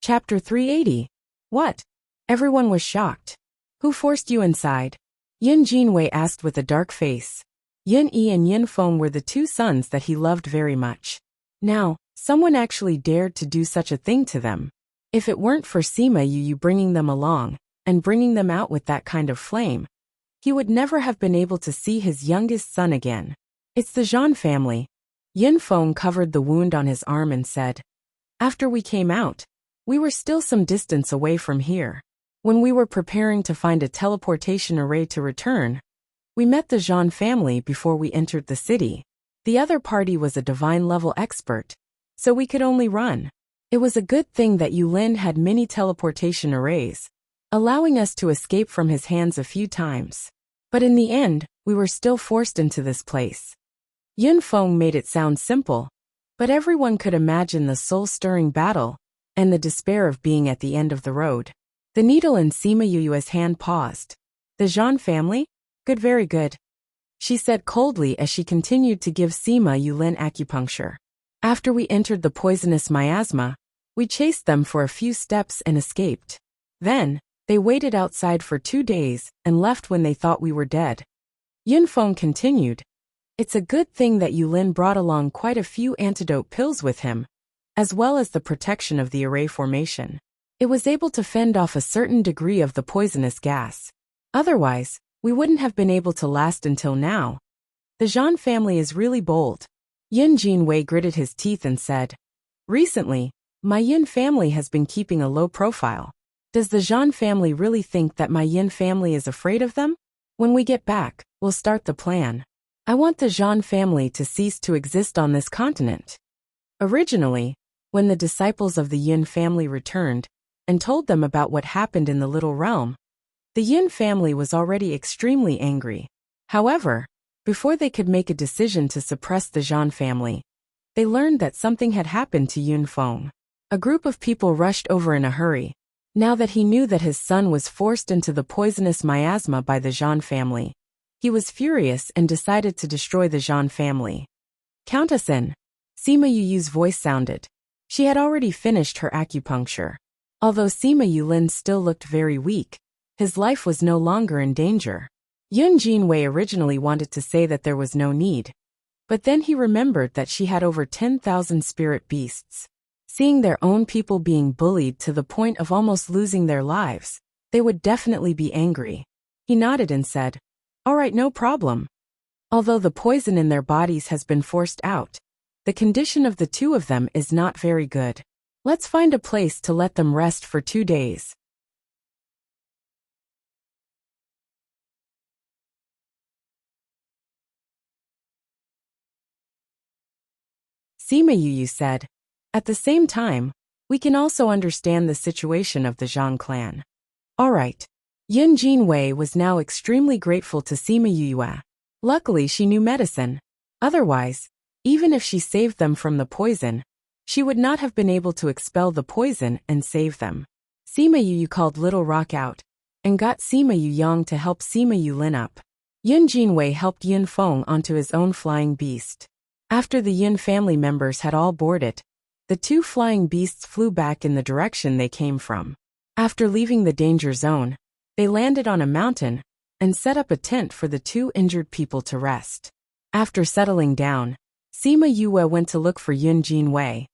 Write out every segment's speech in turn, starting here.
Chapter 380. What? Everyone was shocked. Who forced you inside? Yin Jinwei asked with a dark face. Yin Yi and Yin Feng were the two sons that he loved very much. Now, someone actually dared to do such a thing to them. If it weren't for Sima Yu bringing them along, and bringing them out with that kind of flame, he would never have been able to see his youngest son again. It's the Zhan family. Yin Feng covered the wound on his arm and said, After we came out, we were still some distance away from here. When we were preparing to find a teleportation array to return, we met the Zhan family before we entered the city. The other party was a divine-level expert, so we could only run. It was a good thing that Yulin had many teleportation arrays, allowing us to escape from his hands a few times. But in the end, we were still forced into this place. Yin Feng made it sound simple, but everyone could imagine the soul-stirring battle and the despair of being at the end of the road. The needle in Sima Yu's hand paused. The Zhan family? Good, very good, she said coldly as she continued to give Sima Yulin acupuncture. After we entered the poisonous miasma, we chased them for a few steps and escaped. Then, they waited outside for 2 days and left when they thought we were dead. Yin Feng continued. It's a good thing that Yulin brought along quite a few antidote pills with him, as well as the protection of the array formation. It was able to fend off a certain degree of the poisonous gas. Otherwise, we wouldn't have been able to last until now. The Zhan family is really bold. Yin Jinwei gritted his teeth and said, Recently, my Yin family has been keeping a low profile. Does the Zhan family really think that my Yin family is afraid of them? When we get back, we'll start the plan. I want the Zhan family to cease to exist on this continent. Originally, when the disciples of the Yin family returned and told them about what happened in the Little Realm, the Yin family was already extremely angry. However, before they could make a decision to suppress the Zhan family, they learned that something had happened to Yin Feng. A group of people rushed over in a hurry. Now that he knew that his son was forced into the poisonous miasma by the Zhan family, he was furious and decided to destroy the Zhan family. Count us in. Sima Yu's voice sounded. She had already finished her acupuncture. Although Sima Yulin still looked very weak, his life was no longer in danger. Yin Jinwei originally wanted to say that there was no need, but then he remembered that she had over 10,000 spirit beasts. Seeing their own people being bullied to the point of almost losing their lives, they would definitely be angry. He nodded and said, All right, no problem. Although the poison in their bodies has been forced out, the condition of the two of them is not very good. Let's find a place to let them rest for 2 days. Sima Yu said, At the same time, we can also understand the situation of the Zhan clan. All right. Yin Jinwei was now extremely grateful to Sima Yu. Luckily she knew medicine. Otherwise, even if she saved them from the poison, she would not have been able to expel the poison and save them. Sima Yu called Little Rock out, and got Sima Yang to help Sima Yulin up. Yin Jinwei helped Yin Feng onto his own flying beast. After the Yin family members had all boarded, the two flying beasts flew back in the direction they came from. After leaving the danger zone, they landed on a mountain and set up a tent for the two injured people to rest. After settling down, Sima Yu went to look for Yin Jinwei.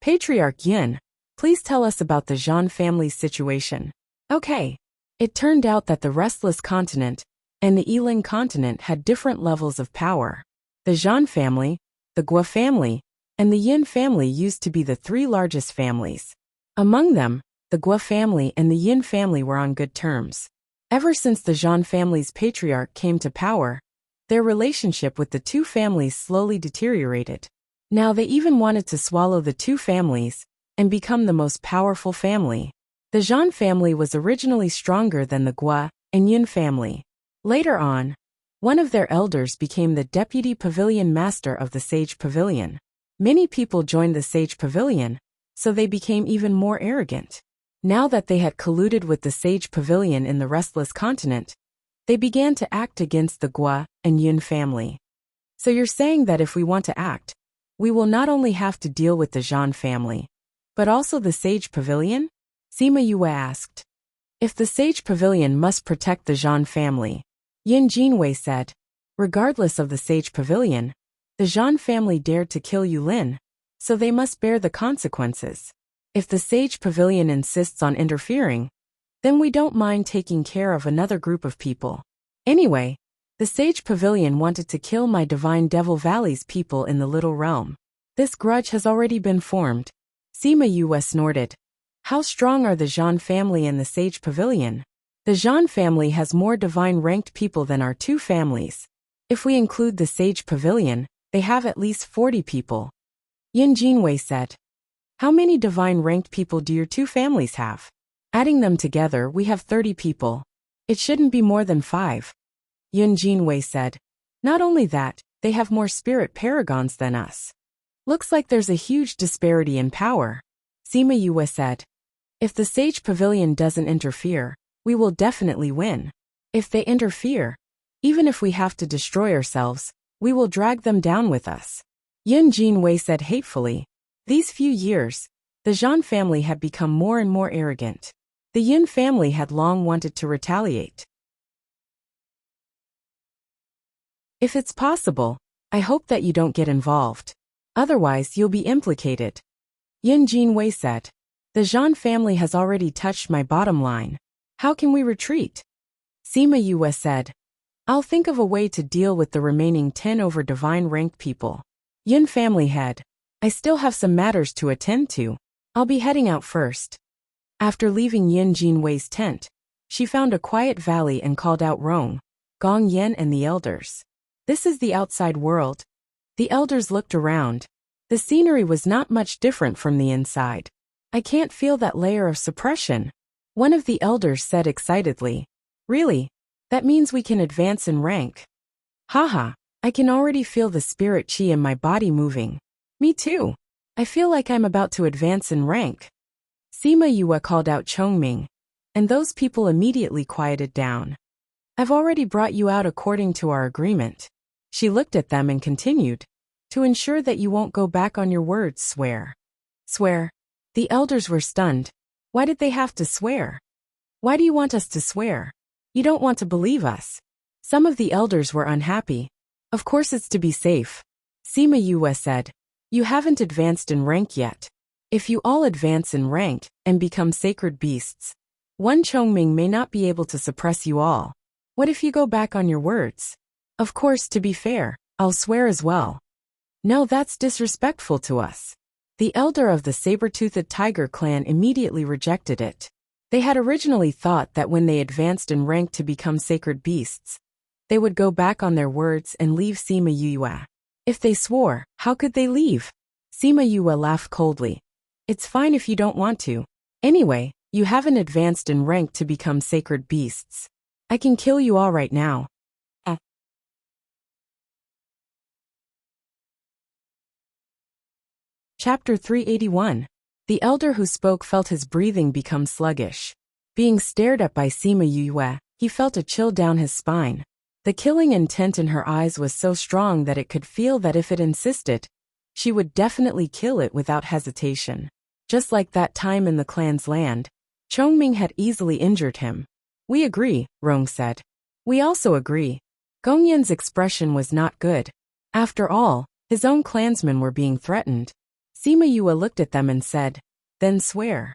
Patriarch Yin, please tell us about the Zhan family's situation. Okay. It turned out that the Restless Continent and the Yiling Continent had different levels of power. The Zhan family, the Gua family, and the Yin family used to be the 3 largest families. Among them, the Gua family and the Yin family were on good terms. Ever since the Zhan family's patriarch came to power, their relationship with the two families slowly deteriorated. Now they even wanted to swallow the two families and become the most powerful family. The Zhan family was originally stronger than the Gua and Yin family. Later on, one of their elders became the deputy pavilion master of the Sage Pavilion. Many people joined the Sage Pavilion, so they became even more arrogant. Now that they had colluded with the Sage Pavilion in the Restless Continent, they began to act against the Gua and Yin family. So you're saying that if we want to act, we will not only have to deal with the Zhan family, But also the Sage Pavilion? Sima Yue asked. If the Sage Pavilion must protect the Zhan family, Yin Jinwei said. Regardless of the Sage Pavilion, the Zhan family dared to kill Yulin, so they must bear the consequences. If the Sage Pavilion insists on interfering, then we don't mind taking care of another group of people. Anyway, the Sage Pavilion wanted to kill my Divine Devil Valley's people in the Little Realm. This grudge has already been formed. Sima Yue snorted. How strong are the Zhan family and the Sage Pavilion? The Zhan family has more divine-ranked people than our two families. If we include the Sage Pavilion, they have at least 40 people. Yin Jinwei said. How many divine-ranked people do your two families have? Adding them together, we have 30 people. It shouldn't be more than 5. Yin Jinwei said. Not only that, they have more spirit paragons than us. Looks like there's a huge disparity in power. Sima Yue said. If the Sage Pavilion doesn't interfere, we will definitely win. If they interfere, even if we have to destroy ourselves, we will drag them down with us. Yin Jinwei said hatefully. These few years, the Zhan family had become more and more arrogant. The Yin family had long wanted to retaliate. If it's possible, I hope that you don't get involved. Otherwise, you'll be implicated. Yin Jinwei said. The Zhan family has already touched my bottom line. How can we retreat? Sima Yue said. I'll think of a way to deal with the remaining 10 over divine-ranked people. Yin family head. I still have some matters to attend to. I'll be heading out first. After leaving Yin Jinwei's tent, she found a quiet valley and called out Rong, Gong Yen and the elders. This is the outside world. The elders looked around. The scenery was not much different from the inside. I can't feel that layer of suppression. One of the elders said excitedly. Really? That means we can advance in rank. Haha, I can already feel the spirit chi in my body moving. Me too. I feel like I'm about to advance in rank. Sima Yue called out Chongming, and those people immediately quieted down. I've already brought you out according to our agreement. She looked at them and continued. To ensure that you won't go back on your words, swear. Swear? The elders were stunned. Why did they have to swear? Why do you want us to swear? You don't want to believe us. Some of the elders were unhappy. Of course it's to be safe. Sima Yue said. You haven't advanced in rank yet. If you all advance in rank and become sacred beasts, one Chongming may not be able to suppress you all. What if you go back on your words? Of course, to be fair, I'll swear as well. No, that's disrespectful to us. The elder of the saber-toothed tiger clan immediately rejected it. They had originally thought that when they advanced in rank to become sacred beasts, they would go back on their words and leave Sima Yue. If they swore, how could they leave? Sima Yue laughed coldly. It's fine if you don't want to. Anyway, you haven't advanced in rank to become sacred beasts. I can kill you all right now. Chapter 381. The elder who spoke felt his breathing become sluggish. Being stared at by Sima Yue, he felt a chill down his spine. The killing intent in her eyes was so strong that it could feel that if it insisted, she would definitely kill it without hesitation. Just like that time in the clan's land, Chongming had easily injured him. We agree, Rong said. We also agree. Gongyan's expression was not good. After all, his own clansmen were being threatened. Sima Yue looked at them and said, Then swear.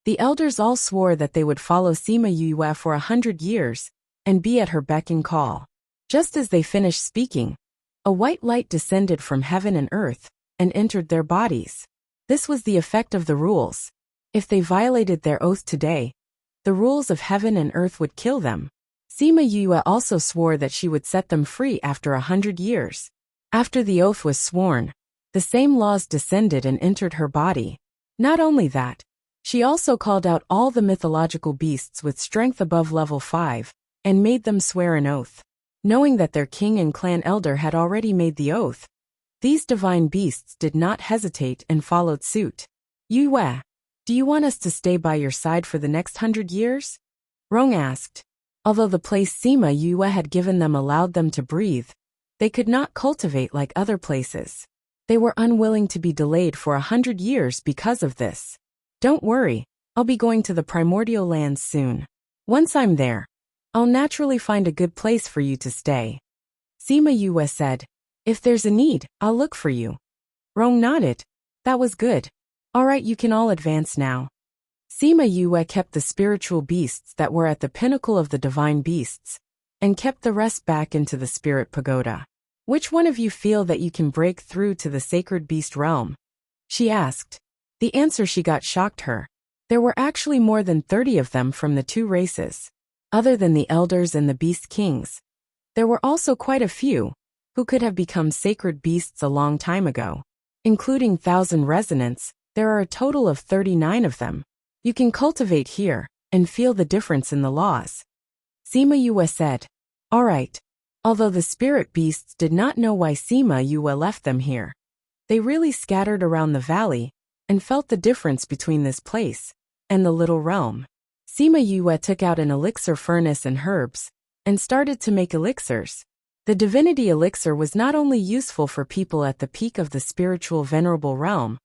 The elders all swore that they would follow Sima Yue for 100 years and be at her beck and call. Just as they finished speaking, a white light descended from heaven and earth and entered their bodies. This was the effect of the rules. If they violated their oath today, the rules of heaven and earth would kill them. Sima Yue also swore that she would set them free after 100 years. After the oath was sworn, the same laws descended and entered her body. Not only that, she also called out all the mythological beasts with strength above level 5, and made them swear an oath. Knowing that their king and clan elder had already made the oath, these divine beasts did not hesitate and followed suit. Yue, do you want us to stay by your side for the next 100 years? Rong asked. Although the place Sima Yue had given them allowed them to breathe, they could not cultivate like other places. They were unwilling to be delayed for 100 years because of this. Don't worry, I'll be going to the primordial lands soon. Once I'm there, I'll naturally find a good place for you to stay. Sima Yue said, if there's a need, I'll look for you. Rong nodded. That was good. All right, you can all advance now. Sima Yue kept the spiritual beasts that were at the pinnacle of the divine beasts, and kept the rest back into the spirit pagoda. Which one of you feel that you can break through to the sacred beast realm? She asked. The answer she got shocked her. There were actually more than 30 of them from the two races. Other than the elders and the beast kings, there were also quite a few who could have become sacred beasts a long time ago. Including 1,000 resonants, there are a total of 39 of them. You can cultivate here and feel the difference in the laws. Sima Yue said. All right. Although the spirit beasts did not know why Sima Yue left them here, they really scattered around the valley and felt the difference between this place and the little realm. Sima Yue took out an elixir furnace and herbs and started to make elixirs. The divinity elixir was not only useful for people at the peak of the spiritual venerable realm,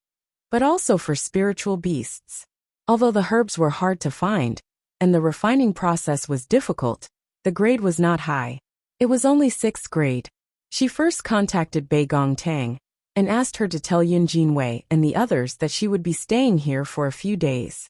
but also for spiritual beasts. Although the herbs were hard to find, and the refining process was difficult, the grade was not high. It was only 6th grade. She first contacted Bei Gongtang and asked her to tell Yin Jinwei and the others that she would be staying here for a few days.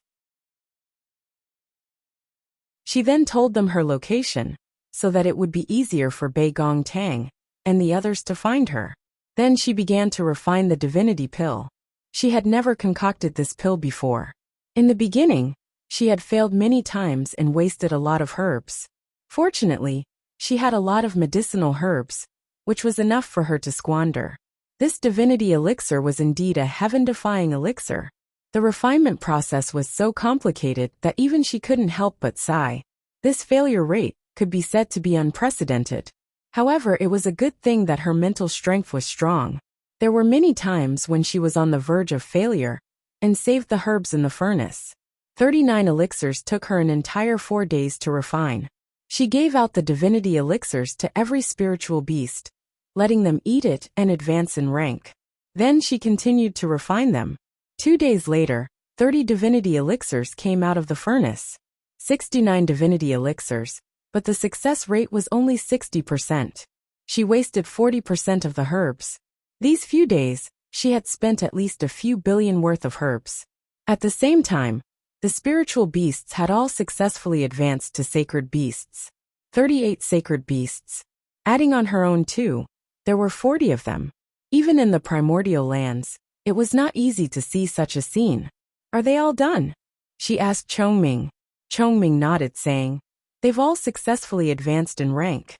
She then told them her location, so that it would be easier for Bei Gongtang and the others to find her. Then she began to refine the divinity pill. She had never concocted this pill before. In the beginning, she had failed many times and wasted a lot of herbs. Fortunately, she had a lot of medicinal herbs, which was enough for her to squander. This divinity elixir was indeed a heaven-defying elixir. The refinement process was so complicated that even she couldn't help but sigh. This failure rate could be said to be unprecedented. However, it was a good thing that her mental strength was strong. There were many times when she was on the verge of failure and saved the herbs in the furnace. 39 elixirs took her an entire 4 days to refine. She gave out the divinity elixirs to every spiritual beast, letting them eat it and advance in rank. Then she continued to refine them. 2 days later, 30 divinity elixirs came out of the furnace. 69 divinity elixirs, but the success rate was only 60%. She wasted 40% of the herbs. These few days, she had spent at least a few billion worth of herbs. At the same time, the spiritual beasts had all successfully advanced to sacred beasts. 38 sacred beasts. Adding on her own too, there were 40 of them. Even in the primordial lands, it was not easy to see such a scene. Are they all done? She asked Chongming. Chongming nodded, saying, they've all successfully advanced in rank.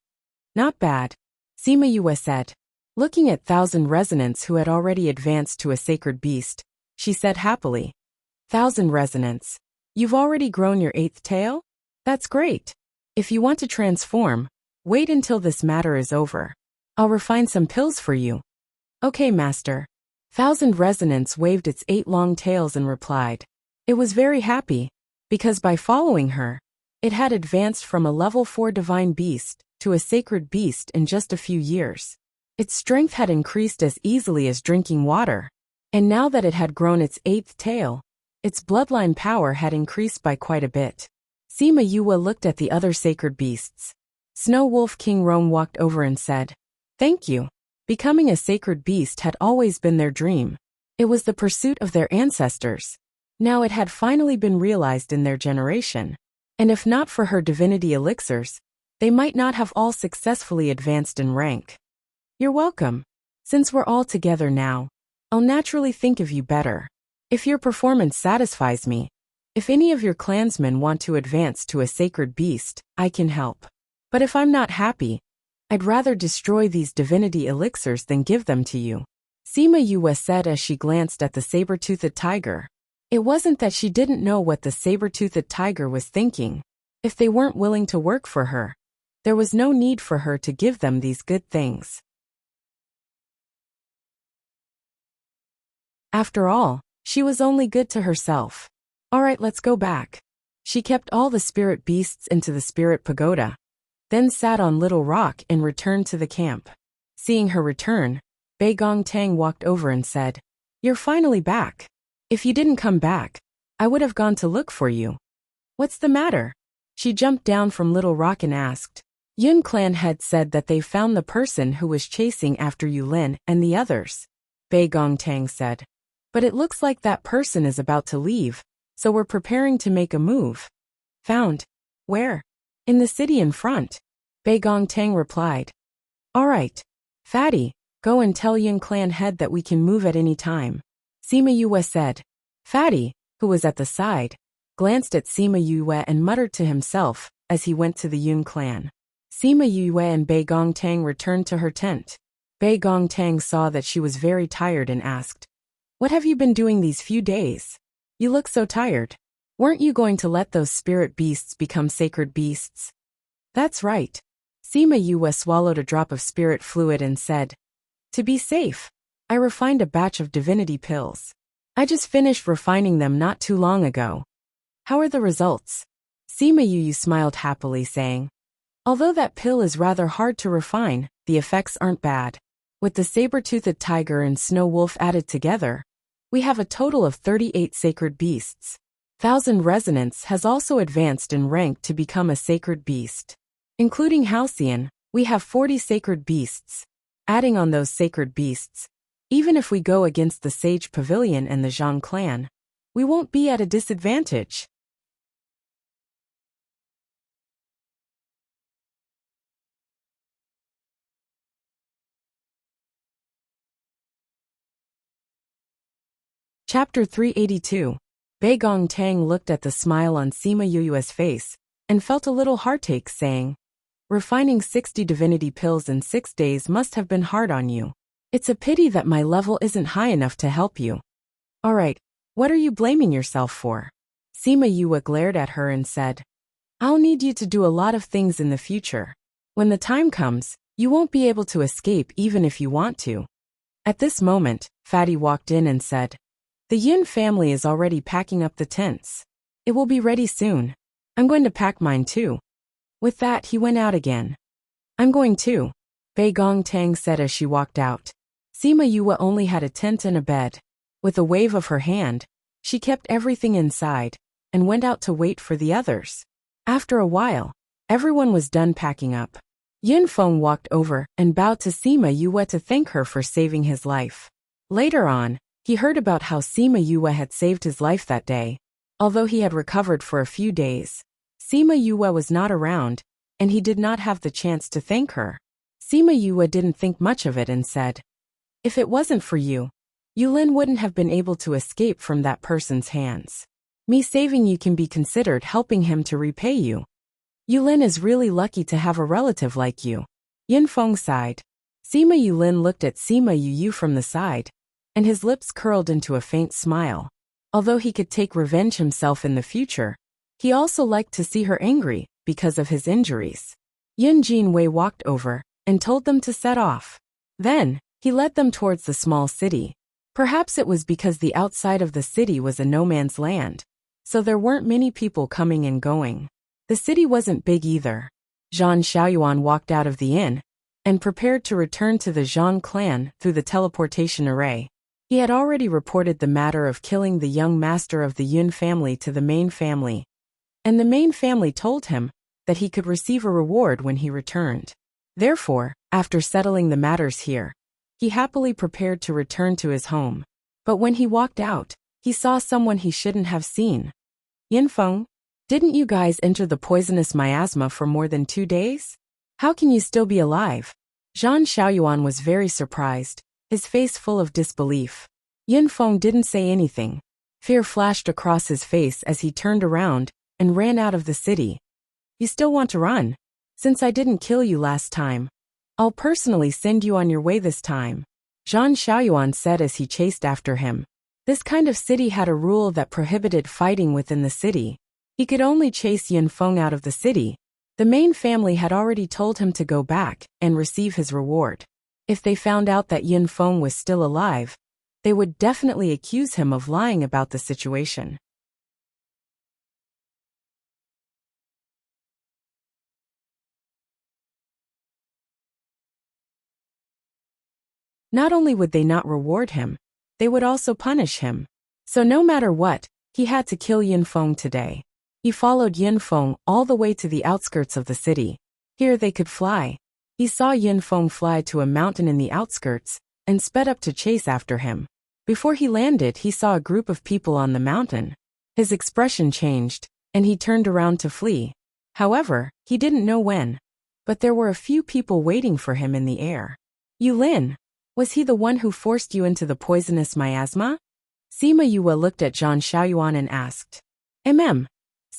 Not bad, Sima Yue said. Looking at 1,000 resonants who had already advanced to a sacred beast, she said happily. 1,000 resonants. You've already grown your 8th tail? That's great. If you want to transform, wait until this matter is over. I'll refine some pills for you. Okay, master. 1,000 resonants waved its 8 long tails and replied. It was very happy, because by following her, it had advanced from a level 4 divine beast to a sacred beast in just a few years. Its strength had increased as easily as drinking water, and now that it had grown its 8th tail, its bloodline power had increased by quite a bit. Sima Yue looked at the other sacred beasts. Snow Wolf King Rome walked over and said, thank you. Becoming a sacred beast had always been their dream. It was the pursuit of their ancestors. Now it had finally been realized in their generation. And if not for her divinity elixirs, they might not have all successfully advanced in rank. You're welcome. Since we're all together now, I'll naturally think of you better. If your performance satisfies me, if any of your clansmen want to advance to a sacred beast, I can help. But if I'm not happy, I'd rather destroy these divinity elixirs than give them to you. Sima Yue said as she glanced at the saber-toothed tiger. It wasn't that she didn't know what the saber-toothed tiger was thinking. If they weren't willing to work for her, there was no need for her to give them these good things. After all, she was only good to herself. All right, let's go back. She kept all the spirit beasts into the spirit pagoda, then sat on Little Rock and returned to the camp. Seeing her return, Bei Gongtang walked over and said, "You're finally back. If you didn't come back, I would have gone to look for you." "What's the matter?" She jumped down from Little Rock and asked. Yun clan had said that they found the person who was chasing after Yulin and the others, Bei Gongtang said. "But it looks like that person is about to leave, so we're preparing to make a move." "Found? Where?" "In the city in front," Bei Gongtang replied. "All right. Fatty, go and tell Yun clan head that we can move at any time," Sima Yue said. Fatty, who was at the side, glanced at Sima Yue and muttered to himself as he went to the Yun clan. Sima Yue and Bei Gongtang returned to her tent. Bei Gongtang saw that she was very tired and asked, "What have you been doing these few days? You look so tired. Weren't you going to let those spirit beasts become sacred beasts?" "That's right." Sima Yue swallowed a drop of spirit fluid and said, "To be safe, I refined a batch of divinity pills. I just finished refining them not too long ago." "How are the results?" Sima Yue smiled happily, saying, "Although that pill is rather hard to refine, the effects aren't bad. With the saber-toothed tiger and snow wolf added together, we have a total of 38 sacred beasts. Thousand Resonance has also advanced in rank to become a sacred beast. Including Halcyon, we have 40 sacred beasts. Adding on those sacred beasts, even if we go against the Sage Pavilion and the Zhang clan, we won't be at a disadvantage." Chapter 382. Bei Gongtang looked at the smile on Sima Yue's face and felt a little heartache, saying, "Refining 60 divinity pills in 6 days must have been hard on you. It's a pity that my level isn't high enough to help you." "All right, what are you blaming yourself for?" Sima Yue glared at her and said, "I'll need you to do a lot of things in the future. When the time comes, you won't be able to escape even if you want to." At this moment, Fatty walked in and said, "The Yin family is already packing up the tents. It will be ready soon. I'm going to pack mine too." With that, he went out again. "I'm going too," Bei Gongtang said as she walked out. Sima Yue only had a tent and a bed. With a wave of her hand, she kept everything inside and went out to wait for the others. After a while, everyone was done packing up. Yin Feng walked over and bowed to Sima Yue to thank her for saving his life. Later on, he heard about how Sima Yue had saved his life that day. Although he had recovered for a few days, Sima Yue was not around, and he did not have the chance to thank her. Sima Yue didn't think much of it and said, "If it wasn't for you, Yulin wouldn't have been able to escape from that person's hands. Me saving you can be considered helping him to repay you. Yulin is really lucky to have a relative like you." Yin Feng sighed. Sima Yulin looked at Sima Yu from the side, and his lips curled into a faint smile. Although he could take revenge himself in the future, he also liked to see her angry because of his injuries. Yin Jinwei walked over and told them to set off. Then, he led them towards the small city. Perhaps it was because the outside of the city was a no-man's land, so there weren't many people coming and going. The city wasn't big either. Zhang Xiaoyuan walked out of the inn and prepared to return to the Zhang clan through the teleportation array. He had already reported the matter of killing the young master of the Yun family to the main family, and the main family told him that he could receive a reward when he returned. Therefore, after settling the matters here, he happily prepared to return to his home. But when he walked out, he saw someone he shouldn't have seen. "Yin Feng, didn't you guys enter the poisonous miasma for more than 2 days? How can you still be alive?" Zhang Xiaoyuan was very surprised, his face full of disbelief. Yin Feng didn't say anything. Fear flashed across his face as he turned around and ran out of the city. "You still want to run? Since I didn't kill you last time, I'll personally send you on your way this time," Zhang Xiaoyuan said as he chased after him. This kind of city had a rule that prohibited fighting within the city. He could only chase Yin Feng out of the city. The main family had already told him to go back and receive his reward. If they found out that Yin Feng was still alive, they would definitely accuse him of lying about the situation. Not only would they not reward him, they would also punish him. So no matter what, he had to kill Yin Feng today. He followed Yin Feng all the way to the outskirts of the city. Here they could fly. He saw Yin Feng fly to a mountain in the outskirts and sped up to chase after him. Before he landed, he saw a group of people on the mountain. His expression changed, and he turned around to flee. However, he didn't know when. But there were a few people waiting for him in the air. Yulin, was he the one who forced you into the poisonous miasma? Sima Yue looked at Zhang Xiaoyuan and asked. Sima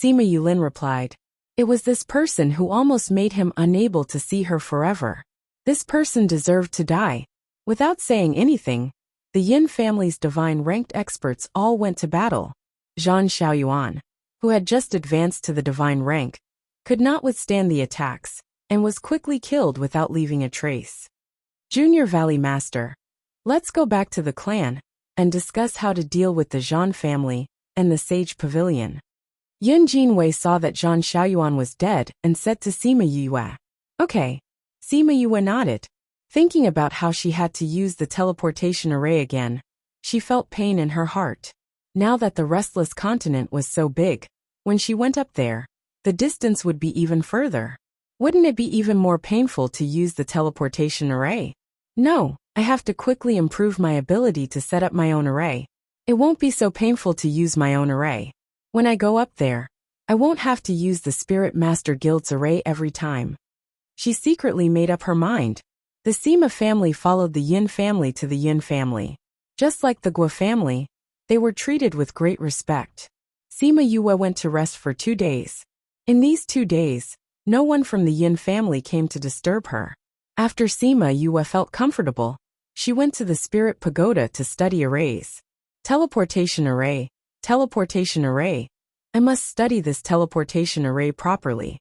Yulin replied. It was this person who almost made him unable to see her forever. This person deserved to die. Without saying anything, the Yin family's divine-ranked experts all went to battle. Zhang Xiaoyuan, who had just advanced to the divine rank, could not withstand the attacks, and was quickly killed without leaving a trace. Junior Valley Master, let's go back to the clan and discuss how to deal with the Zhan family and the Sage Pavilion. Yin Jinwei saw that Zhang Xiaoyuan was dead and said to Sima Yue. Okay. Sima Yue nodded. Thinking about how she had to use the teleportation array again, she felt pain in her heart. Now that the restless continent was so big, when she went up there, the distance would be even further. Wouldn't it be even more painful to use the teleportation array? No, I have to quickly improve my ability to set up my own array. It won't be so painful to use my own array. When I go up there, I won't have to use the Spirit Master Guild's array every time. She secretly made up her mind. The Sima family followed the Yin family to the Yin family. Just like the Gua family, they were treated with great respect. Sima Yue went to rest for 2 days. In these 2 days, no one from the Yin family came to disturb her. After Sima Yue felt comfortable, she went to the Spirit Pagoda to study arrays. Teleportation array. Teleportation array. I must study this teleportation array properly.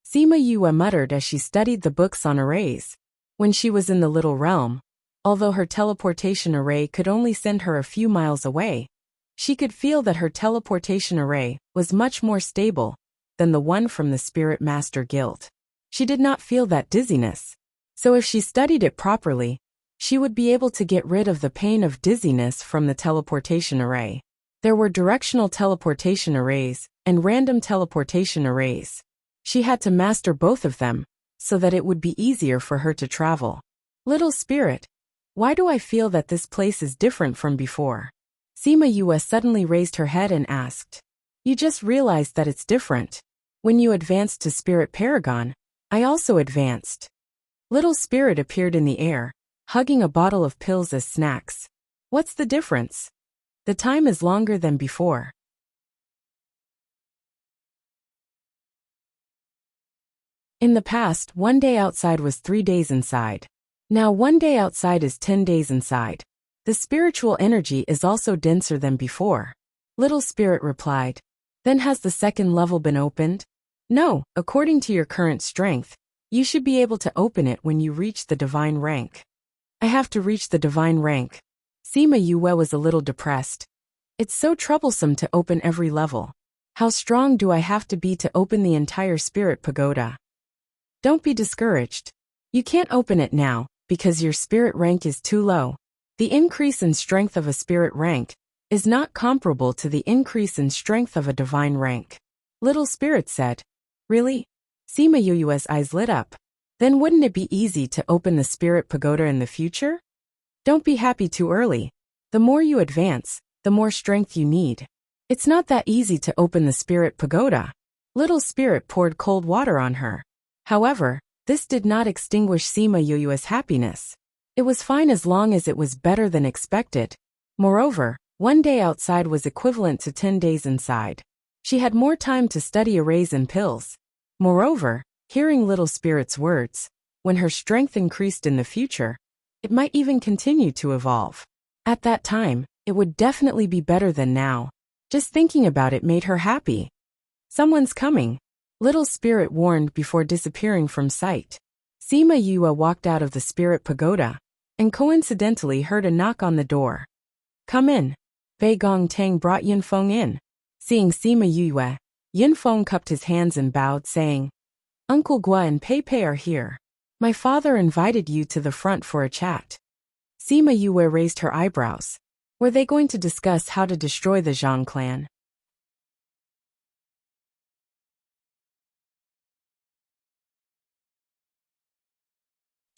Sima Yue muttered as she studied the books on arrays. When she was in the Little Realm, although her teleportation array could only send her a few miles away, she could feel that her teleportation array was much more stable than the one from the Spirit Master Guild. She did not feel that dizziness. So if she studied it properly, she would be able to get rid of the pain of dizziness from the teleportation array. There were directional teleportation arrays and random teleportation arrays. She had to master both of them, so that it would be easier for her to travel. Little spirit, why do I feel that this place is different from before? Sima Yue suddenly raised her head and asked. You just realized that it's different. When you advanced to Spirit Paragon, I also advanced. Little spirit appeared in the air, hugging a bottle of pills as snacks. What's the difference? The time is longer than before. In the past, 1 day outside was 3 days inside. Now 1 day outside is 10 days inside. The spiritual energy is also denser than before. Little spirit replied. Then has the second level been opened? No, according to your current strength, you should be able to open it when you reach the divine rank. I have to reach the divine rank. Sima Yue was a little depressed. It's so troublesome to open every level. How strong do I have to be to open the entire Spirit Pagoda? Don't be discouraged. You can't open it now, because your spirit rank is too low. The increase in strength of a spirit rank is not comparable to the increase in strength of a divine rank. Little spirit said. Really? Sima Yue's eyes lit up. Then wouldn't it be easy to open the Spirit Pagoda in the future? Don't be happy too early. The more you advance, the more strength you need. It's not that easy to open the Spirit Pagoda. Little spirit poured cold water on her. However, this did not extinguish Sima Yue's happiness. It was fine as long as it was better than expected. Moreover, 1 day outside was equivalent to 10 days inside. She had more time to study arrays and pills. Moreover, hearing Little Spirit's words, when her strength increased in the future, it might even continue to evolve. At that time, it would definitely be better than now. Just thinking about it made her happy. Someone's coming. Little Spirit warned before disappearing from sight. Sima Yue walked out of the Spirit Pagoda, and coincidentally heard a knock on the door. Come in. Bei Gong Tang brought Yin Feng in. Seeing Sima Yue, Yin Feng cupped his hands and bowed, saying, Uncle Gua and Pei Pei are here. My father invited you to the front for a chat. Sima Yue raised her eyebrows. Were they going to discuss how to destroy the Zhang clan?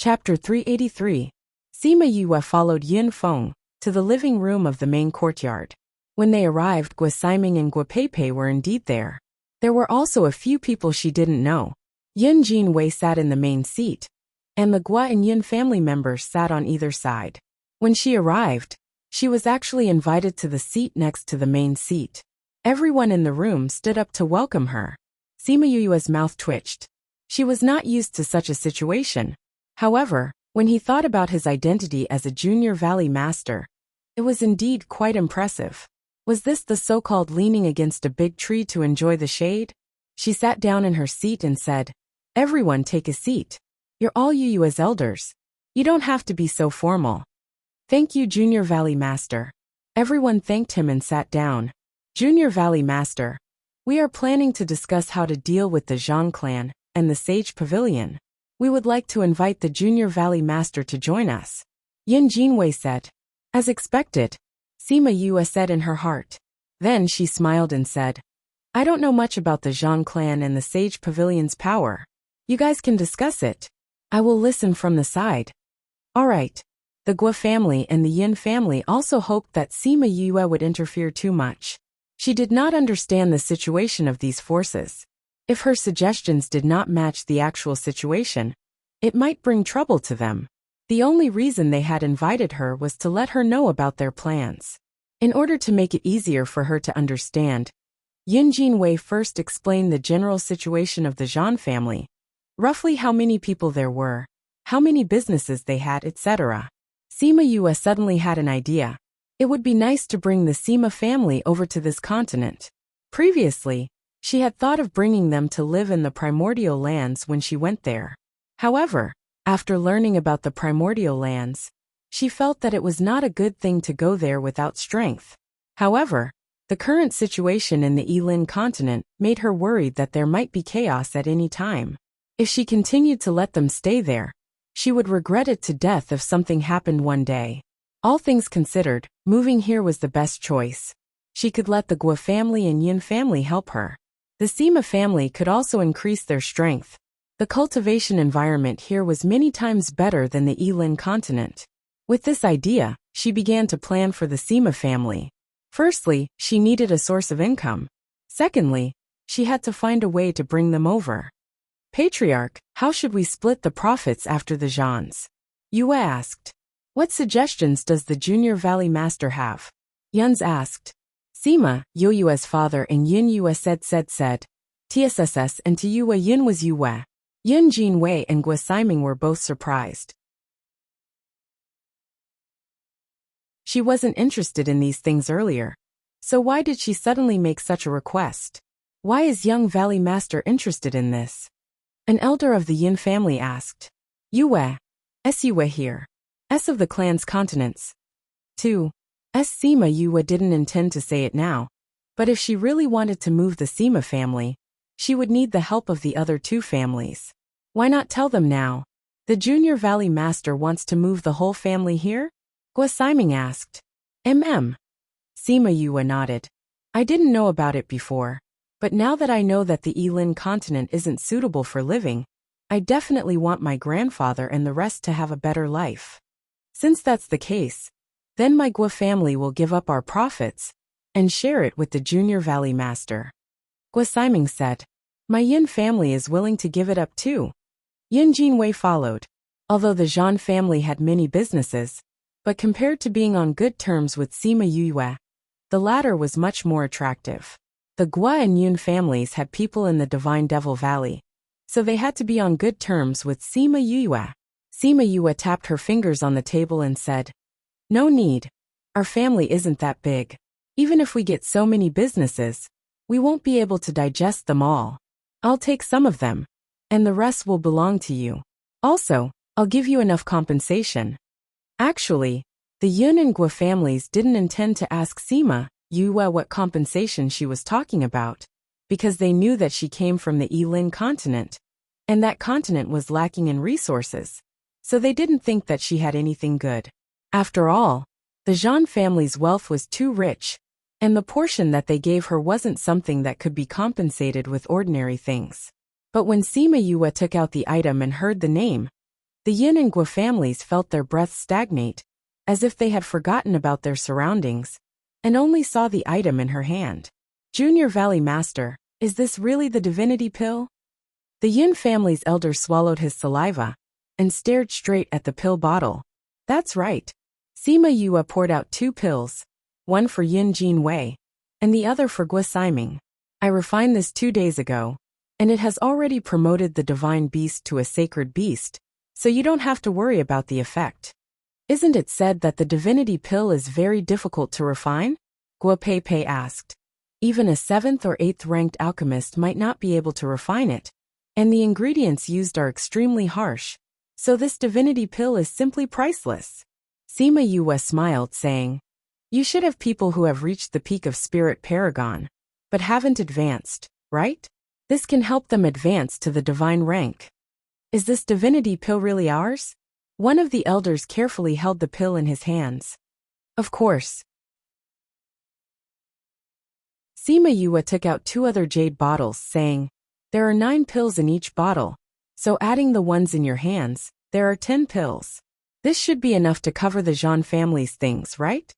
Chapter 383. Sima Yue followed Yin Feng to the living room of the main courtyard. When they arrived, Guo Siming and Guo Peipei were indeed there. There were also a few people she didn't know. Yin Jinwei sat in the main seat, and the Guo and Yin family members sat on either side. When she arrived, she was actually invited to the seat next to the main seat. Everyone in the room stood up to welcome her. Sima Yue's mouth twitched. She was not used to such a situation. However, when he thought about his identity as a junior valley master, it was indeed quite impressive. Was this the so-called leaning against a big tree to enjoy the shade? She sat down in her seat and said, "Everyone take a seat. You're all Yue's elders. You don't have to be so formal." "Thank you, Junior Valley Master." Everyone thanked him and sat down. "Junior Valley Master, we are planning to discuss how to deal with the Zhang clan and the Sage Pavilion. We would like to invite the Junior Valley Master to join us," Yin Jinwei said. As expected, Sima Yue said in her heart. Then she smiled and said, "I don't know much about the Zhang clan and the Sage Pavilion's power. You guys can discuss it. I will listen from the side." All right. The Guo family and the Yin family also hoped that Sima Yue would interfere too much. She did not understand the situation of these forces. If her suggestions did not match the actual situation, it might bring trouble to them. The only reason they had invited her was to let her know about their plans. In order to make it easier for her to understand, Yin Jinwei first explained the general situation of the Zhan family, roughly how many people there were, how many businesses they had, etc. Sima Yue suddenly had an idea. It would be nice to bring the Sima family over to this continent. Previously, she had thought of bringing them to live in the primordial lands when she went there. However, after learning about the primordial lands, she felt that it was not a good thing to go there without strength. However, the current situation in the Yilin continent made her worried that there might be chaos at any time. If she continued to let them stay there, she would regret it to death if something happened one day. All things considered, moving here was the best choice. She could let the Guo family and Yin family help her. The Sima family could also increase their strength. The cultivation environment here was many times better than the Yilin continent. With this idea, she began to plan for the Sima family. Firstly, she needed a source of income. Secondly, she had to find a way to bring them over. "Patriarch, how should we split the profits after the Zhans?" Yue asked. "What suggestions does the Junior Valley Master have?" Yuns asked. Sima, Yue's father, and Yin Yue said, TSSS, and to Yue Yin was Yue. Yin Jinwei and Guo Siming were both surprised. She wasn't interested in these things earlier. So why did she suddenly make such a request? Why is young Valley Master interested in this? An elder of the Yin family asked. Yue. Yue here. S of the clan's continents. 2. Sima Yue didn't intend to say it now, but if she really wanted to move the Sima family, she would need the help of the other two families. Why not tell them now? The Junior Valley Master wants to move the whole family here? Guo Siming asked. Sima Yue nodded. I didn't know about it before, but now that I know that the Yilin continent isn't suitable for living, I definitely want my grandfather and the rest to have a better life. Since that's the case, then my Guo family will give up our profits and share it with the Junior Valley Master. Guo Siming said. My Yin family is willing to give it up too. Yin Jinwei followed. Although the Zhan family had many businesses, but compared to being on good terms with Sima Yue, the latter was much more attractive. The Guo and Yun families had people in the Divine Devil Valley, so they had to be on good terms with Sima Yue. Sima Yue tapped her fingers on the table and said, No need. Our family isn't that big. Even if we get so many businesses, we won't be able to digest them all. I'll take some of them, and the rest will belong to you. Also, I'll give you enough compensation. Actually, the Yun and Guo families didn't intend to ask Sima Yue what compensation she was talking about, because they knew that she came from the Yilin continent, and that continent was lacking in resources, so they didn't think that she had anything good. After all, the Jean family's wealth was too rich, and the portion that they gave her wasn't something that could be compensated with ordinary things. But when Sima Yue took out the item and heard the name, the Yin and Gua families felt their breath stagnate, as if they had forgotten about their surroundings, and only saw the item in her hand. Junior Valley Master, is this really the divinity pill? The Yin family's elder swallowed his saliva and stared straight at the pill bottle. That's right. Sima Yue poured out 2 pills, one for Yin Jin Wei, and the other for Gua Siming. I refined this 2 days ago, and it has already promoted the divine beast to a sacred beast, so you don't have to worry about the effect. Isn't it said that the divinity pill is very difficult to refine? Gua Pei Pei asked. Even a 7th or 8th ranked alchemist might not be able to refine it, and the ingredients used are extremely harsh, so this divinity pill is simply priceless. Sima Yue smiled, saying, You should have people who have reached the peak of Spirit Paragon, but haven't advanced, right? This can help them advance to the divine rank. Is this divinity pill really ours? One of the elders carefully held the pill in his hands. Of course. Sima Yue took out 2 other jade bottles, saying, There are 9 pills in each bottle, so adding the ones in your hands, there are 10 pills. This should be enough to cover the Jean family's things, right?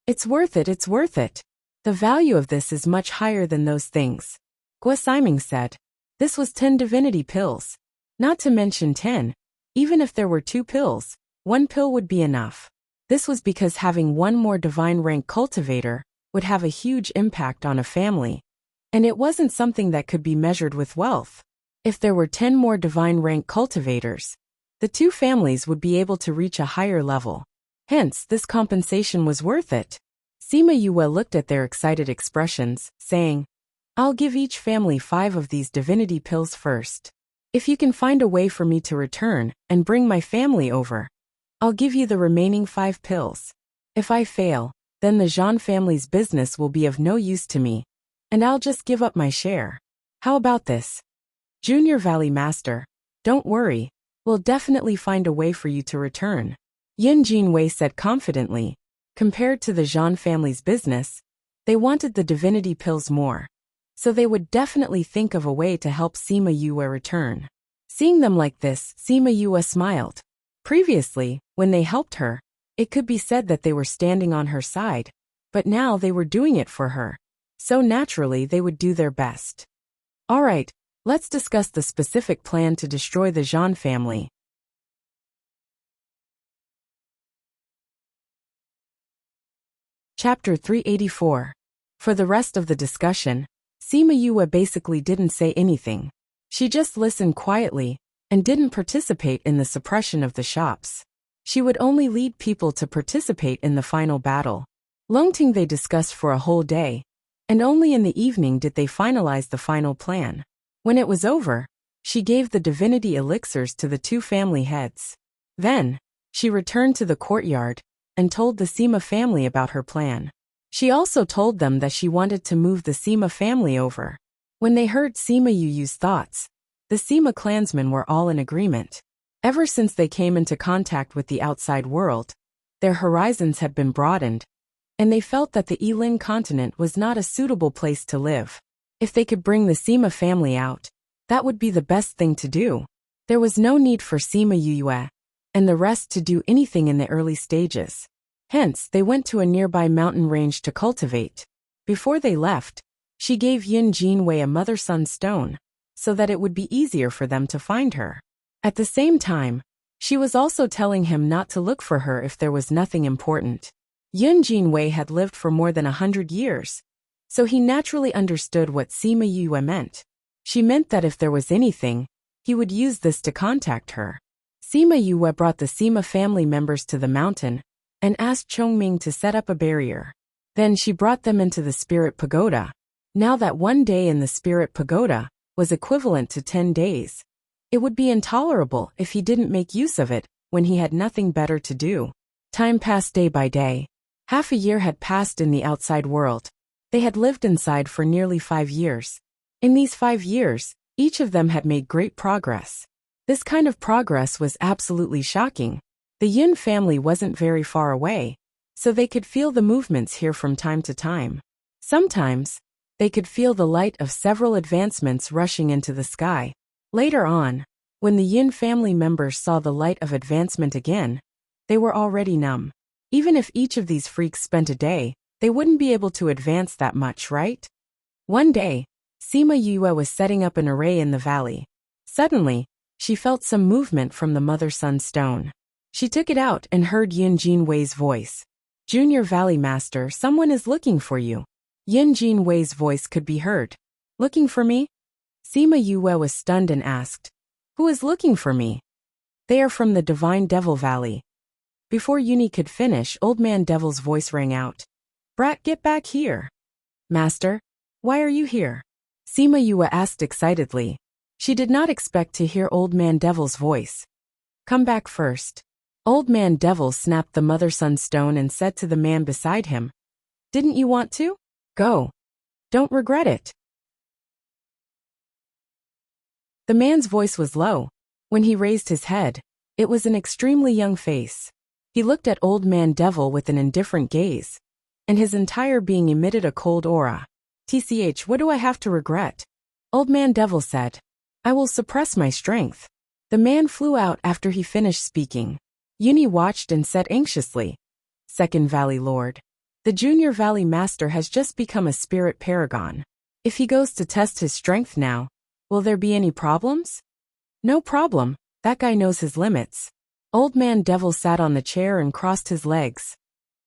It's worth it, it's worth it. The value of this is much higher than those things. Gua Siming said. This was 10 divinity pills. Not to mention 10. Even if there were 2 pills, 1 pill would be enough. This was because having 1 more divine rank cultivator would have a huge impact on a family, and it wasn't something that could be measured with wealth. If there were 10 more divine rank cultivators, the 2 families would be able to reach a higher level. Hence, this compensation was worth it. Sima Yue looked at their excited expressions, saying, I'll give each family 5 of these divinity pills first. If you can find a way for me to return and bring my family over, I'll give you the remaining 5 pills. If I fail, then the Jean family's business will be of no use to me, and I'll just give up my share. How about this? Junior Valley Master, don't worry, we'll definitely find a way for you to return. Yin Jin Wei said confidently. Compared to the Jean family's business, they wanted the divinity pills more, so they would definitely think of a way to help Sima Yue return. Seeing them like this, Sima Yue smiled. Previously, when they helped her, it could be said that they were standing on her side, but now they were doing it for her, so naturally they would do their best. Alright, let's discuss the specific plan to destroy the Jean family. Chapter 384. For the rest of the discussion, Sima Yue basically didn't say anything. She just listened quietly and didn't participate in the suppression of the shops. She would only lead people to participate in the final battle. Longting they discussed for a whole day, and only in the evening did they finalize the final plan. When it was over, she gave the divinity elixirs to the 2 family heads. Then, she returned to the courtyard and told the Sima family about her plan. She also told them that she wanted to move the Sima family over. When they heard Sima Yue's thoughts, the Sima clansmen were all in agreement. Ever since they came into contact with the outside world, their horizons had been broadened, and they felt that the Yilin continent was not a suitable place to live. If they could bring the Sima family out, that would be the best thing to do. There was no need for Sima Yue and the rest to do anything in the early stages. Hence, they went to a nearby mountain range to cultivate. Before they left, she gave Yin Jin Wei a mother-son stone, so that it would be easier for them to find her. At the same time, she was also telling him not to look for her if there was nothing important. Yin Jin Wei had lived for more than 100 years, so he naturally understood what Sima Yue meant. She meant that if there was anything, he would use this to contact her. Sima Yue brought the Sima family members to the mountain and asked Chongming to set up a barrier. Then she brought them into the Spirit Pagoda. Now that 1 day in the Spirit Pagoda was equivalent to 10 days, it would be intolerable if he didn't make use of it when he had nothing better to do. Time passed day by day. Half a year had passed in the outside world. They had lived inside for nearly 5 years. In these 5 years, each of them had made great progress. This kind of progress was absolutely shocking. The Yin family wasn't very far away, so they could feel the movements here from time to time. Sometimes, they could feel the light of several advancements rushing into the sky. Later on, when the Yin family members saw the light of advancement again, they were already numb. Even if each of these freaks spent a day, they wouldn't be able to advance that much, right? One day, Sima Yue was setting up an array in the valley. Suddenly, she felt some movement from the Mother-Sun stone. She took it out and heard Yin Jinwei's voice. "Junior Valley Master, someone is looking for you." Yin Jinwei's voice could be heard. "Looking for me?" Sima Yue was stunned and asked, "Who is looking for me?" "They are from the Divine Devil Valley." Before Yuni could finish, Old Man Devil's voice rang out. "Brat, get back here." "Master, why are you here?" Sima Yue asked excitedly. She did not expect to hear Old Man Devil's voice. "Come back first." Old Man Devil snapped the Mother-Sun stone and said to the man beside him, "Didn't you want to? Go. Don't regret it." The man's voice was low. When he raised his head, it was an extremely young face. He looked at Old Man Devil with an indifferent gaze, and his entire being emitted a cold aura. "Tch, what do I have to regret?" Old Man Devil said. "I will suppress my strength." The man flew out after he finished speaking. Yuni watched and said anxiously, "Second Valley Lord. The Junior Valley Master has just become a spirit paragon. If he goes to test his strength now, will there be any problems?" "No problem, that guy knows his limits." Old Man Devil sat on the chair and crossed his legs.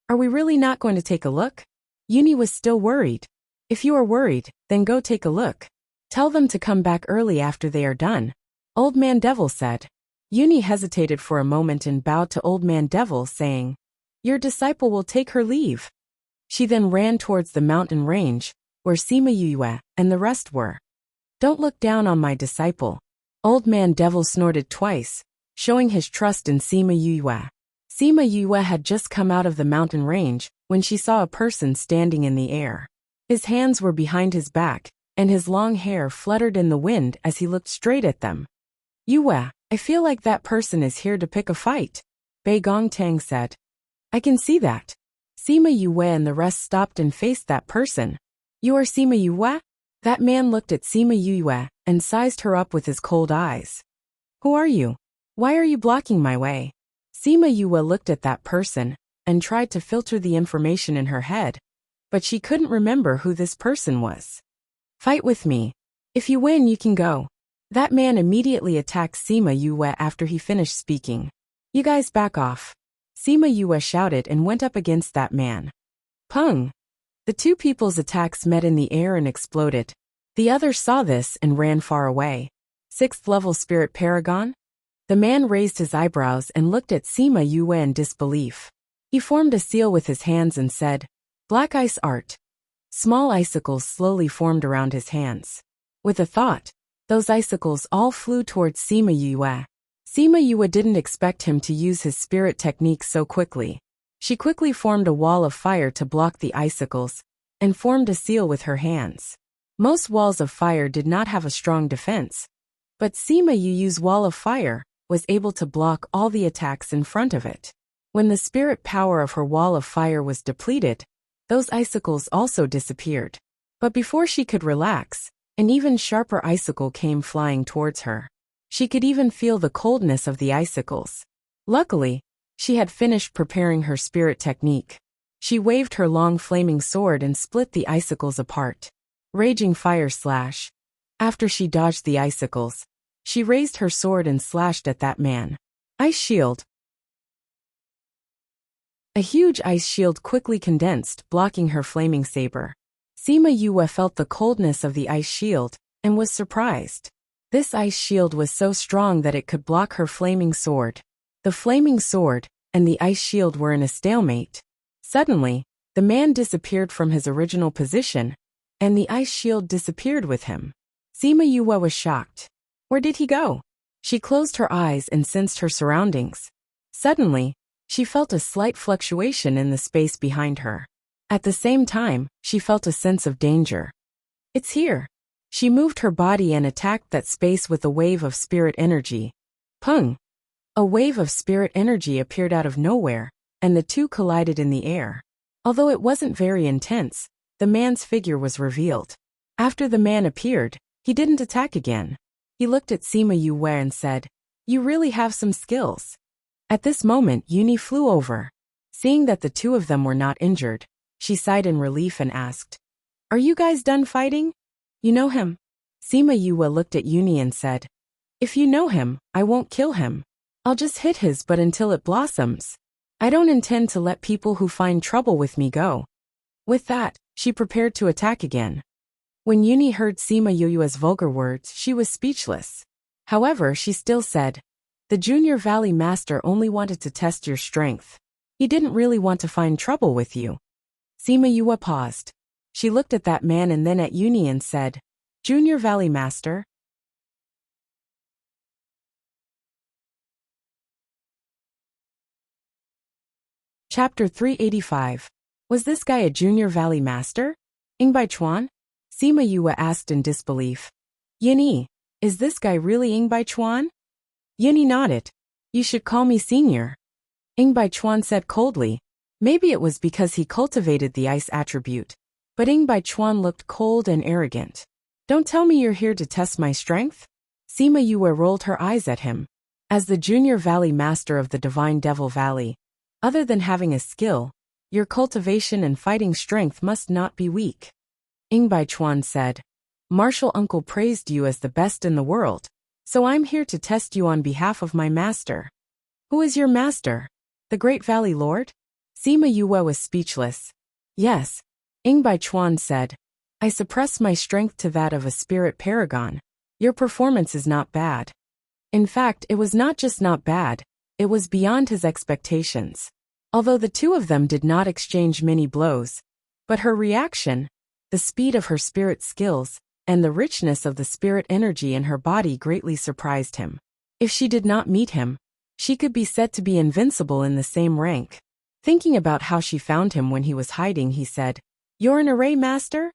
"Are we really not going to take a look?" Yuni was still worried. "If you are worried, then go take a look. Tell them to come back early after they are done," Old Man Devil said. Yuni hesitated for a moment and bowed to Old Man Devil, saying, "Your disciple will take her leave." She then ran towards the mountain range, where Sima Yue and the rest were. "Don't look down on my disciple." Old Man Devil snorted twice, showing his trust in Sima Yue. Sima Yue had just come out of the mountain range when she saw a person standing in the air. His hands were behind his back, and his long hair fluttered in the wind as he looked straight at them. "Yue, I feel like that person is here to pick a fight," Bei Gongtang said. "I can see that." Sima Yue and the rest stopped and faced that person. "You are Sima Yue?" That man looked at Sima Yue and sized her up with his cold eyes. "Who are you? Why are you blocking my way?" Sima Yue looked at that person and tried to filter the information in her head, but she couldn't remember who this person was. "Fight with me. If you win, you can go." That man immediately attacked Sima Yue after he finished speaking. "You guys back off." Sima Yue shouted and went up against that man. Pung! The two people's attacks met in the air and exploded. The others saw this and ran far away. Sixth level spirit paragon? The man raised his eyebrows and looked at Sima Yue in disbelief. He formed a seal with his hands and said, "Black ice art." Small icicles slowly formed around his hands. With a thought, those icicles all flew towards Sima Yue. Sima Yue didn't expect him to use his spirit technique so quickly. She quickly formed a wall of fire to block the icicles, and formed a seal with her hands. Most walls of fire did not have a strong defense, but Sima Yue's wall of fire was able to block all the attacks in front of it. When the spirit power of her wall of fire was depleted, those icicles also disappeared. But before she could relax, an even sharper icicle came flying towards her. She could even feel the coldness of the icicles. Luckily, she had finished preparing her spirit technique. She waved her long flaming sword and split the icicles apart. Raging fire slash. After she dodged the icicles, she raised her sword and slashed at that man. Ice shield. A huge ice shield quickly condensed, blocking her flaming saber. Sima Yue felt the coldness of the ice shield and was surprised. This ice shield was so strong that it could block her flaming sword. The flaming sword and the ice shield were in a stalemate. Suddenly, the man disappeared from his original position, and the ice shield disappeared with him. Sima Yue was shocked. Where did he go? She closed her eyes and sensed her surroundings. Suddenly, she felt a slight fluctuation in the space behind her. At the same time, she felt a sense of danger. "It's here." She moved her body and attacked that space with a wave of spirit energy. Pung! A wave of spirit energy appeared out of nowhere, and the two collided in the air. Although it wasn't very intense, the man's figure was revealed. After the man appeared, he didn't attack again. He looked at Sima Yue and said, "You really have some skills." At this moment, Yuni flew over. Seeing that the two of them were not injured, she sighed in relief and asked, "Are you guys done fighting? You know him?" Sima Yue looked at Yuni and said, "If you know him, I won't kill him. I'll just hit his butt until it blossoms. I don't intend to let people who find trouble with me go." With that, she prepared to attack again. When Yuni heard Sima Yue's vulgar words, she was speechless. However, she still said, "The Junior Valley Master only wanted to test your strength. He didn't really want to find trouble with you." Sima Yue paused. She looked at that man and then at Yuni and said, "Junior Valley Master?" Chapter 385. Was this guy a Junior Valley Master? Yingbai Chuan? Sima Yue asked in disbelief. "Yuni, is this guy really Yingbai Chuan?" Yuni nodded. "You should call me Senior." Yingbai Chuan said coldly. Maybe it was because he cultivated the ice attribute. But Yingbai Chuan looked cold and arrogant. "Don't tell me you're here to test my strength?" Sima Yue rolled her eyes at him. As the Junior Valley Master of the Divine Devil Valley, other than having a skill, your cultivation and fighting strength must not be weak. Yingbai Chuan said, "Martial Uncle praised you as the best in the world, so I'm here to test you on behalf of my master." "Who is your master? The Great Valley Lord?" Sima Yue was speechless. "Yes," Yingbai Chuan said. "I suppress my strength to that of a spirit paragon. Your performance is not bad." In fact, it was not just not bad, it was beyond his expectations. Although the two of them did not exchange many blows, but her reaction, the speed of her spirit skills, and the richness of the spirit energy in her body greatly surprised him. If she did not meet him, she could be said to be invincible in the same rank. Thinking about how she found him when he was hiding, he said, "You're an array master?"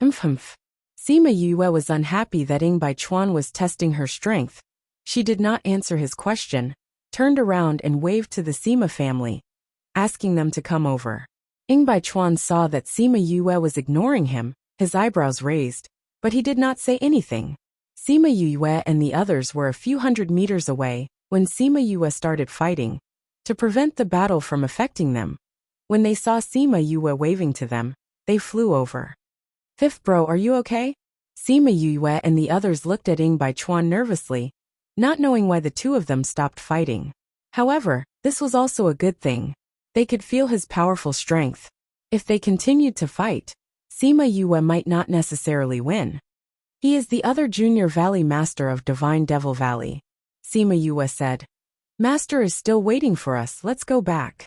Humph. Sima Yue was unhappy that Yingbai Chuan was testing her strength. She did not answer his question, turned around and waved to the Sima family, asking them to come over. Yingbai Chuan saw that Sima Yue was ignoring him, his eyebrows raised, but he did not say anything. Sima Yue and the others were a few hundred meters away when Sima Yue started fighting, to prevent the battle from affecting them. When they saw Sima Yue waving to them, they flew over. "Fifth bro, are you okay?" Sima Yue and the others looked at Yingbai Chuan nervously, not knowing why the two of them stopped fighting. However, this was also a good thing. They could feel his powerful strength. If they continued to fight, Sima Yue might not necessarily win. "He is the other Junior Valley Master of Divine Devil Valley," Sima Yue said. "Master is still waiting for us, let's go back."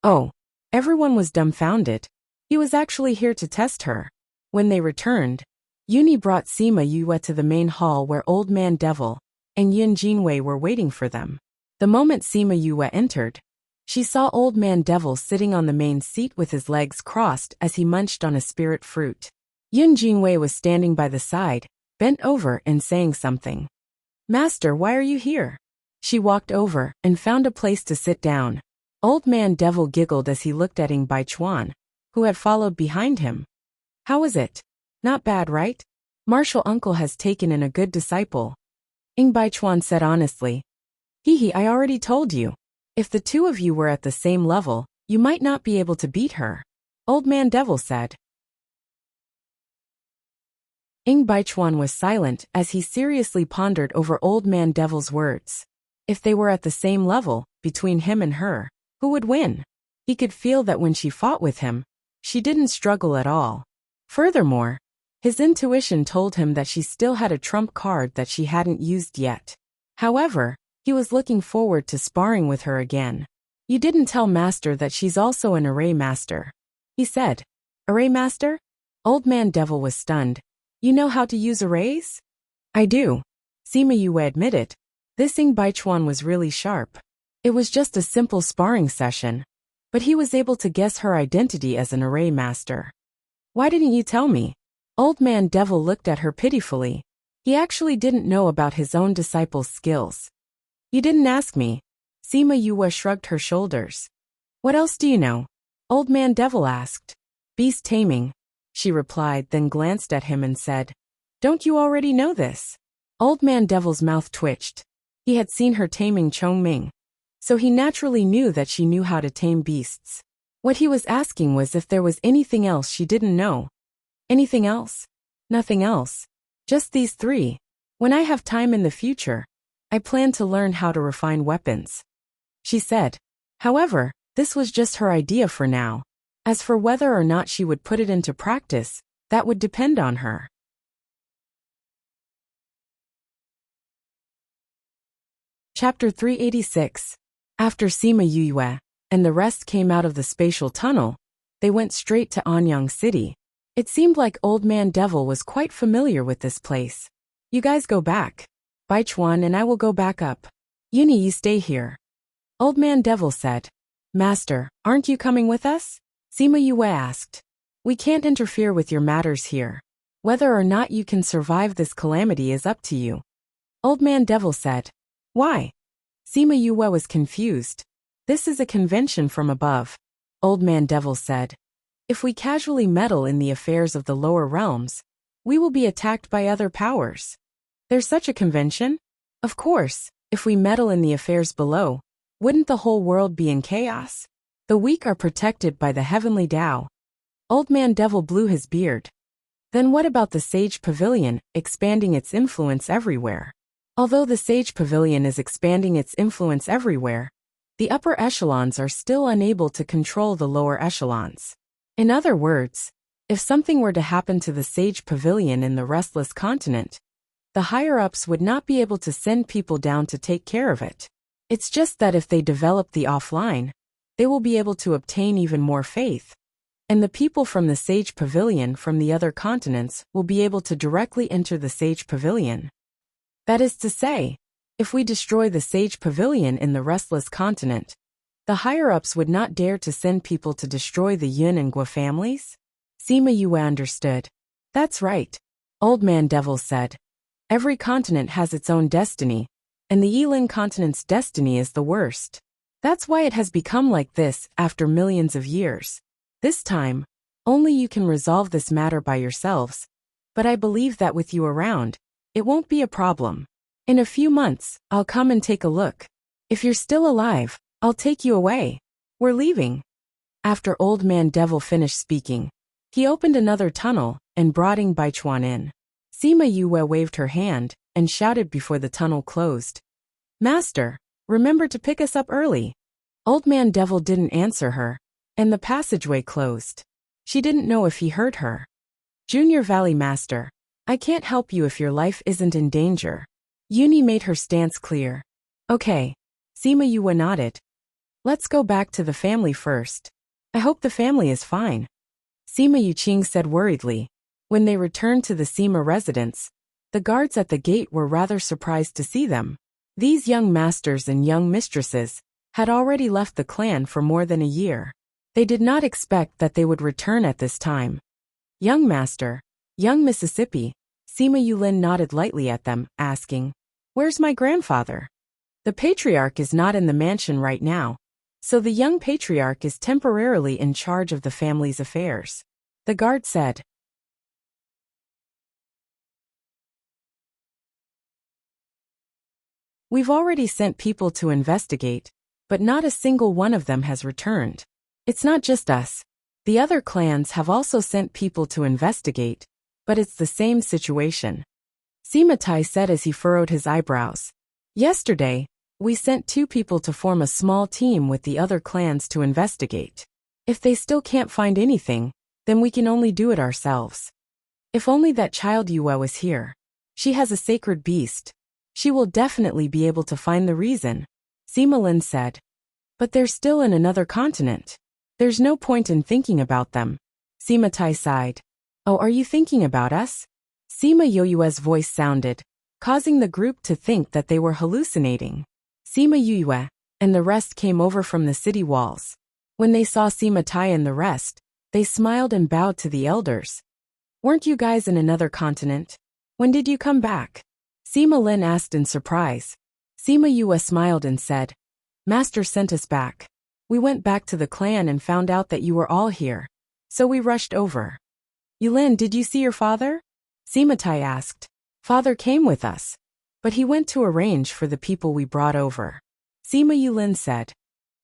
Oh, everyone was dumbfounded. He was actually here to test her. When they returned, Yuni brought Sima Yue to the main hall where Old Man Devil and Yin Jinwei were waiting for them. The moment Sima Yue entered, she saw Old Man Devil sitting on the main seat with his legs crossed as he munched on a spirit fruit. Yin Jinwei was standing by the side, bent over and saying something. "Master, why are you here?" She walked over and found a place to sit down. Old Man Devil giggled as he looked at Yingbai Chuan, who had followed behind him. "How is it? Not bad, right? Martial Uncle has taken in a good disciple." Yingbai Chuan said honestly. "Hee, I already told you. If the two of you were at the same level, you might not be able to beat her," Old Man Devil said. Yingbai Chuan was silent as he seriously pondered over Old Man Devil's words. If they were at the same level, between him and her, who would win? He could feel that when she fought with him, she didn't struggle at all. Furthermore, his intuition told him that she still had a trump card that she hadn't used yet. However, he was looking forward to sparring with her again. "You didn't tell Master that she's also an array master," he said. "Array master?" Old Man Devil was stunned. "You know how to use arrays?" "I do," Sima Yue admitted. This Yingbai Chuan was really sharp. It was just a simple sparring session, but he was able to guess her identity as an array master. "Why didn't you tell me?" Old Man Devil looked at her pitifully. He actually didn't know about his own disciple's skills. "You didn't ask me. Sima Yue shrugged her shoulders. What else do you know? Old Man Devil asked. Beast taming, she replied, then glanced at him and said, Don't you already know this? Old Man Devil's mouth twitched. He had seen her taming Chongming, so he naturally knew that she knew how to tame beasts. What he was asking was if there was anything else she didn't know. Anything else? Nothing else. Just these three. When I have time in the future, I plan to learn how to refine weapons, she said. However, this was just her idea for now. As for whether or not she would put it into practice, that would depend on her. Chapter 386. After Sima Yue and the rest came out of the spatial tunnel, they went straight to Anyang City. It seemed like Old Man Devil was quite familiar with this place. You guys go back. Baichuan and I will go back up. Yuni, you stay here. Old Man Devil said. Master, aren't you coming with us? Sima Yue asked. We can't interfere with your matters here. Whether or not you can survive this calamity is up to you. Old Man Devil said. Why? Sima Yue was confused. This is a convention from above. Old Man Devil said. If we casually meddle in the affairs of the lower realms, we will be attacked by other powers. There's such a convention? Of course, if we meddle in the affairs below, wouldn't the whole world be in chaos? The weak are protected by the heavenly Tao. Old Man Devil blew his beard. Then what about the Sage Pavilion, expanding its influence everywhere? Although the Sage Pavilion is expanding its influence everywhere, the upper echelons are still unable to control the lower echelons. In other words, if something were to happen to the Sage Pavilion in the Restless Continent, the higher-ups would not be able to send people down to take care of it. It's just that if they develop the offline, they will be able to obtain even more faith, and the people from the Sage Pavilion from the other continents will be able to directly enter the Sage Pavilion. That is to say, if we destroy the Sage Pavilion in the Restless Continent, the higher-ups would not dare to send people to destroy the Yun and Gua families? Sima Yue understood. That's right. Old Man Devil said. Every continent has its own destiny, and the Yilin continent's destiny is the worst. That's why it has become like this after millions of years. This time, only you can resolve this matter by yourselves, but I believe that with you around, it won't be a problem. In a few months, I'll come and take a look. If you're still alive, I'll take you away. We're leaving. After Old Man Devil finished speaking, he opened another tunnel and brought Baichuan in. Sima Yue waved her hand and shouted before the tunnel closed. Master, remember to pick us up early. Old Man Devil didn't answer her, and the passageway closed. She didn't know if he heard her. Junior Valley Master, I can't help you if your life isn't in danger. Yuni made her stance clear. Okay. Sima Yue nodded. Let's go back to the family first. I hope the family is fine. Sima Yuqing said worriedly. When they returned to the Sima residence, the guards at the gate were rather surprised to see them. These young masters and young mistresses had already left the clan for more than a year. They did not expect that they would return at this time. Young master, young Mississippi, Sima Yulin nodded lightly at them, asking, Where's my grandfather? The patriarch is not in the mansion right now, so the young patriarch is temporarily in charge of the family's affairs. The guard said. We've already sent people to investigate, but not a single one of them has returned. It's not just us. The other clans have also sent people to investigate, but it's the same situation. Sima Tai said as he furrowed his eyebrows. Yesterday, we sent 2 people to form a small team with the other clans to investigate. If they still can't find anything, then we can only do it ourselves. If only that child Yue was here. She has a sacred beast. She will definitely be able to find the reason, Sima Lin said. But they're still in another continent. There's no point in thinking about them. Sima Tai sighed. Oh, are you thinking about us? Sima Yoyue's voice sounded, causing the group to think that they were hallucinating. Sima Yue and the rest came over from the city walls. When they saw Sima Tai and the rest, they smiled and bowed to the elders. Weren't you guys in another continent? When did you come back? Sima Lin asked in surprise. Sima Yue smiled and said, Master sent us back. We went back to the clan and found out that you were all here. So we rushed over. Yulin, did you see your father? Simatai asked. Father came with us. But he went to arrange for the people we brought over. Sima Yulin said.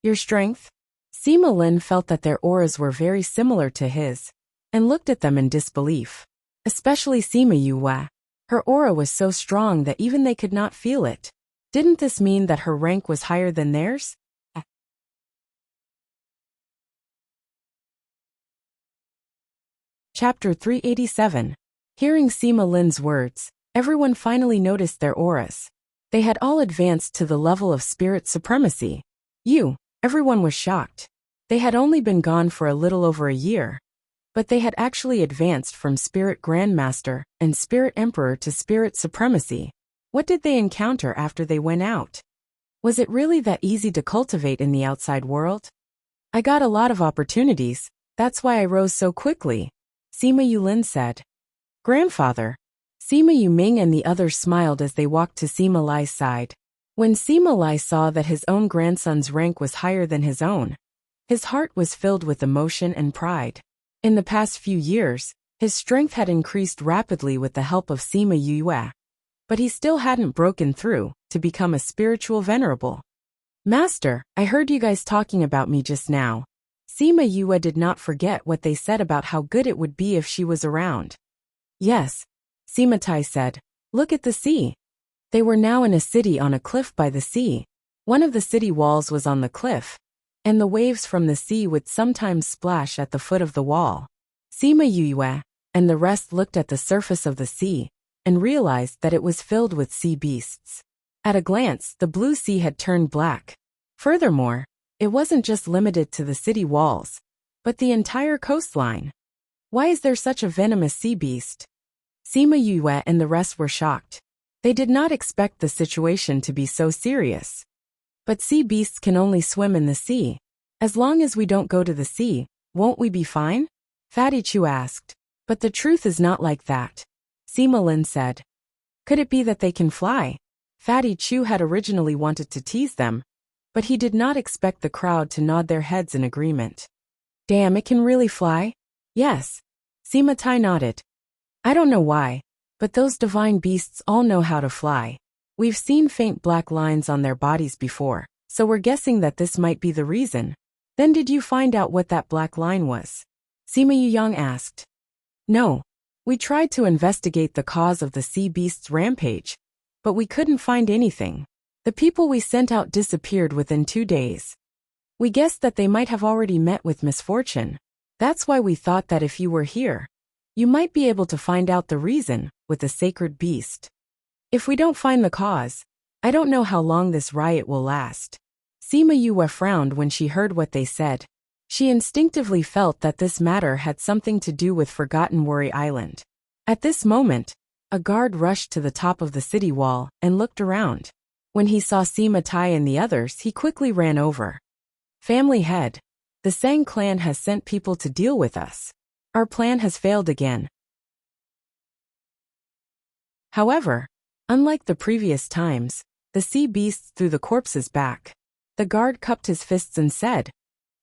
Your strength? Sima Lin felt that their auras were very similar to his, and looked at them in disbelief. Especially Sima Yue. Her aura was so strong that even they could not feel it. Didn't this mean that her rank was higher than theirs? Chapter 387. Hearing Sima Lin's words, everyone finally noticed their auras. They had all advanced to the level of spirit supremacy. Everyone was shocked. They had only been gone for a little over a year, but they had actually advanced from Spirit Grandmaster and Spirit Emperor to Spirit Supremacy. What did they encounter after they went out? Was it really that easy to cultivate in the outside world? I got a lot of opportunities, that's why I rose so quickly, Sima Yulin said. Grandfather. Sima Yuming and the others smiled as they walked to Sima Lai's side. When Sima Lai saw that his own grandson's rank was higher than his own, his heart was filled with emotion and pride. In the past few years, his strength had increased rapidly with the help of Sima Yue. But he still hadn't broken through to become a spiritual venerable. Master, I heard you guys talking about me just now. Sima Yue did not forget what they said about how good it would be if she was around. Yes, Sima Tai said. Look at the sea. They were now in a city on a cliff by the sea. One of the city walls was on the cliff, and the waves from the sea would sometimes splash at the foot of the wall. Sima Yue and the rest looked at the surface of the sea and realized that it was filled with sea beasts. At a glance, the blue sea had turned black. Furthermore, it wasn't just limited to the city walls, but the entire coastline. Why is there such a venomous sea beast? Sima Yue and the rest were shocked. They did not expect the situation to be so serious. But sea beasts can only swim in the sea. As long as we don't go to the sea, won't we be fine? Fatty Chu asked. But the truth is not like that, Sima Lin said. Could it be that they can fly? Fatty Chu had originally wanted to tease them, but he did not expect the crowd to nod their heads in agreement. Damn, it can really fly? Yes. Sima Tai nodded. I don't know why, but those divine beasts all know how to fly. We've seen faint black lines on their bodies before, so we're guessing that this might be the reason. Then did you find out what that black line was? Sima Yuyang asked. No. We tried to investigate the cause of the sea beast's rampage, but we couldn't find anything. The people we sent out disappeared within 2 days. We guessed that they might have already met with misfortune. That's why we thought that if you were here, you might be able to find out the reason with the sacred beast. If we don't find the cause, I don't know how long this riot will last. Sima Yue frowned when she heard what they said. She instinctively felt that this matter had something to do with Forgotten Worry Island. At this moment, a guard rushed to the top of the city wall and looked around. When he saw Sima Tai and the others, he quickly ran over. Family head, the Sang clan has sent people to deal with us. Our plan has failed again. However, unlike the previous times, the sea beasts threw the corpses back. The guard cupped his fists and said,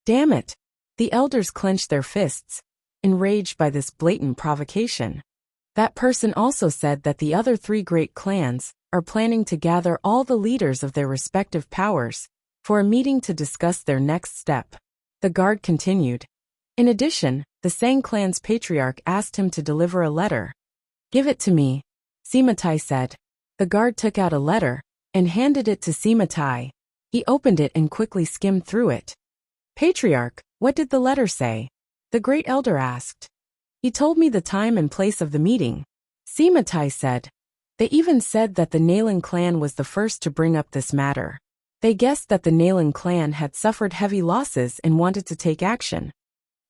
Damn it! The elders clenched their fists, enraged by this blatant provocation. That person also said that the other 3 great clans are planning to gather all the leaders of their respective powers for a meeting to discuss their next step. The guard continued. In addition, the Sang clan's patriarch asked him to deliver a letter. Give it to me, Sima Tai said. The guard took out a letter and handed it to Sima Tai. He opened it and quickly skimmed through it. Patriarch, what did the letter say? The great elder asked. He told me the time and place of the meeting, Sima Tai said. They even said that the Nalan clan was the first to bring up this matter. They guessed that the Nalan clan had suffered heavy losses and wanted to take action.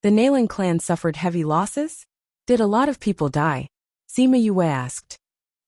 The Nalan clan suffered heavy losses? Did a lot of people die? Sima Yue asked.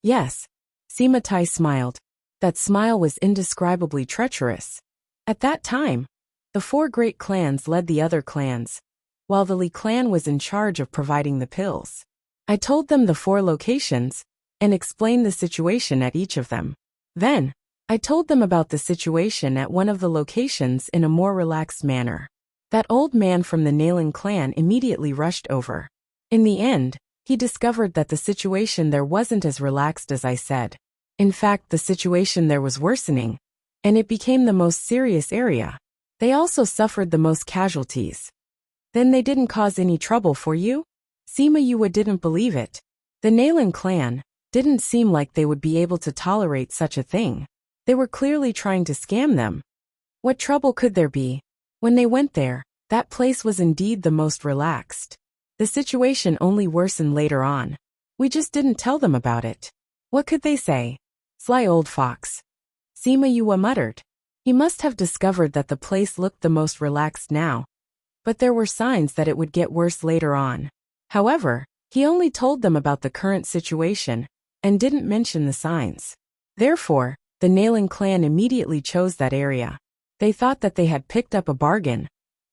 Yes. Sima Tai smiled. That smile was indescribably treacherous. At that time, the 4 great clans led the other clans, while the Li clan was in charge of providing the pills. I told them the 4 locations and explained the situation at each of them. Then, I told them about the situation at one of the locations in a more relaxed manner. That old man from the Nailing clan immediately rushed over. In the end, he discovered that the situation there wasn't as relaxed as I said. In fact, the situation there was worsening, and it became the most serious area. They also suffered the most casualties. Then they didn't cause any trouble for you? Sima Yue didn't believe it. The Nailing clan didn't seem like they would be able to tolerate such a thing. They were clearly trying to scam them. What trouble could there be? When they went there, that place was indeed the most relaxed. The situation only worsened later on. We just didn't tell them about it. What could they say? Sly old fox. Sima Yue muttered. He must have discovered that the place looked the most relaxed now. But there were signs that it would get worse later on. However, he only told them about the current situation and didn't mention the signs. Therefore, the Nailing clan immediately chose that area. They thought that they had picked up a bargain,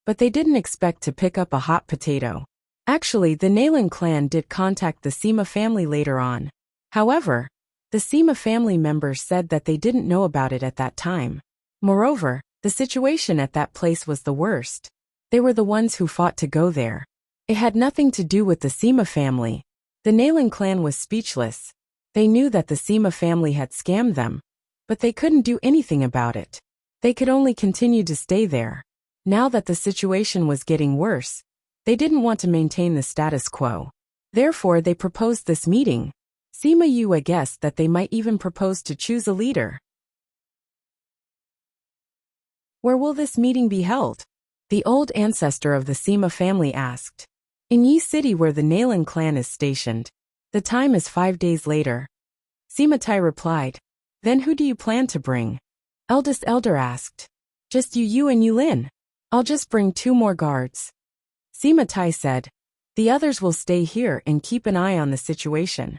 but they didn't expect to pick up a hot potato. Actually, the Nailing clan did contact the Sima family later on. However, the Sima family members said that they didn't know about it at that time. Moreover, the situation at that place was the worst. They were the ones who fought to go there. It had nothing to do with the Sima family. The Nailing clan was speechless. They knew that the Sima family had scammed them, but they couldn't do anything about it. They could only continue to stay there. Now that the situation was getting worse, they didn't want to maintain the status quo. Therefore, they proposed this meeting. Sima Yue guessed that they might even propose to choose a leader. Where will this meeting be held? The old ancestor of the Sima family asked. In Yi City, where the Nailing clan is stationed. The time is 5 days later. Sima Tai replied. Then who do you plan to bring? Eldest elder asked. Just you and Yulin. I'll just bring 2 more guards. Sima Tai said. The others will stay here and keep an eye on the situation.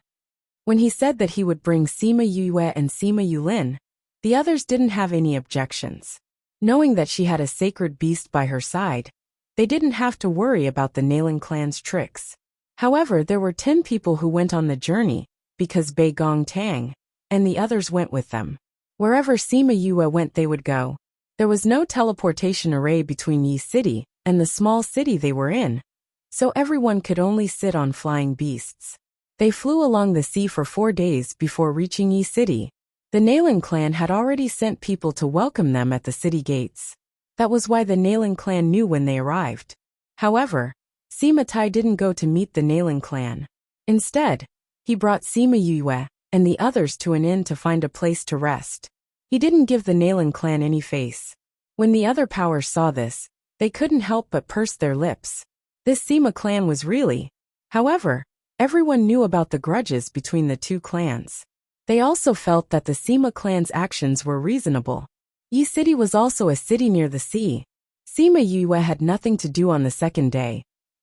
When he said that he would bring Sima Yue and Sima Yulin, the others didn't have any objections. Knowing that she had a sacred beast by her side, they didn't have to worry about the Nailing clan's tricks. However, there were 10 people who went on the journey, because Bei Gong Tang and the others went with them. Wherever Sima Yue went they would go. There was no teleportation array between Yi City and the small city they were in, so everyone could only sit on flying beasts. They flew along the sea for 4 days before reaching Yi City. The Nailing clan had already sent people to welcome them at the city gates. That was why the Nailing clan knew when they arrived. However, Sima Tai didn't go to meet the Nailing clan. Instead, he brought Sima Yue and the others to an inn to find a place to rest. He didn't give the Nailing clan any face. When the other powers saw this, they couldn't help but purse their lips. This Sima clan was really. However, everyone knew about the grudges between the 2 clans. They also felt that the Sima clan's actions were reasonable. Yi City was also a city near the sea. Sima Yue had nothing to do on the second day,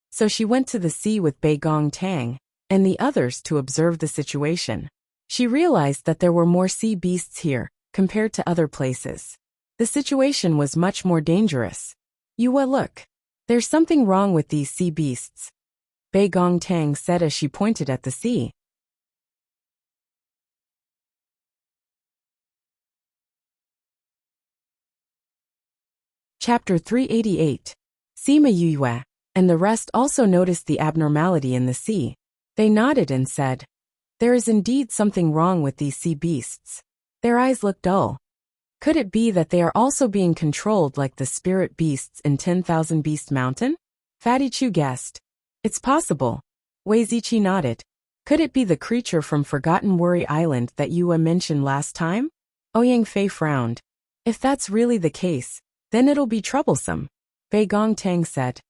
so she went to the sea with Bei Gong Tang and the others to observe the situation. She realized that there were more sea beasts here compared to other places. The situation was much more dangerous. Yue, look. There's something wrong with these sea beasts. Bei Gong Tang said as she pointed at the sea. Chapter 388. Sima Yue and the rest also noticed the abnormality in the sea. They nodded and said, there is indeed something wrong with these sea beasts. Their eyes look dull. Could it be that they are also being controlled like the spirit beasts in 10,000 Beast Mountain? Fatty Chu guessed. It's possible. Wei Ziqi nodded. Could it be the creature from Forgotten Worry Island that Yue mentioned last time? Ouyang Fei frowned. If that's really the case, then it'll be troublesome. Bei Gong Tang said.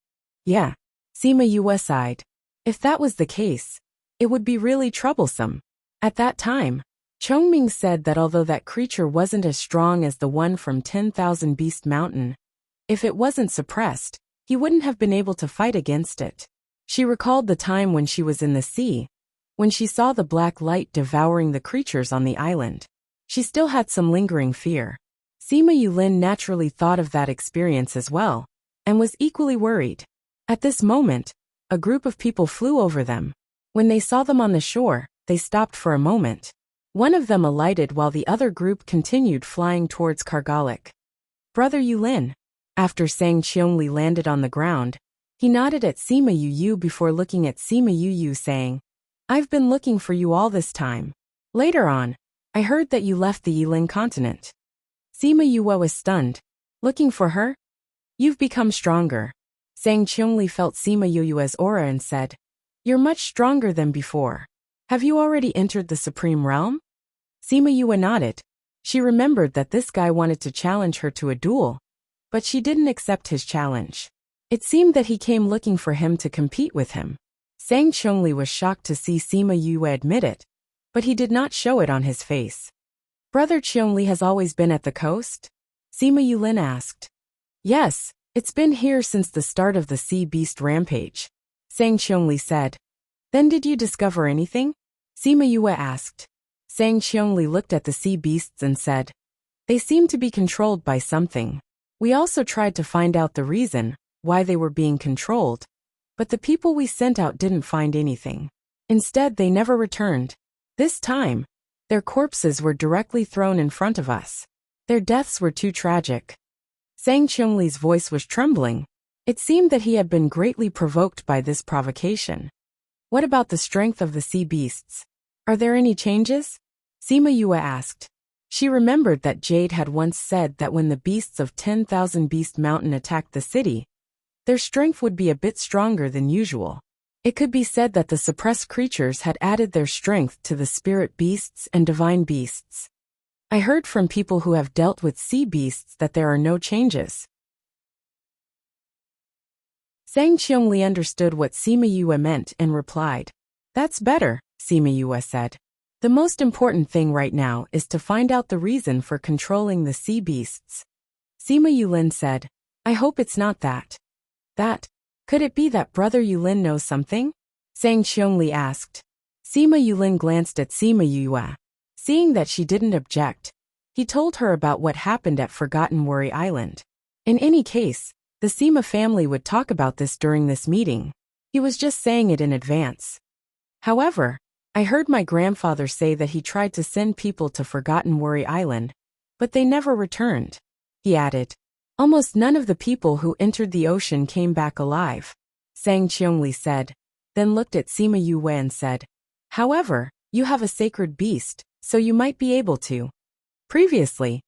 Yeah. Sima Yue sighed. If that was the case, it would be really troublesome. At that time, Chongming said that although that creature wasn't as strong as the one from 10,000 Beast Mountain, if it wasn't suppressed, he wouldn't have been able to fight against it. She recalled the time when she was in the sea, when she saw the black light devouring the creatures on the island. She still had some lingering fear. Sima Yulin naturally thought of that experience as well, and was equally worried. At this moment, a group of people flew over them. When they saw them on the shore, they stopped for a moment. One of them alighted while the other group continued flying towards Kargalik. Brother Yulin. After Sang Cheongli landed on the ground, he nodded at Sima Yu before looking at Sima Yu saying, I've been looking for you all this time. Later on, I heard that you left the Yilin continent. Sima Yu was stunned. Looking for her? You've become stronger. Sang Cheongli felt Sima Yu's aura and said, You're much stronger than before. Have you already entered the Supreme Realm? Sima Yu nodded. She remembered that this guy wanted to challenge her to a duel, but she didn't accept his challenge. It seemed that he came looking for him to compete with him. Sang Cheongli was shocked to see Sima Yu admit it, but he did not show it on his face. Brother Cheongli has always been at the coast? Sima Yulin asked. Yes, it's been here since the start of the sea beast rampage. Sang Cheongli said. Then did you discover anything? Sima Yu asked. Sang Cheongli looked at the sea beasts and said, They seem to be controlled by something. We also tried to find out the reason why they were being controlled, but the people we sent out didn't find anything. Instead, they never returned. This time, their corpses were directly thrown in front of us. Their deaths were too tragic. Sang Cheongli's voice was trembling. It seemed that he had been greatly provoked by this provocation. What about the strength of the sea beasts? Are there any changes? Sima Yu asked. She remembered that Jade had once said that when the beasts of 10,000 Beast Mountain attacked the city, their strength would be a bit stronger than usual. It could be said that the suppressed creatures had added their strength to the spirit beasts and divine beasts. I heard from people who have dealt with sea beasts that there are no changes. Sang Cheongli understood what Sima Yu meant and replied. That's better, Sima Yu said. The most important thing right now is to find out the reason for controlling the sea beasts. Sima Yulin said, I hope it's not that. That? Could it be that Brother Yulin knows something? Sang Cheongli asked. Sima Yulin glanced at Sima Yu. Seeing that she didn't object, he told her about what happened at Forgotten Worry Island. In any case, the Sima family would talk about this during this meeting. He was just saying it in advance. However, I heard my grandfather say that he tried to send people to Forgotten Worry Island, but they never returned. He added, almost none of the people who entered the ocean came back alive. Sang Cheongli said, then looked at Sima Yu and said, however, you have a sacred beast, so you might be able to. Previously,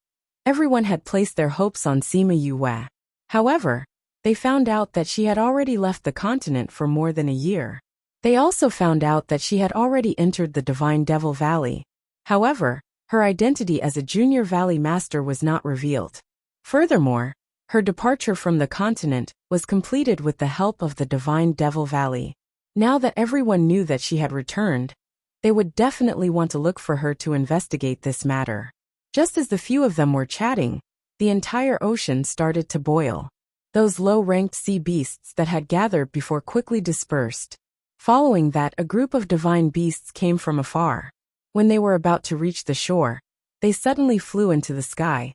everyone had placed their hopes on Sima Yu. However, they found out that she had already left the continent for more than a year. They also found out that she had already entered the Divine Devil Valley. However, her identity as a junior valley master was not revealed. Furthermore, her departure from the continent was completed with the help of the Divine Devil Valley. Now that everyone knew that she had returned, they would definitely want to look for her to investigate this matter. Just as the few of them were chatting, the entire ocean started to boil. Those low-ranked sea beasts that had gathered before quickly dispersed. Following that, a group of divine beasts came from afar. When they were about to reach the shore, they suddenly flew into the sky.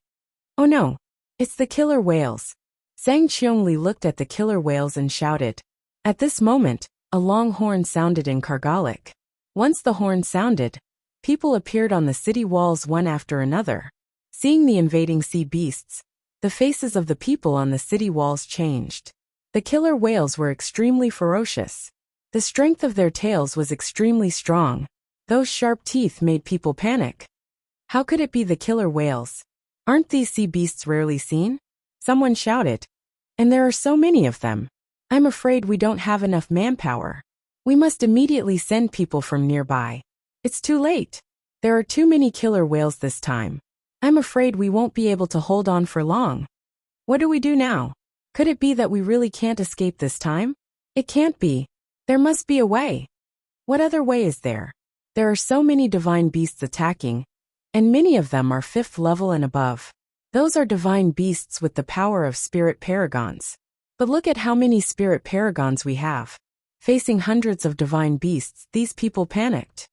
Oh no! It's the killer whales! Sang Cheongli looked at the killer whales and shouted. At this moment, a long horn sounded in Kargalik. Once the horn sounded, people appeared on the city walls one after another. Seeing the invading sea beasts, the faces of the people on the city walls changed. The killer whales were extremely ferocious. The strength of their tails was extremely strong. Those sharp teeth made people panic. How could it be the killer whales? Aren't these sea beasts rarely seen? Someone shouted. And there are so many of them. I'm afraid we don't have enough manpower. We must immediately send people from nearby. It's too late. There are too many killer whales this time. I'm afraid we won't be able to hold on for long. What do we do now? Could it be that we really can't escape this time? It can't be. There must be a way. What other way is there? There are so many divine beasts attacking, and many of them are 5th level and above. Those are divine beasts with the power of spirit paragons. But look at how many spirit paragons we have. Facing hundreds of divine beasts, these people panicked.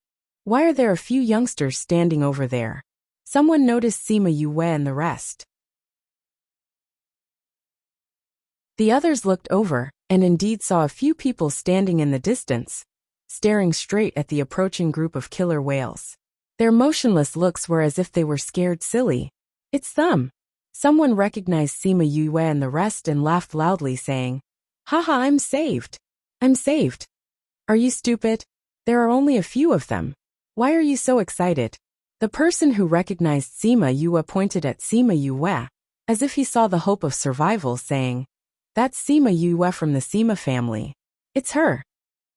Why are there a few youngsters standing over there? Someone noticed Sima Yu and the rest. The others looked over, and indeed saw a few people standing in the distance, staring straight at the approaching group of killer whales. Their motionless looks were as if they were scared silly. It's them. Someone recognized Sima Yue and the rest and laughed loudly, saying, "Haha, I'm saved. I'm saved. Are you stupid? There are only a few of them. Why are you so excited?" The person who recognized Sima Yue pointed at Sima Yue, as if he saw the hope of survival, saying, "That's Sima Yue from the Sima family. It's her.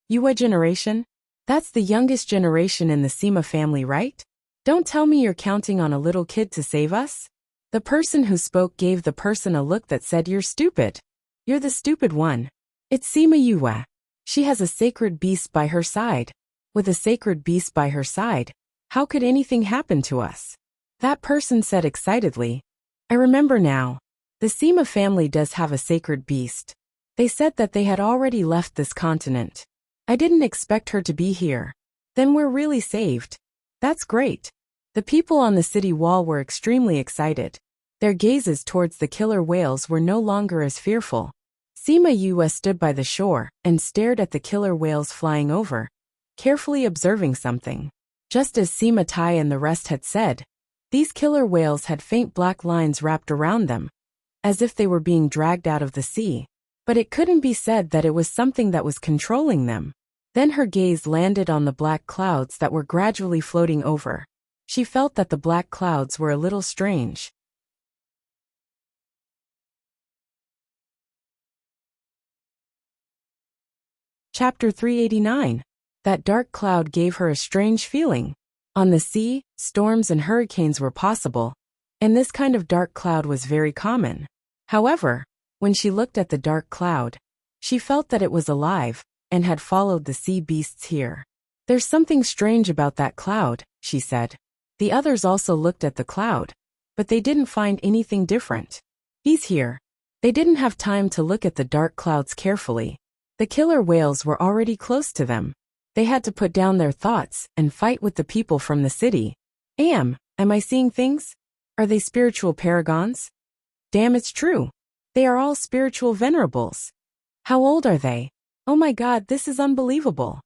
Yue generation? That's the youngest generation in the Sima family, right? Don't tell me you're counting on a little kid to save us?" The person who spoke gave the person a look that said, "You're stupid. You're the stupid one. It's Sima Yue. She has a sacred beast by her side. With a sacred beast by her side, how could anything happen to us?" That person said excitedly, "I remember now. The Sima family does have a sacred beast. They said that they had already left this continent. I didn't expect her to be here. Then we're really saved. That's great." The people on the city wall were extremely excited. Their gazes towards the killer whales were no longer as fearful. Sima Yue stood by the shore and stared at the killer whales flying over, carefully observing something. Just as Sima Tai and the rest had said, these killer whales had faint black lines wrapped around them, as if they were being dragged out of the sea. But it couldn't be said that it was something that was controlling them. Then her gaze landed on the black clouds that were gradually floating over. She felt that the black clouds were a little strange. Chapter 389. That dark cloud gave her a strange feeling. On the sea, storms and hurricanes were possible, and this kind of dark cloud was very common. However, when she looked at the dark cloud, she felt that it was alive and had followed the sea beasts here. "There's something strange about that cloud," she said. The others also looked at the cloud, but they didn't find anything different. "He's here." They didn't have time to look at the dark clouds carefully. The killer whales were already close to them. They had to put down their thoughts and fight with the people from the city. Am I seeing things? Are they spiritual paragons? Damn, it's true. They are all spiritual venerables. How old are they? Oh my God, this is unbelievable.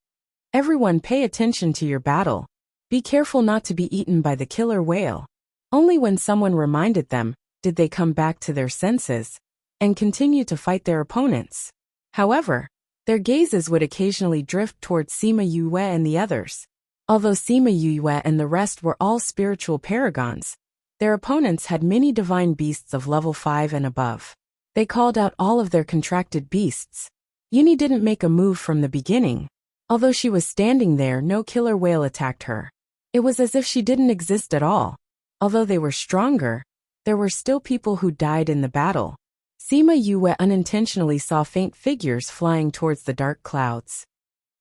Everyone pay attention to your battle. Be careful not to be eaten by the killer whale. Only when someone reminded them, did they come back to their senses and continue to fight their opponents. However, their gazes would occasionally drift towards Sima Yue and the others. Although Sima Yue and the rest were all spiritual paragons, their opponents had many divine beasts of level 5 and above. They called out all of their contracted beasts. Yuni didn't make a move from the beginning. Although she was standing there, no killer whale attacked her. It was as if she didn't exist at all. Although they were stronger, there were still people who died in the battle. Sima Yue unintentionally saw faint figures flying towards the dark clouds.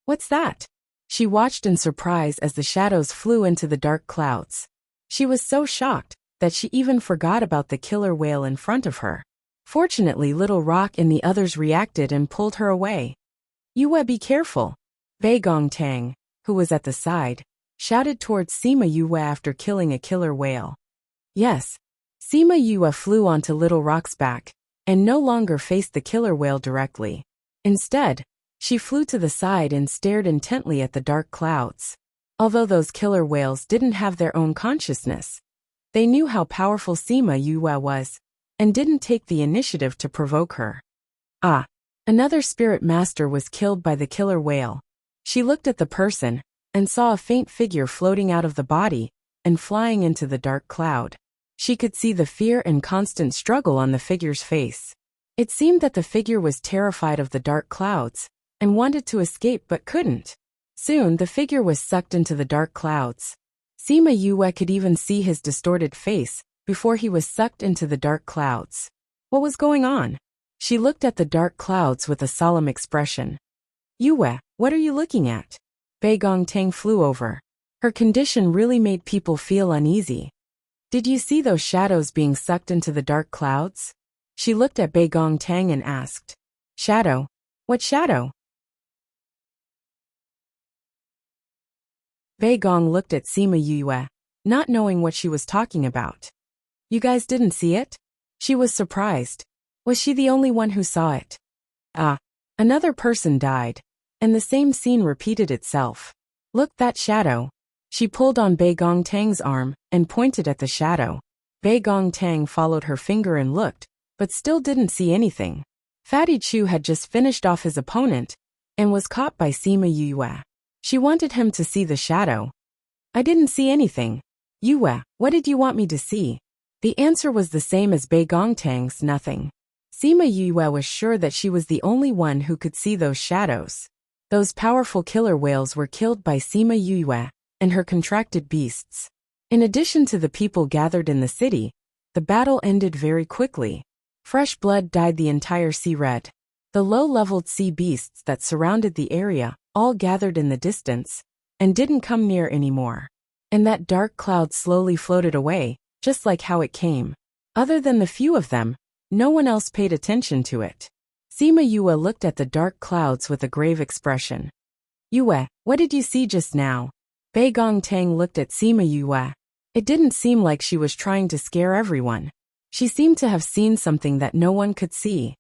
"What's that?" She watched in surprise as the shadows flew into the dark clouds. She was so shocked that she even forgot about the killer whale in front of her. Fortunately, Little Rock and the others reacted and pulled her away. "Yue, be careful." Bei Gongtang, who was at the side, shouted towards Sima Yue after killing a killer whale. Yes. Sima Yue flew onto Little Rock's back and no longer faced the killer whale directly. Instead, she flew to the side and stared intently at the dark clouds. Although those killer whales didn't have their own consciousness, they knew how powerful Sima Yue was and didn't take the initiative to provoke her. Another spirit master was killed by the killer whale. She looked at the person and saw a faint figure floating out of the body and flying into the dark cloud. She could see the fear and constant struggle on the figure's face. It seemed that the figure was terrified of the dark clouds and wanted to escape but couldn't. Soon the figure was sucked into the dark clouds. Sima Yue could even see his distorted face before he was sucked into the dark clouds. What was going on? She looked at the dark clouds with a solemn expression. "Yue, what are you looking at?" Bei Gongtang flew over. Her condition really made people feel uneasy. "Did you see those shadows being sucked into the dark clouds?" She looked at Bei Gongtang and asked. "Shadow? What shadow?" Bei Gong looked at Sima Yue, not knowing what she was talking about. "You guys didn't see it?" She was surprised. Was she the only one who saw it? Another person died, and the same scene repeated itself. "Look, that shadow." She pulled on Bei Gong Tang's arm and pointed at the shadow. Bei Gong Tang followed her finger and looked, but still didn't see anything. Fatty Chu had just finished off his opponent and was caught by Sima Yue. She wanted him to see the shadow. I didn't see anything. Yue, what did you want me to see? The answer was the same as Bei Gong Tang's, nothing. Sima Yue was sure that she was the only one who could see those shadows. Those powerful killer whales were killed by Sima Yue and her contracted beasts. In addition to the people gathered in the city, the battle ended very quickly. Fresh blood dyed the entire sea red. The low-leveled sea beasts that surrounded the area all gathered in the distance and didn't come near anymore. And that dark cloud slowly floated away, just like how it came. Other than the few of them, no one else paid attention to it. Sima Yue looked at the dark clouds with a grave expression. Yue, what did you see just now? Bei Gong Tang looked at Sima Yue. It didn't seem like she was trying to scare everyone. She seemed to have seen something that no one could see.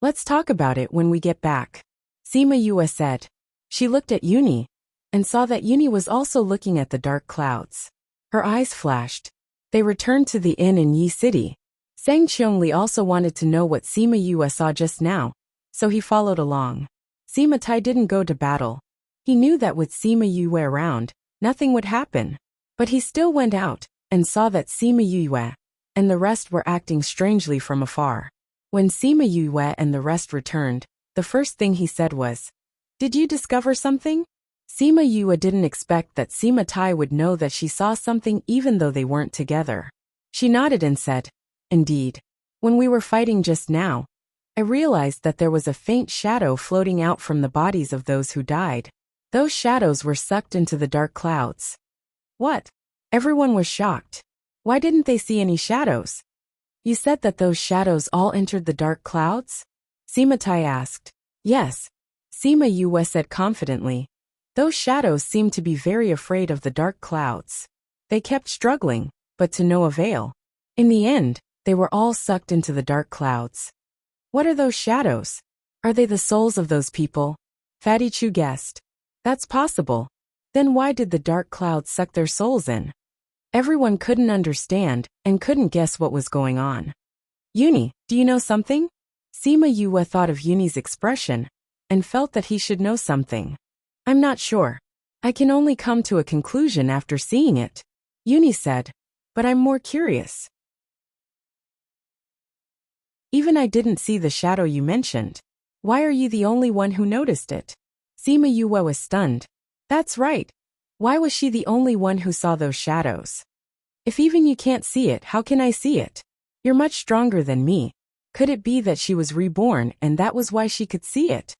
Let's talk about it when we get back, Sima Yue said. She looked at Uni and saw that Uni was also looking at the dark clouds. Her eyes flashed. They returned to the inn in Yi City. Sang Qiongli also wanted to know what Sima Yue saw just now, so he followed along. Sima Tai didn't go to battle. He knew that with Sima Yue around, nothing would happen. But he still went out and saw that Sima Yue and the rest were acting strangely from afar. When Sima Yue and the rest returned, the first thing he said was, "Did you discover something?" Sima Yue didn't expect that Sima Tai would know that she saw something even though they weren't together. She nodded and said, "Indeed. When we were fighting just now, I realized that there was a faint shadow floating out from the bodies of those who died. Those shadows were sucked into the dark clouds." What? Everyone was shocked. Why didn't they see any shadows? You said that those shadows all entered the dark clouds? Sima Tai asked. Yes. Sima Yue said confidently. Those shadows seemed to be very afraid of the dark clouds. They kept struggling, but to no avail. In the end, they were all sucked into the dark clouds. What are those shadows? Are they the souls of those people? Fatty Chu guessed. That's possible. Then why did the dark clouds suck their souls in? Everyone couldn't understand and couldn't guess what was going on. Uni, do you know something? Sima Yue thought of Uni's expression and felt that he should know something. I'm not sure. I can only come to a conclusion after seeing it, Uni said, but I'm more curious. Even I didn't see the shadow you mentioned. Why are you the only one who noticed it? Sima Yue was stunned. That's right. Why was she the only one who saw those shadows? If even you can't see it, how can I see it? You're much stronger than me. Could it be that she was reborn and that was why she could see it?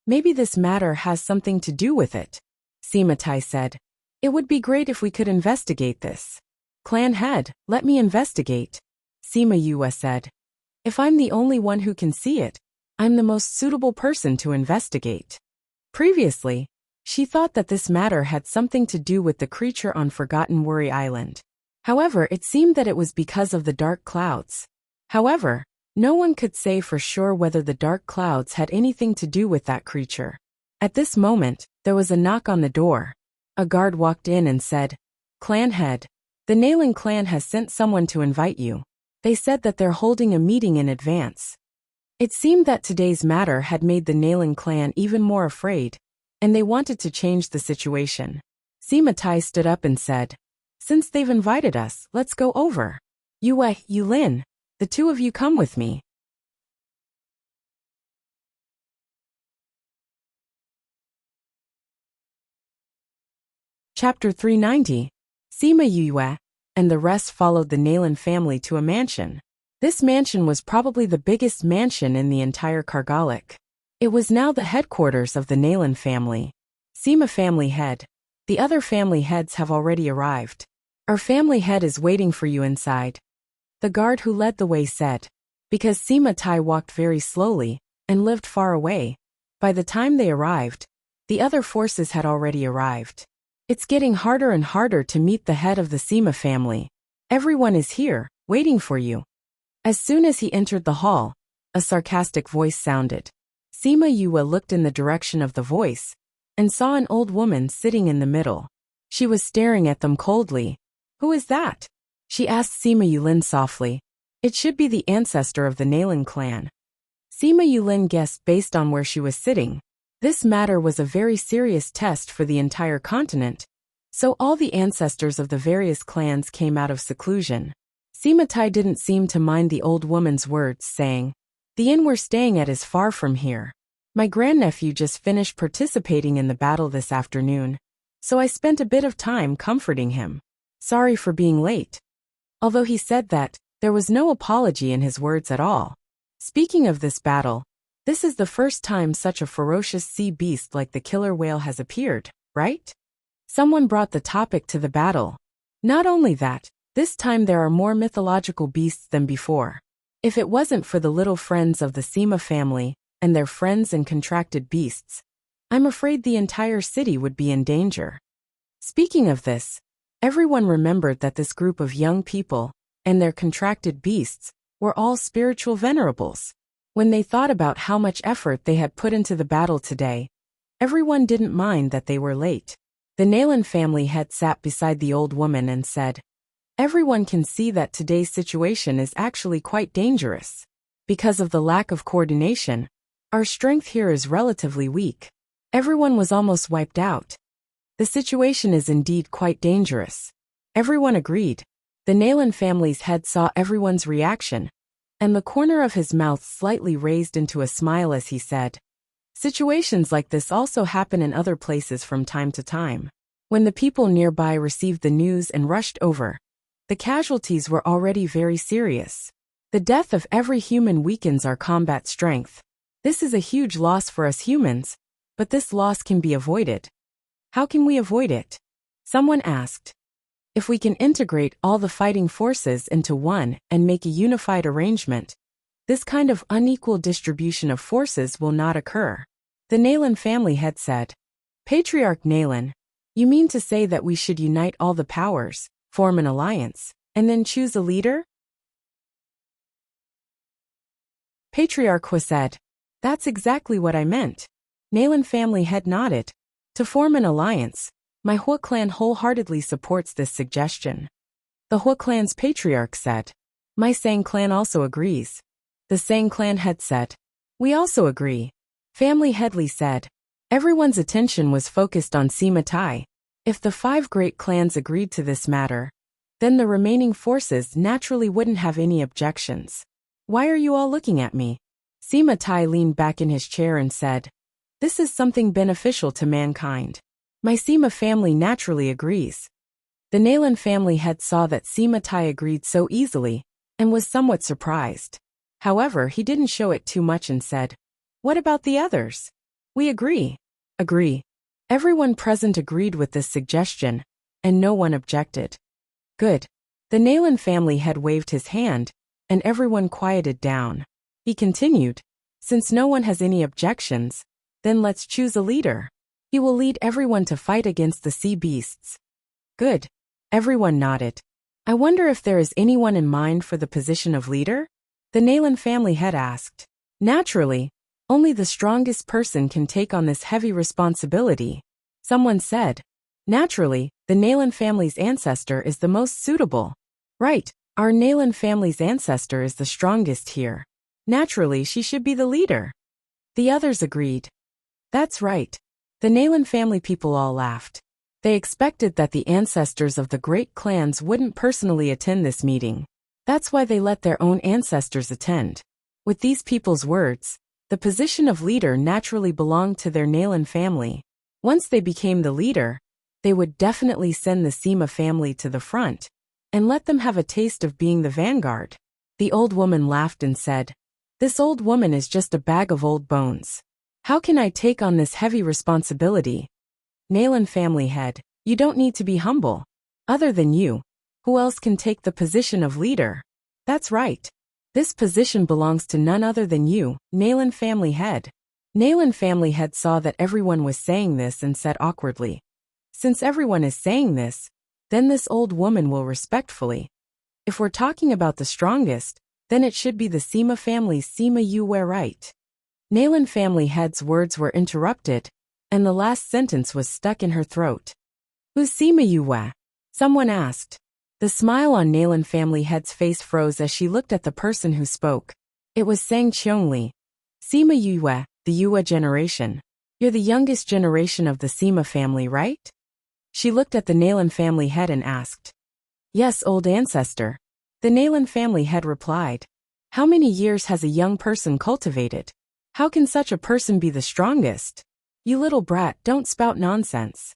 Maybe this matter has something to do with it, Sima Tai said. It would be great if we could investigate this. Clan head, let me investigate, Sima Yue said. If I'm the only one who can see it, I'm the most suitable person to investigate. Previously, she thought that this matter had something to do with the creature on Forgotten Worry Island. However, it seemed that it was because of the dark clouds. However, no one could say for sure whether the dark clouds had anything to do with that creature. At this moment, there was a knock on the door. A guard walked in and said, Clan head, the Nailing clan has sent someone to invite you. They said that they're holding a meeting in advance. It seemed that today's matter had made the Nailing clan even more afraid, and they wanted to change the situation. Sima Tai stood up and said, Since they've invited us, let's go over. Yue, Yulin, the two of you come with me. Chapter 390. Sima Yue and the rest followed the Nailan family to a mansion. This mansion was probably the biggest mansion in the entire Kargalik. It was now the headquarters of the Nailan family. Sima family head. The other family heads have already arrived. Our family head is waiting for you inside, the guard who led the way said. Because Sima Tai walked very slowly and lived far away, by the time they arrived, the other forces had already arrived. It's getting harder and harder to meet the head of the Sima family. Everyone is here, waiting for you. As soon as he entered the hall, a sarcastic voice sounded. Sima Yue looked in the direction of the voice and saw an old woman sitting in the middle. She was staring at them coldly. Who is that? She asked Sima Yulin softly. It should be the ancestor of the Nalan clan. Sima Yulin guessed based on where she was sitting. This matter was a very serious test for the entire continent, so all the ancestors of the various clans came out of seclusion. Sima Tai didn't seem to mind the old woman's words, saying, "The inn we're staying at is far from here. My grandnephew just finished participating in the battle this afternoon, so I spent a bit of time comforting him. Sorry for being late." Although he said that, there was no apology in his words at all. Speaking of this battle, this is the first time such a ferocious sea beast like the killer whale has appeared, right? Someone brought the topic to the battle. Not only that, this time there are more mythological beasts than before. If it wasn't for the little friends of the Sima family and their friends and contracted beasts, I'm afraid the entire city would be in danger. Speaking of this, everyone remembered that this group of young people and their contracted beasts were all spiritual venerables. When they thought about how much effort they had put into the battle today, everyone didn't mind that they were late. The Nalan family head sat beside the old woman and said, "Everyone can see that today's situation is actually quite dangerous. Because of the lack of coordination, our strength here is relatively weak. Everyone was almost wiped out. The situation is indeed quite dangerous." Everyone agreed. The Nalan family's head saw everyone's reaction, and the corner of his mouth slightly raised into a smile as he said, "Situations like this also happen in other places from time to time." When the people nearby received the news and rushed over, the casualties were already very serious. The death of every human weakens our combat strength. This is a huge loss for us humans, but this loss can be avoided. How can we avoid it? Someone asked. If we can integrate all the fighting forces into one and make a unified arrangement, this kind of unequal distribution of forces will not occur. The Nalan family head said. Patriarch Nalan, you mean to say that we should unite all the powers, form an alliance, and then choose a leader? Patriarch Hua said. That's exactly what I meant. Nalan family head nodded. To form an alliance, my Hua clan wholeheartedly supports this suggestion. The Hua clan's patriarch said. My Sang clan also agrees. The Sang clan head said. We also agree. Family Headley said. Everyone's attention was focused on Sima Tai. If the 5 great clans agreed to this matter, then the remaining forces naturally wouldn't have any objections. Why are you all looking at me? Sima Tai leaned back in his chair and said, This is something beneficial to mankind. My Sima family naturally agrees. The Nalan family head saw that Sima Tai agreed so easily, and was somewhat surprised. However, he didn't show it too much and said, What about the others? We agree. Agree. Everyone present agreed with this suggestion, and no one objected. Good. The Nalan family head waved his hand, and everyone quieted down. He continued, Since no one has any objections, then let's choose a leader. He will lead everyone to fight against the sea beasts. Good. Everyone nodded. I wonder if there is anyone in mind for the position of leader? The Nalan family head asked. Naturally, only the strongest person can take on this heavy responsibility. Someone said. Naturally, the Nalan family's ancestor is the most suitable. Right, our Nalan family's ancestor is the strongest here. Naturally, she should be the leader. The others agreed. That's right. The Nalan family people all laughed. They expected that the ancestors of the great clans wouldn't personally attend this meeting. That's why they let their own ancestors attend. With these people's words, the position of leader naturally belonged to their Nalan family. Once they became the leader, they would definitely send the Sima family to the front, and let them have a taste of being the vanguard. The old woman laughed and said, This old woman is just a bag of old bones. How can I take on this heavy responsibility? Nalan family head, you don't need to be humble. Other than you, who else can take the position of leader? That's right. This position belongs to none other than you, Nalan family head. Nalan family head saw that everyone was saying this and said awkwardly, Since everyone is saying this, then this old woman will respectfully. If we're talking about the strongest, then it should be the Sima family's Sima you were right. Nalan family head's words were interrupted, and the last sentence was stuck in her throat. Who's Sima Yue? Someone asked. The smile on Nalan family head's face froze as she looked at the person who spoke. It was Sang Qiongli. Sima Yue, the Yue generation. You're the youngest generation of the Sima family, right? She looked at the Nalan family head and asked. Yes, old ancestor. The Nalan family head replied. How many years has a young person cultivated? How can such a person be the strongest? You little brat, don't spout nonsense.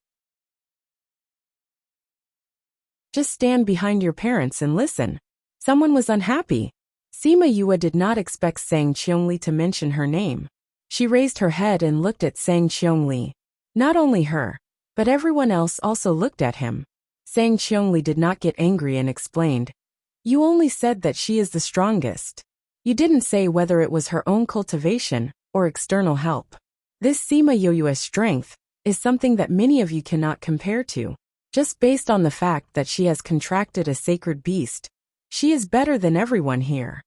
Just stand behind your parents and listen. Someone was unhappy. Sima Yue did not expect Sang Qiongli to mention her name. She raised her head and looked at Sang Qiongli. Not only her, but everyone else also looked at him. Sang Qiongli did not get angry and explained. You only said that she is the strongest. You didn't say whether it was her own cultivation or external help. This Sima Yue's strength is something that many of you cannot compare to. Just based on the fact that she has contracted a sacred beast, she is better than everyone here.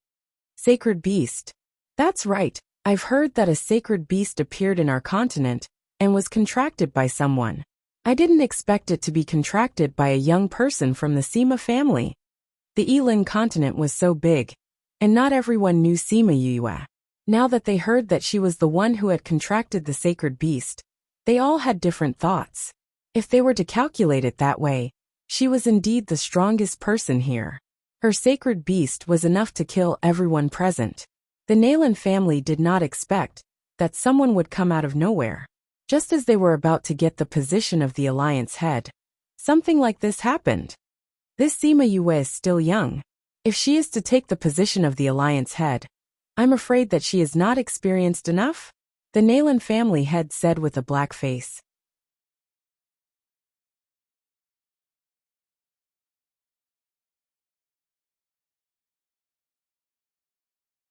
Sacred beast. That's right, I've heard that a sacred beast appeared in our continent and was contracted by someone. I didn't expect it to be contracted by a young person from the Sima family. The Yilin continent was so big, and not everyone knew Sima Yue. Now that they heard that she was the one who had contracted the sacred beast, they all had different thoughts. If they were to calculate it that way, she was indeed the strongest person here. Her sacred beast was enough to kill everyone present. The Nalan family did not expect that someone would come out of nowhere. Just as they were about to get the position of the alliance head, something like this happened. This Sima Yue is still young. If she is to take the position of the alliance head, I'm afraid that she is not experienced enough, the Nalan family head said with a black face.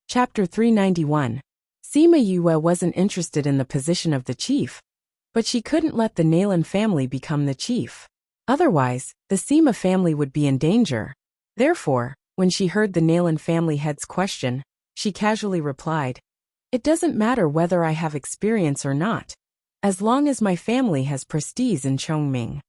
Chapter 391. Sima Yue wasn't interested in the position of the chief, but she couldn't let the Nalan family become the chief. Otherwise, the Sima family would be in danger. Therefore, when she heard the Nalan family head's question, she casually replied, It doesn't matter whether I have experience or not, as long as my family has prestige in Chongming.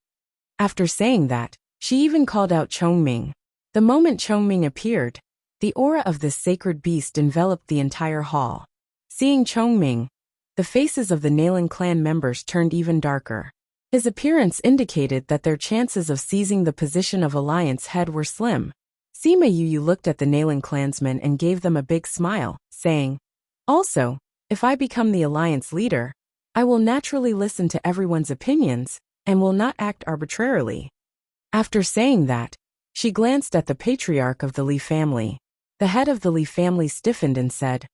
After saying that, she even called out Chongming. The moment Chongming appeared, the aura of this sacred beast enveloped the entire hall. Seeing Chongming, the faces of the Nalan clan members turned even darker. His appearance indicated that their chances of seizing the position of alliance head were slim. Sima Yue looked at the Nalan clansmen and gave them a big smile, saying, Also, if I become the alliance leader, I will naturally listen to everyone's opinions and will not act arbitrarily. After saying that, she glanced at the patriarch of the Li family. The head of the Li family stiffened and said,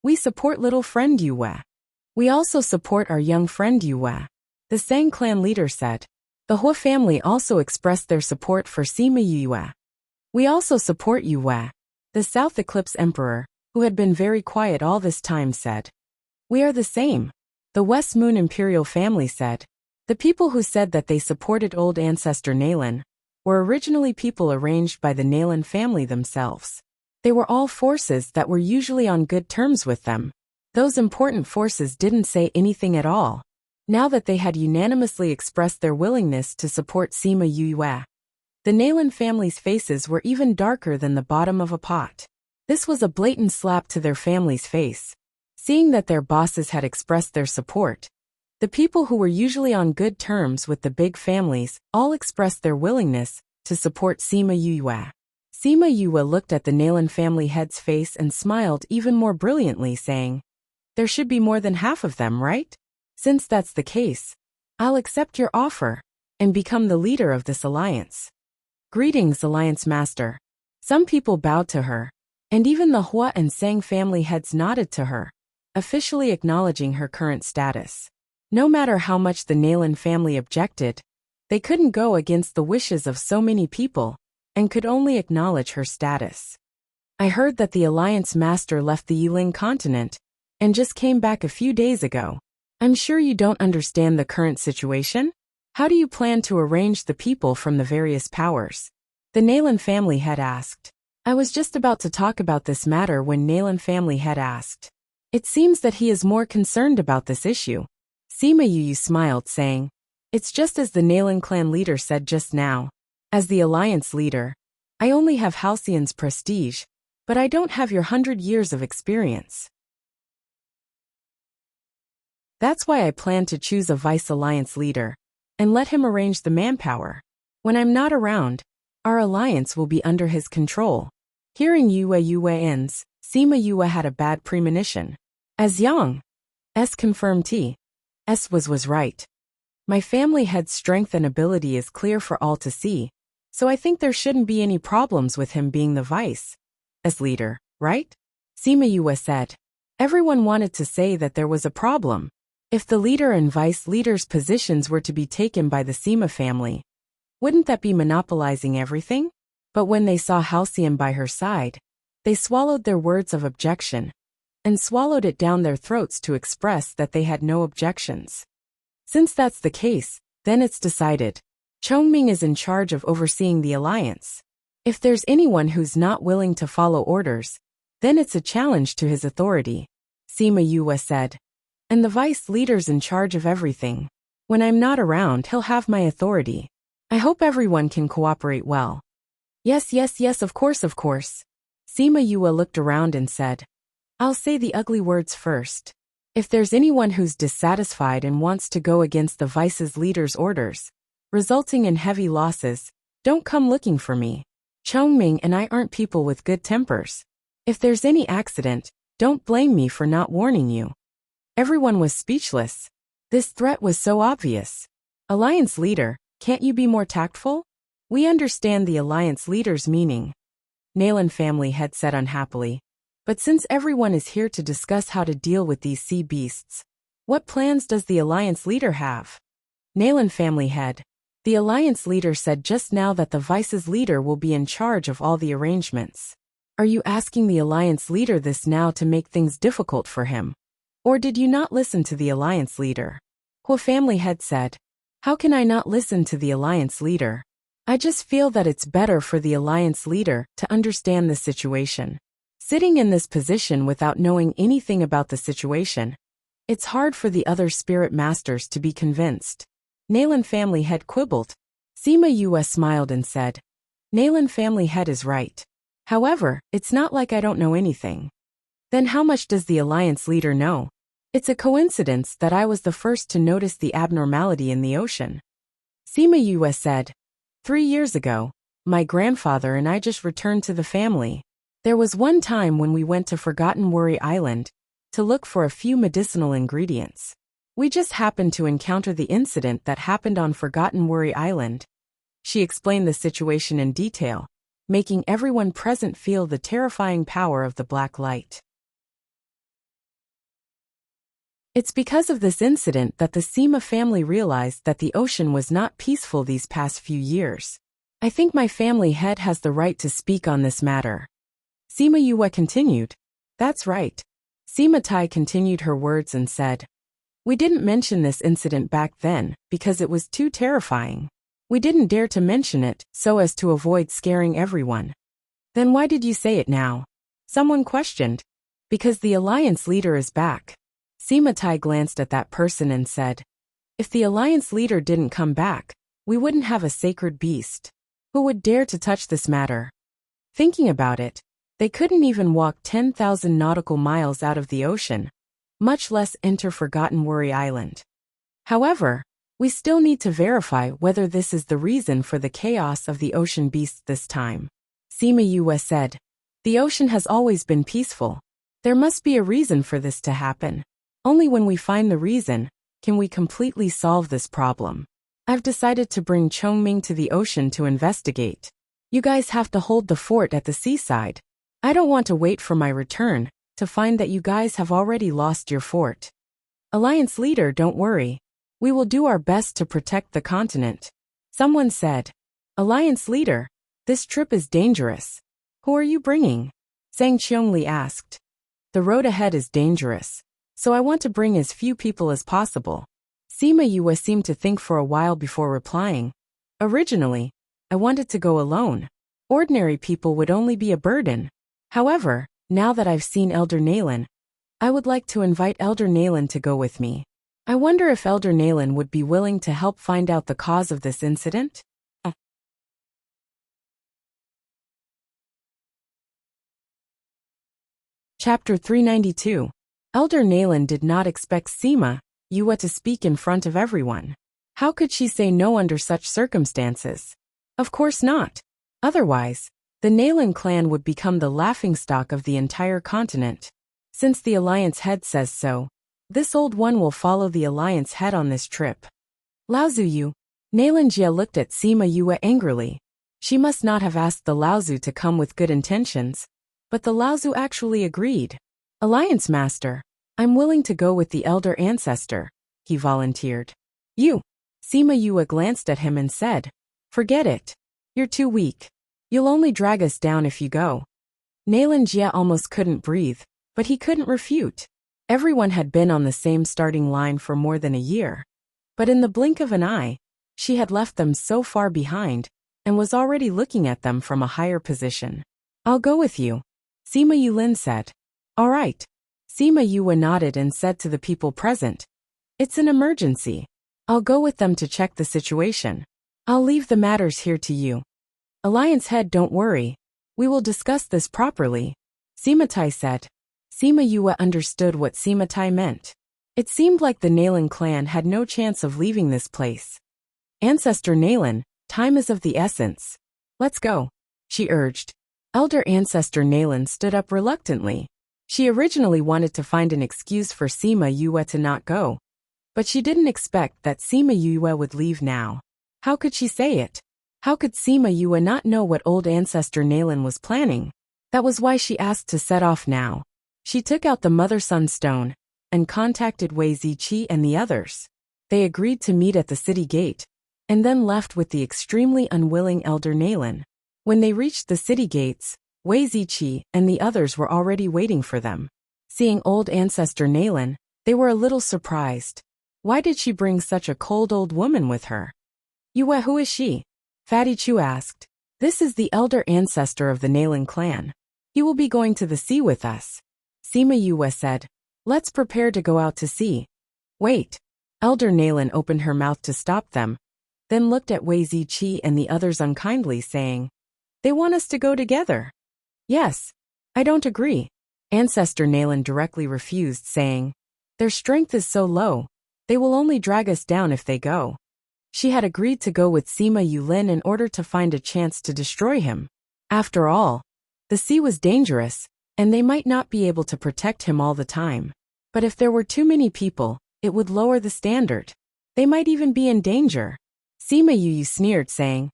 We support little friend Yue. We also support our young friend Yue. The Sang clan leader said. The Hua family also expressed their support for Sima Yue. We also support Yue. The South Eclipse Emperor, who had been very quiet all this time, said. We are the same. The West Moon Imperial family said. The people who said that they supported old ancestor Nalan were originally people arranged by the Nalan family themselves. They were all forces that were usually on good terms with them. Those important forces didn't say anything at all. Now that they had unanimously expressed their willingness to support Sima Yue, the Nalan family's faces were even darker than the bottom of a pot. This was a blatant slap to their family's face. Seeing that their bosses had expressed their support, the people who were usually on good terms with the big families all expressed their willingness to support Sima Yue. Sima Yue looked at the Nalan family head's face and smiled even more brilliantly, saying, There should be more than half of them, right? Since that's the case, I'll accept your offer and become the leader of this alliance. Greetings, Alliance Master. Some people bowed to her, and even the Hua and Sang family heads nodded to her, officially acknowledging her current status. No matter how much the Nalan family objected, they couldn't go against the wishes of so many people, and could only acknowledge her status. I heard that the Alliance Master left the Yilin continent, and just came back a few days ago. I'm sure you don't understand the current situation? How do you plan to arrange the people from the various powers? The Nalan family head asked. I was just about to talk about this matter when Nalan family head asked. It seems that he is more concerned about this issue. Sima Yue smiled, saying, It's just as the Nalan clan leader said just now. As the alliance leader, I only have Halcyon's prestige, but I don't have your 100 years of experience. That's why I plan to choose a vice alliance leader and let him arrange the manpower. When I'm not around, our alliance will be under his control. Hearing Yue ends, Sima Yue had a bad premonition. As Yang S confirmed T. S was right. My family head's strength and ability is clear for all to see, so I think there shouldn't be any problems with him being the vice as leader, right? Sima Yue said. Everyone wanted to say that there was a problem. If the leader and vice leader's positions were to be taken by the Sima family, wouldn't that be monopolizing everything? But when they saw Halcyon by her side, they swallowed their words of objection and swallowed it down their throats to express that they had no objections. Since that's the case, then it's decided. Chongming is in charge of overseeing the alliance. If there's anyone who's not willing to follow orders, then it's a challenge to his authority, Sima Yue said. And the vice leader's in charge of everything. When I'm not around, he'll have my authority. I hope everyone can cooperate well. Yes, of course. Sima Yue looked around and said, I'll say the ugly words first. If there's anyone who's dissatisfied and wants to go against the vice's leader's orders, resulting in heavy losses, don't come looking for me. Chongming and I aren't people with good tempers. If there's any accident, don't blame me for not warning you. Everyone was speechless. This threat was so obvious. Alliance leader, can't you be more tactful? We understand the alliance leader's meaning, Nalan family head said unhappily. But since everyone is here to discuss how to deal with these sea beasts, what plans does the alliance leader have? Nalan family head. The alliance leader said just now that the vice's leader will be in charge of all the arrangements. Are you asking the alliance leader this now to make things difficult for him? Or did you not listen to the alliance leader? Hua family head said. How can I not listen to the alliance leader? I just feel that it's better for the alliance leader to understand the situation. Sitting in this position without knowing anything about the situation, it's hard for the other spirit masters to be convinced. Nalan family head quibbled. Sima Yue smiled and said, Nalan family head is right. However, it's not like I don't know anything. Then how much does the alliance leader know? It's a coincidence that I was the first to notice the abnormality in the ocean. Sima Yue said, 3 years ago, my grandfather and I just returned to the family. There was one time when we went to Forgotten Worry Island to look for a few medicinal ingredients. We just happened to encounter the incident that happened on Forgotten Worry Island. She explained the situation in detail, making everyone present feel the terrifying power of the black light. It's because of this incident that the Sima family realized that the ocean was not peaceful these past few years. I think my family head has the right to speak on this matter. Sima Yue continued. That's right. Sima Tai continued her words and said, we didn't mention this incident back then because it was too terrifying. We didn't dare to mention it so as to avoid scaring everyone. Then why did you say it now? Someone questioned. Because the alliance leader is back. Sima Tai glanced at that person and said, if the alliance leader didn't come back, we wouldn't have a sacred beast. Who would dare to touch this matter? Thinking about it, they couldn't even walk 10,000 nautical miles out of the ocean, much less enter Forgotten Worry Island. However, we still need to verify whether this is the reason for the chaos of the ocean beasts this time. Sima Yue said, the ocean has always been peaceful. There must be a reason for this to happen. Only when we find the reason can we completely solve this problem. I've decided to bring Chongming to the ocean to investigate. You guys have to hold the fort at the seaside. I don't want to wait for my return to find that you guys have already lost your fort. Alliance leader, don't worry. We will do our best to protect the continent. Someone said, Alliance leader, this trip is dangerous. Who are you bringing? Zhang Qiongli asked. The road ahead is dangerous, so I want to bring as few people as possible. Sima Yue seemed to think for a while before replying. Originally, I wanted to go alone. Ordinary people would only be a burden. However, now that I've seen Elder Nalan, I would like to invite Elder Nalan to go with me. I wonder if Elder Nayland would be willing to help find out the cause of this incident? Chapter 392. Elder Nayland did not expect Sima Yue to speak in front of everyone. How could she say no under such circumstances? Of course not. Otherwise, the Nayland clan would become the laughingstock of the entire continent. Since the Alliance head says so, this old one will follow the Alliance head on this trip. Laozu Yu. Nayland Jie looked at Sima Yue angrily. She must not have asked the Laozu to come with good intentions, but the Laozu actually agreed. Alliance Master, I'm willing to go with the Elder Ancestor, he volunteered. You. Sima Yue glanced at him and said, forget it. You're too weak. You'll only drag us down if you go. Nayland Jie almost couldn't breathe, but he couldn't refute. Everyone had been on the same starting line for more than a year. But in the blink of an eye, she had left them so far behind and was already looking at them from a higher position. I'll go with you, Sima Yulin said. All right. Sima Yue nodded and said to the people present, it's an emergency. I'll go with them to check the situation. I'll leave the matters here to you. Alliance head, don't worry. We will discuss this properly, Sima Tai said. Sima Yue understood what Sima Tai meant. It seemed like the Nayland clan had no chance of leaving this place. Ancestor Nayland, time is of the essence. Let's go, she urged. Elder Ancestor Nayland stood up reluctantly. She originally wanted to find an excuse for Sima Yue to not go, but she didn't expect that Sima Yue would leave now. How could she say it? How could Sima Yue not know what old Ancestor Nayland was planning? That was why she asked to set off now. She took out the Mother-Son Stone and contacted Wei Ziqi and the others. They agreed to meet at the city gate, and then left with the extremely unwilling Elder Nayland. When they reached the city gates, Wei Ziqi and the others were already waiting for them. Seeing old Ancestor Nayland, they were a little surprised. Why did she bring such a cold old woman with her? Yue, who is she? Fatty Chu asked. This is the Elder Ancestor of the Nayland clan. He will be going to the sea with us. Sima Yue said, let's prepare to go out to sea. Wait. Elder Nayland opened her mouth to stop them, then looked at Wei Ziqi and the others unkindly, saying, they want us to go together. Yes. I don't agree. Ancestor Nayland directly refused, saying, their strength is so low, they will only drag us down if they go. She had agreed to go with Sima Yulin in order to find a chance to destroy him. After all, the sea was dangerous, and they might not be able to protect him all the time. But if there were too many people, it would lower the standard. They might even be in danger. Sima Yu sneered, saying,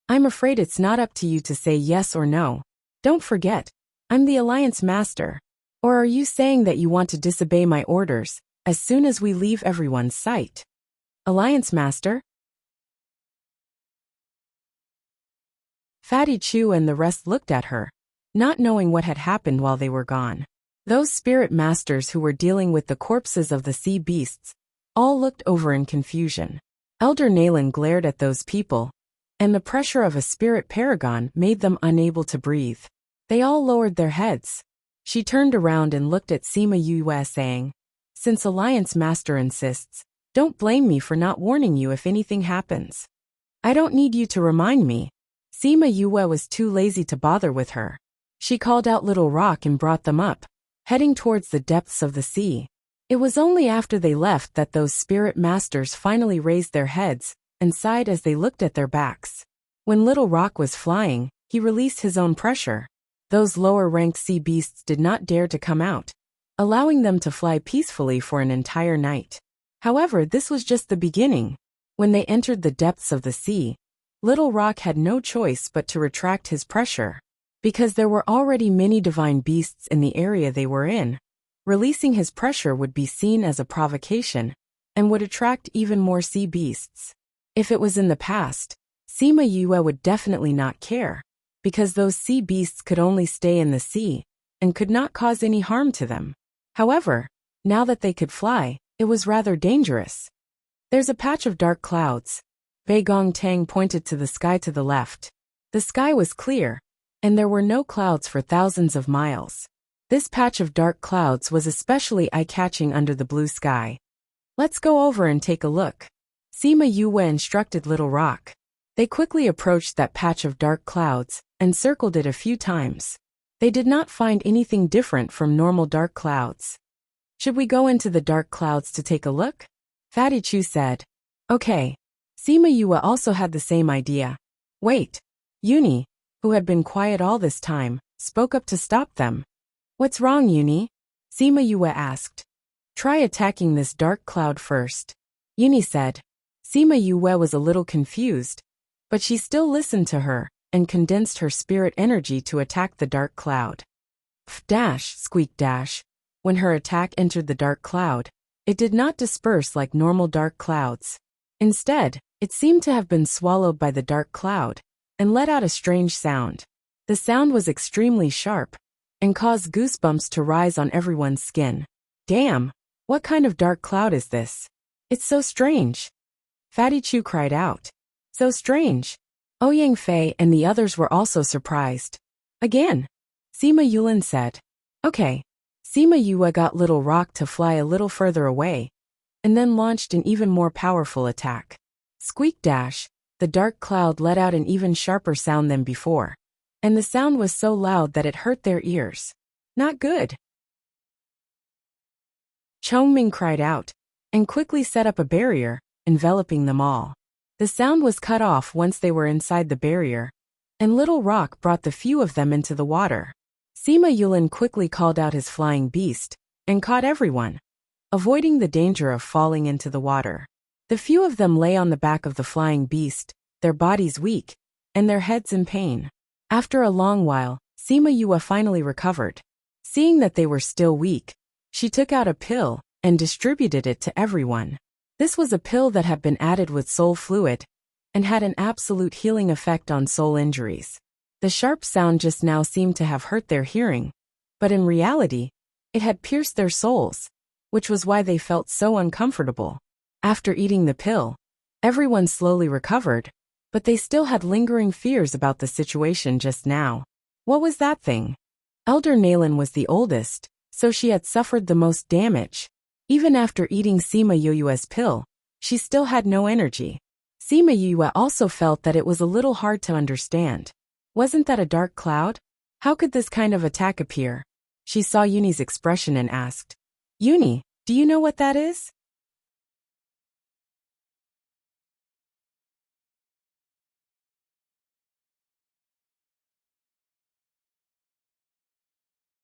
I'm afraid it's not up to you to say yes or no. Don't forget, I'm the Alliance Master. Or are you saying that you want to disobey my orders as soon as we leave everyone's sight? Alliance Master? Fatty Chu and the rest looked at her, not knowing what had happened while they were gone. Those spirit masters who were dealing with the corpses of the sea beasts all looked over in confusion. Elder Nayland glared at those people, and the pressure of a spirit paragon made them unable to breathe. They all lowered their heads. She turned around and looked at Sima Yue, saying, since Alliance Master insists, don't blame me for not warning you if anything happens. I don't need you to remind me. Sima Yue was too lazy to bother with her. She called out Little Rock and brought them up, heading towards the depths of the sea. It was only after they left that those spirit masters finally raised their heads and sighed as they looked at their backs. When Little Rock was flying, he released his own pressure. Those lower-ranked sea beasts did not dare to come out, allowing them to fly peacefully for an entire night. However, this was just the beginning. When they entered the depths of the sea, Little Rock had no choice but to retract his pressure. Because there were already many divine beasts in the area they were in, releasing his pressure would be seen as a provocation and would attract even more sea beasts. If it was in the past, Sima Yue would definitely not care, because those sea beasts could only stay in the sea and could not cause any harm to them. However, now that they could fly, it was rather dangerous. There's a patch of dark clouds. Bei Gong Tang pointed to the sky to the left. The sky was clear, and there were no clouds for thousands of miles. This patch of dark clouds was especially eye-catching under the blue sky. Let's go over and take a look. Sima Yue instructed Little Rock. They quickly approached that patch of dark clouds and circled it a few times. They did not find anything different from normal dark clouds. Should we go into the dark clouds to take a look? Fatty Chu said. Okay. Sima Yue also had the same idea. Wait. Uni, who had been quiet all this time, spoke up to stop them. What's wrong, Uni? Sima Yue asked. Try attacking this dark cloud first. Uni said. Sima Yue was a little confused, but she still listened to her and condensed her spirit energy to attack the dark cloud. Dash, squeak dash. When her attack entered the dark cloud, it did not disperse like normal dark clouds. Instead, it seemed to have been swallowed by the dark cloud and let out a strange sound. The sound was extremely sharp and caused goosebumps to rise on everyone's skin. Damn, what kind of dark cloud is this? It's so strange. Fatty Chu cried out. So strange. Ouyang Fei and the others were also surprised. Again. Sima Yulin said. Okay. Sima Yue got Little Rock to fly a little further away, and then launched an even more powerful attack. Squeak dash, the dark cloud let out an even sharper sound than before, and the sound was so loud that it hurt their ears. Not good. Chongming cried out, and quickly set up a barrier, enveloping them all. The sound was cut off once they were inside the barrier, and Little Rock brought the few of them into the water. Sima Yulin quickly called out his flying beast, and caught everyone, avoiding the danger of falling into the water. The few of them lay on the back of the flying beast, their bodies weak, and their heads in pain. After a long while, Sima Yue finally recovered. Seeing that they were still weak, she took out a pill and distributed it to everyone. This was a pill that had been added with soul fluid and had an absolute healing effect on soul injuries. The sharp sound just now seemed to have hurt their hearing, but in reality, it had pierced their souls, which was why they felt so uncomfortable. After eating the pill, everyone slowly recovered, but they still had lingering fears about the situation just now. What was that thing? Elder Nalan was the oldest, so she had suffered the most damage. Even after eating Sima Yue's pill, she still had no energy. Sima Yue also felt that it was a little hard to understand. Wasn't that a dark cloud? How could this kind of attack appear? She saw Uni's expression and asked, Uni, do you know what that is?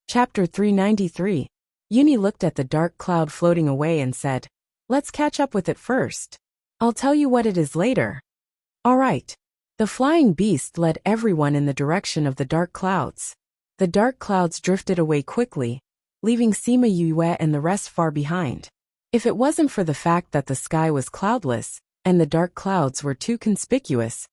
Chapter 393. Uni looked at the dark cloud floating away and said, Let's catch up with it first. I'll tell you what it is later. All right. The flying beast led everyone in the direction of the dark clouds. The dark clouds drifted away quickly, leaving Sima Yue and the rest far behind. If it wasn't for the fact that the sky was cloudless and the dark clouds were too conspicuous,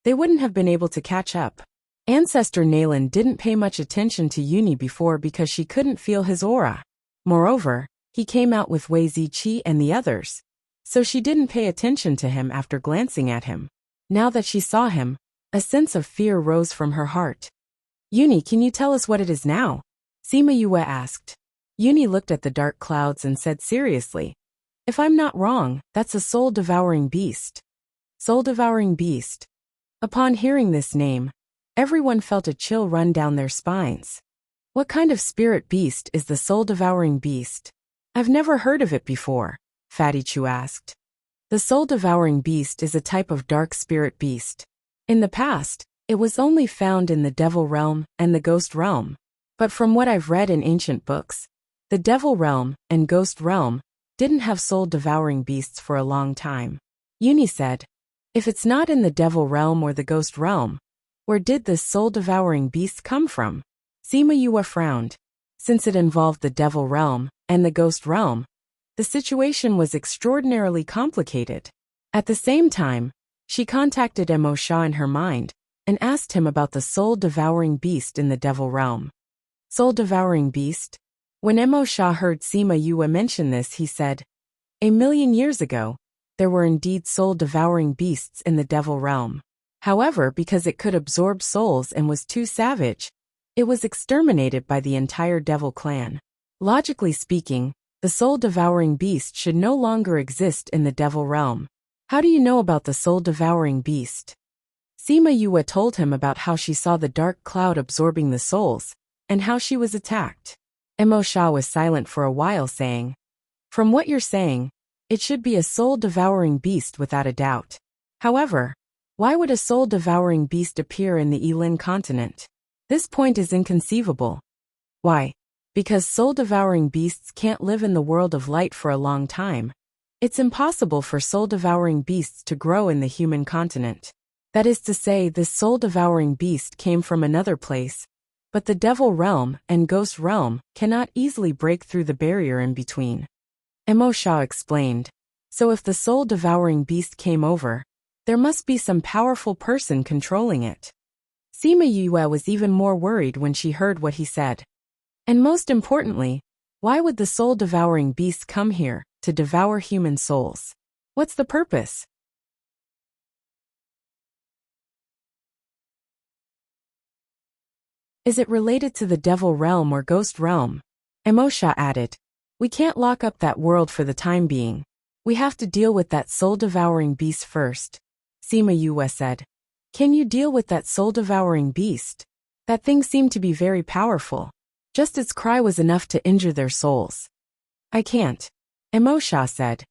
they wouldn't have been able to catch up. Ancestor Nalan didn't pay much attention to Uni before because she couldn't feel his aura. Moreover, he came out with Wei Ziqi and the others, so she didn't pay attention to him after glancing at him. Now that she saw him, a sense of fear rose from her heart. Uni, can you tell us what it is now? Sima Yue asked. Uni looked at the dark clouds and said seriously, If I'm not wrong, that's a soul-devouring beast. Soul-devouring beast. Upon hearing this name, everyone felt a chill run down their spines. What kind of spirit beast is the soul-devouring beast? I've never heard of it before, Fatty Chu asked. The soul-devouring beast is a type of dark spirit beast. In the past, it was only found in the devil realm and the ghost realm. But from what I've read in ancient books, the devil realm and ghost realm didn't have soul-devouring beasts for a long time. Uni said, If it's not in the devil realm or the ghost realm, where did this soul-devouring beast come from? Sima Yue frowned. Since it involved the devil realm and the ghost realm, the situation was extraordinarily complicated. At the same time, she contacted Mo Sha in her mind and asked him about the soul-devouring beast in the devil realm. Soul-devouring beast? When Mo Sha heard Sima Yue mention this, he said, 1,000,000 years ago, there were indeed soul-devouring beasts in the devil realm. However, because it could absorb souls and was too savage, it was exterminated by the entire devil clan. Logically speaking, The soul-devouring beast should no longer exist in the devil realm. How do you know about the soul-devouring beast? Sima Yue told him about how she saw the dark cloud absorbing the souls, and how she was attacked. Mo Sha was silent for a while, saying, "From what you're saying, it should be a soul-devouring beast without a doubt. However, why would a soul-devouring beast appear in the Yilin continent? This point is inconceivable." Why? Because soul-devouring beasts can't live in the world of light for a long time. It's impossible for soul-devouring beasts to grow in the human continent. That is to say, this soul-devouring beast came from another place, but the devil realm and ghost realm cannot easily break through the barrier in between. Mo Sha explained. So if the soul-devouring beast came over, there must be some powerful person controlling it. Sima Yue was even more worried when she heard what he said. And most importantly, why would the soul-devouring beast come here to devour human souls? What's the purpose? Is it related to the devil realm or ghost realm? Mo Sha added. We can't lock up that world for the time being. We have to deal with that soul-devouring beast first. Sima Yue said. Can you deal with that soul-devouring beast? That thing seemed to be very powerful. Just its cry was enough to injure their souls. I can't. Mo Sha said.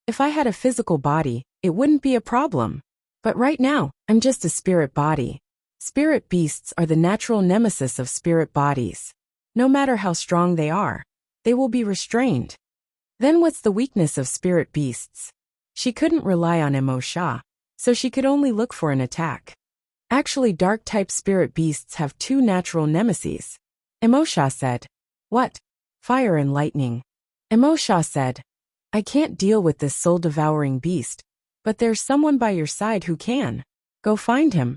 If I had a physical body, it wouldn't be a problem. But right now, I'm just a spirit body. Spirit beasts are the natural nemesis of spirit bodies. No matter how strong they are, they will be restrained. Then what's the weakness of spirit beasts? She couldn't rely on Mo Sha, so she could only look for an attack. Actually, dark-type spirit beasts have two natural nemeses. Mo Sha said. What? Fire and lightning. Mo Sha said. I can't deal with this soul-devouring beast, but there's someone by your side who can. Go find him.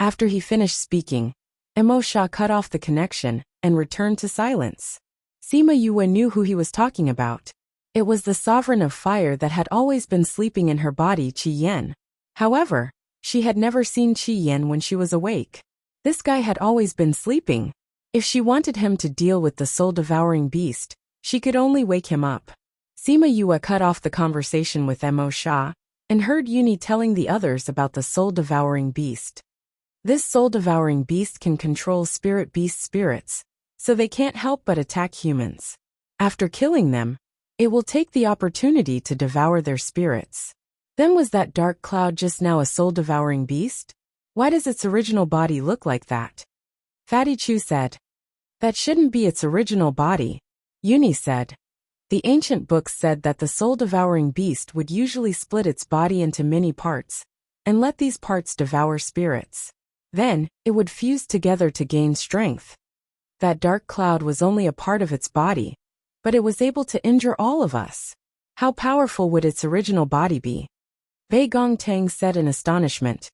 After he finished speaking, Mo Sha cut off the connection and returned to silence. Sima Yue knew who he was talking about. It was the sovereign of fire that had always been sleeping in her body, Qi Yan. However, she had never seen Qi Yan when she was awake. This guy had always been sleeping. If she wanted him to deal with the soul-devouring beast, she could only wake him up. Sima Yue cut off the conversation with Mo Sha and heard Yuni telling the others about the soul-devouring beast. This soul-devouring beast can control spirit beast spirits, so they can't help but attack humans. After killing them, it will take the opportunity to devour their spirits. Then was that dark cloud just now a soul-devouring beast? Why does its original body look like that? Fatty Chu said. That shouldn't be its original body. Yuni said. The ancient books said that the soul-devouring beast would usually split its body into many parts, and let these parts devour spirits. Then, it would fuse together to gain strength. That dark cloud was only a part of its body, but it was able to injure all of us. How powerful would its original body be? Bei Gongtang said in astonishment.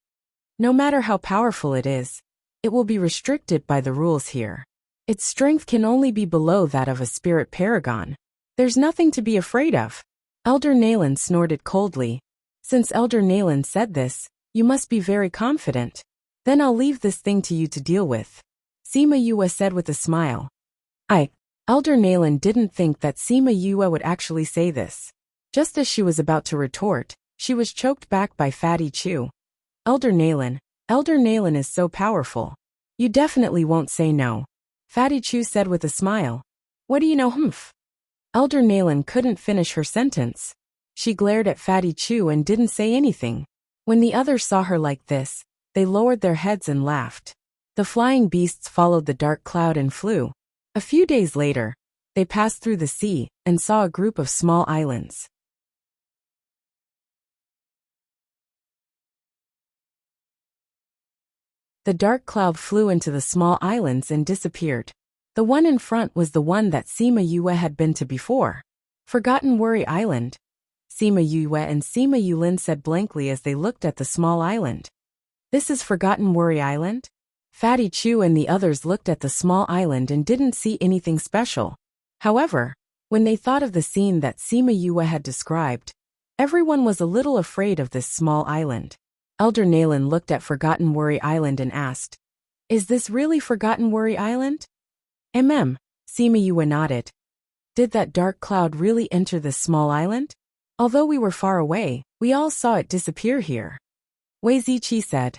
No matter how powerful it is, it will be restricted by the rules here. Its strength can only be below that of a spirit paragon. There's nothing to be afraid of. Elder Nayland snorted coldly. Since Elder Nayland said this, you must be very confident. Then I'll leave this thing to you to deal with. Sima Yue said with a smile. Elder Nayland didn't think that Sima Yue would actually say this. Just as she was about to retort, she was choked back by Fatty Chu. Elder Nayland is so powerful. You definitely won't say no. Fatty Chu said with a smile. What do you know, humph? Elder Nayland couldn't finish her sentence. She glared at Fatty Chu and didn't say anything. When the others saw her like this, they lowered their heads and laughed. The flying beasts followed the dark cloud and flew. A few days later, they passed through the sea and saw a group of small islands. The dark cloud flew into the small islands and disappeared. The one in front was the one that Sima Yue had been to before. Forgotten Worry Island. Sima Yue and Sima Yulin said blankly as they looked at the small island. This is Forgotten Worry Island? Fatty Chu and the others looked at the small island and didn't see anything special. However, when they thought of the scene that Sima Yue had described, everyone was a little afraid of this small island. Elder Nayland looked at Forgotten Worry Island and asked, Is this really Forgotten Worry Island? Sima Yue nodded. Did that dark cloud really enter this small island? Although we were far away, we all saw it disappear here. Wei Ziqi said.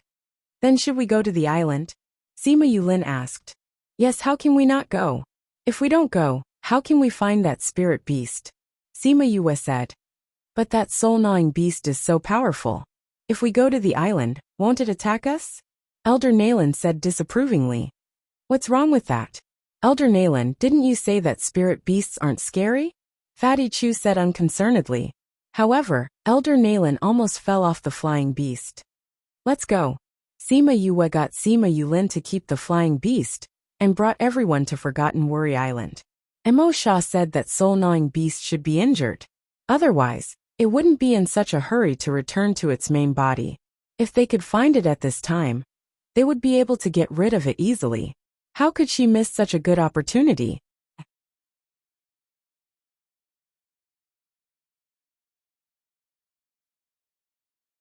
Then should we go to the island? Sima Yulin asked. Yes, how can we not go? If we don't go, how can we find that spirit beast? Sima Yue said. But that soul-gnawing beast is so powerful. If we go to the island, won't it attack us? Elder Nayland said disapprovingly. What's wrong with that? Elder Nayland, didn't you say that spirit beasts aren't scary? Fatty Chu said unconcernedly. However, Elder Nayland almost fell off the flying beast. Let's go. Sima Yue got Sima Yulin to keep the flying beast, and brought everyone to Forgotten Worry Island. Mo Sha said that soul-gnawing beast should be injured. Otherwise, it wouldn't be in such a hurry to return to its main body. If they could find it at this time, they would be able to get rid of it easily. How could she miss such a good opportunity?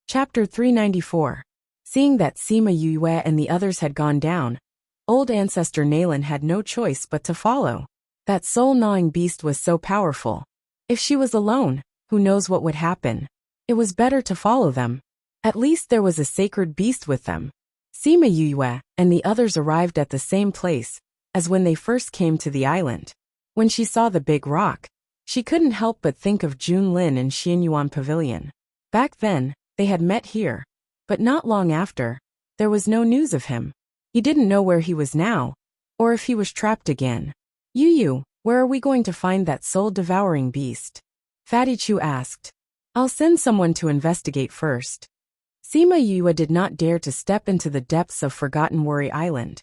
Chapter 394. Seeing that Sima Yue and the others had gone down, old ancestor Nayland had no choice but to follow. That soul-gnawing beast was so powerful. If she was alone, who knows what would happen? It was better to follow them. At least there was a sacred beast with them. Sima Yue and the others arrived at the same place as when they first came to the island. When she saw the big rock, she couldn't help but think of Jun Lin and Xianyuan Pavilion. Back then, they had met here, but not long after, there was no news of him. He didn't know where he was now, or if he was trapped again. Yu, where are we going to find that soul-devouring beast? Fatty Chu asked. I'll send someone to investigate first. Sima Yue did not dare to step into the depths of Forgotten Worry Island,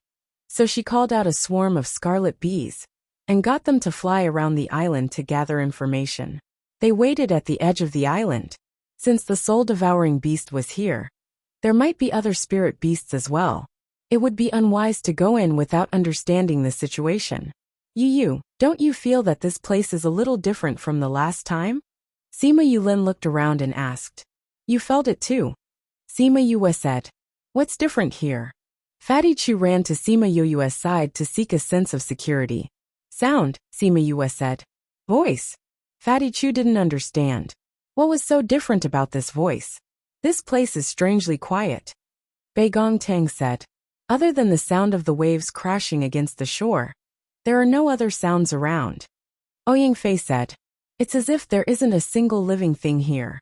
so she called out a swarm of scarlet bees, and got them to fly around the island to gather information. They waited at the edge of the island. Since the soul-devouring beast was here, there might be other spirit beasts as well. It would be unwise to go in without understanding the situation. Yu, don't you feel that this place is a little different from the last time? Sima Yulin looked around and asked. You felt it too? Sima Yue said. What's different here? Fatty Chu ran to Sima Yue's side to seek a sense of security. Sound, Sima Yue said. Voice. Fatty Chu didn't understand. What was so different about this voice? This place is strangely quiet. Bei Gongtang said. Other than the sound of the waves crashing against the shore, there are no other sounds around. Ouying Fei said. It's as if there isn't a single living thing here.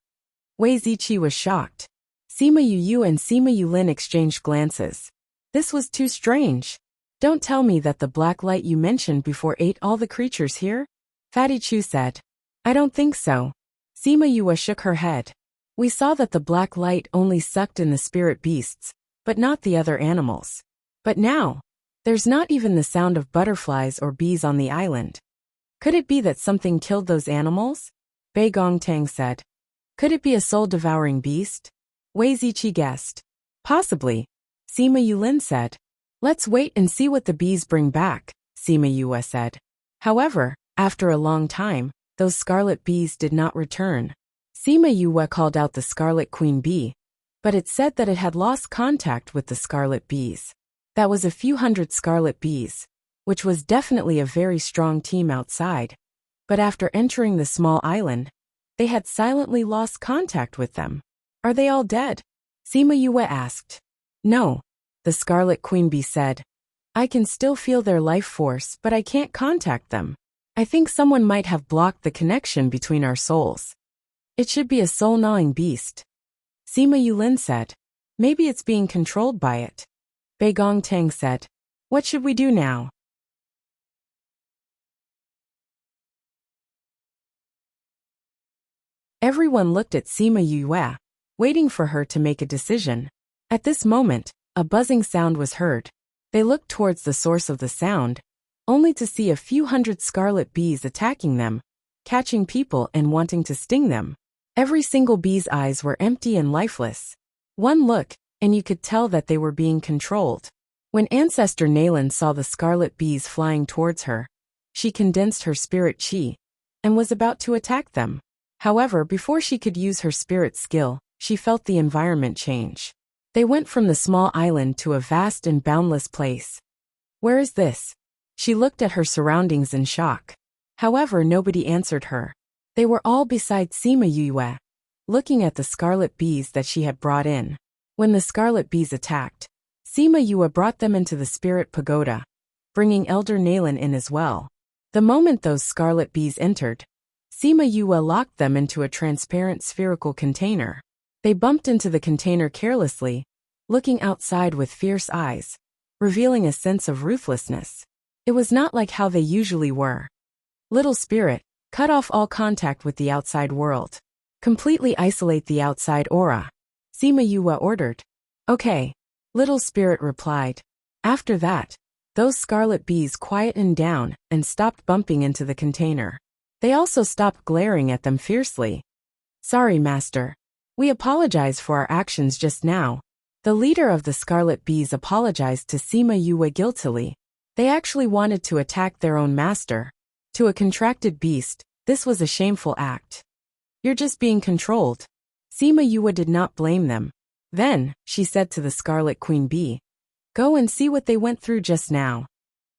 Wei Ziqi was shocked. Sima Yu and Sima Yulin exchanged glances. This was too strange. Don't tell me that the black light you mentioned before ate all the creatures here? Fatty Chu said. I don't think so. Sima Yue shook her head. We saw that the black light only sucked in the spirit beasts, but not the other animals. But now, there's not even the sound of butterflies or bees on the island. Could it be that something killed those animals? Bei Gongtang said. Could it be a soul-devouring beast? Wei Ziqi guessed. Possibly. Sima Yulin said. Let's wait and see what the bees bring back, Sima Yue said. However, after a long time, those scarlet bees did not return. Sima Yue called out the scarlet queen bee, but it said that it had lost contact with the scarlet bees. That was a few hundred scarlet bees, which was definitely a very strong team outside. But after entering the small island, they had silently lost contact with them. Are they all dead? Sima Yue asked. No, the scarlet queen bee said. I can still feel their life force, but I can't contact them. I think someone might have blocked the connection between our souls. It should be a soul-gnawing beast. Sima Yulin said. Maybe it's being controlled by it. Bei Gongtang said. What should we do now? Everyone looked at Sima Yue, waiting for her to make a decision. At this moment, a buzzing sound was heard. They looked towards the source of the sound, only to see a few hundred scarlet bees attacking them, catching people and wanting to sting them. Every single bee's eyes were empty and lifeless. One look, and you could tell that they were being controlled. When Ancestor Nayland saw the scarlet bees flying towards her, she condensed her spirit chi, and was about to attack them. However, before she could use her spirit skill, she felt the environment change. They went from the small island to a vast and boundless place. Where is this? She looked at her surroundings in shock. However, nobody answered her. They were all beside Sima Yue, looking at the scarlet bees that she had brought in. When the scarlet bees attacked, Sima Yue brought them into the spirit pagoda, bringing Elder Nalen in as well. The moment those scarlet bees entered, Sima Yue locked them into a transparent spherical container. They bumped into the container carelessly, looking outside with fierce eyes, revealing a sense of ruthlessness. It was not like how they usually were. Little spirit, cut off all contact with the outside world. Completely isolate the outside aura. Sima Yue ordered. Okay. Little spirit replied. After that, those scarlet bees quietened down and stopped bumping into the container. They also stopped glaring at them fiercely. Sorry, Master. We apologize for our actions just now. The leader of the scarlet bees apologized to Sima Yue guiltily. They actually wanted to attack their own master. To a contracted beast, this was a shameful act. You're just being controlled. Sima Yue did not blame them. Then, she said to the Scarlet Queen Bee, go and see what they went through just now.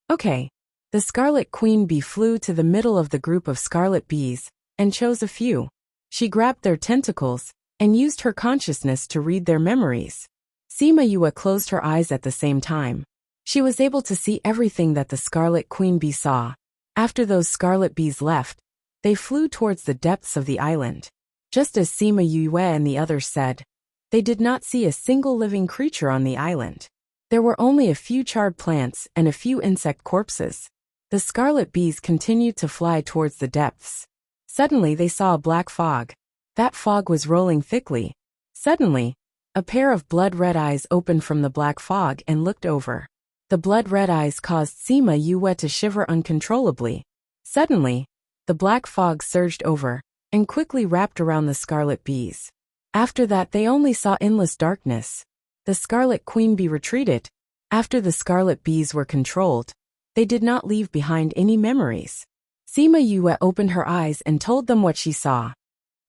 Okay. The Scarlet Queen Bee flew to the middle of the group of scarlet bees and chose a few. She grabbed their tentacles and used her consciousness to read their memories. Sima Yue closed her eyes at the same time. She was able to see everything that the Scarlet Queen Bee saw. After those scarlet bees left, they flew towards the depths of the island. Just as Sima Yue and the others said, they did not see a single living creature on the island. There were only a few charred plants and a few insect corpses. The scarlet bees continued to fly towards the depths. Suddenly they saw a black fog. That fog was rolling thickly. Suddenly, a pair of blood-red eyes opened from the black fog and looked over. The blood-red eyes caused Sima Yue to shiver uncontrollably. Suddenly, the black fog surged over and quickly wrapped around the scarlet bees. After that they only saw endless darkness. The Scarlet Queen Bee retreated. After the scarlet bees were controlled, they did not leave behind any memories. Sima Yue opened her eyes and told them what she saw.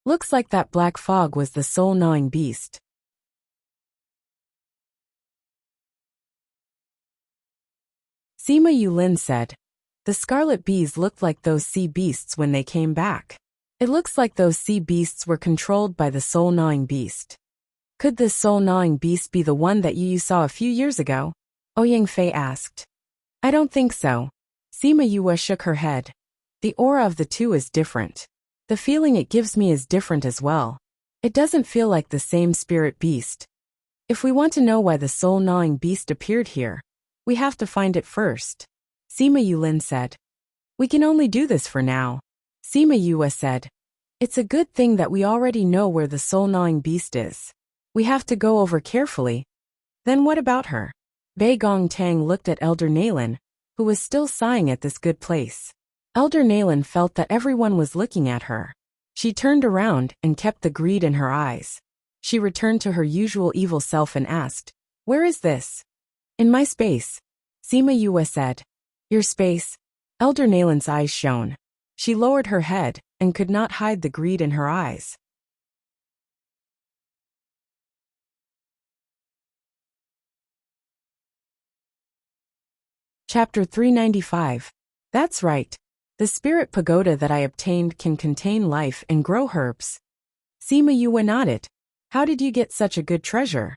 Looks like that black fog was the soul-gnawing beast. Sima Yulin said, the scarlet bees looked like those sea beasts when they came back. It looks like those sea beasts were controlled by the soul-gnawing beast. Could this soul-gnawing beast be the one that you saw a few years ago? Ouyang Fei asked. I don't think so. Sima Yue shook her head. The aura of the two is different. The feeling it gives me is different as well. It doesn't feel like the same spirit beast. If we want to know why the soul-gnawing beast appeared here, we have to find it first. Sima Yulin said. We can only do this for now. Sima Yue said. It's a good thing that we already know where the soul-gnawing beast is. We have to go over carefully. Then what about her? Bei Gong Tang looked at Elder Nalen, who was still sighing at this good place. Elder Nalen felt that everyone was looking at her. She turned around and kept the greed in her eyes. She returned to her usual evil self and asked, where is this? In my space. Sima Yue said. Your space? Elder Nalen's eyes shone. She lowered her head and could not hide the greed in her eyes. Chapter 395. That's right. The spirit pagoda that I obtained can contain life and grow herbs. Sima Yue nodded. How did you get such a good treasure?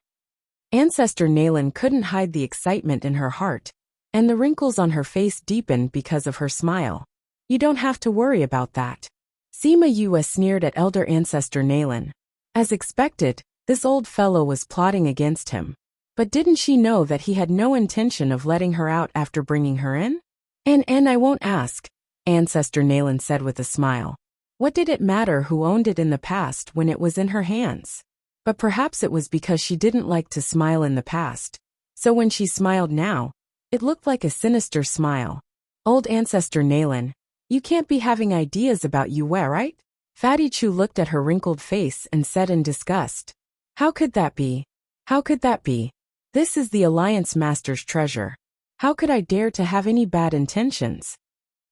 Ancestor Nalen couldn't hide the excitement in her heart, and the wrinkles on her face deepened because of her smile. You don't have to worry about that. Sima Yue sneered at Elder Ancestor Nalen. As expected, this old fellow was plotting against him. But didn't she know that he had no intention of letting her out after bringing her in? And I won't ask, Ancestor Nalen said with a smile. What did it matter who owned it in the past when it was in her hands? But perhaps it was because she didn't like to smile in the past. So when she smiled now, it looked like a sinister smile. Old Ancestor Nalen, you can't be having ideas about Yue, right? Fatty Chu looked at her wrinkled face and said in disgust. How could that be? How could that be? This is the Alliance Master's treasure. How could I dare to have any bad intentions?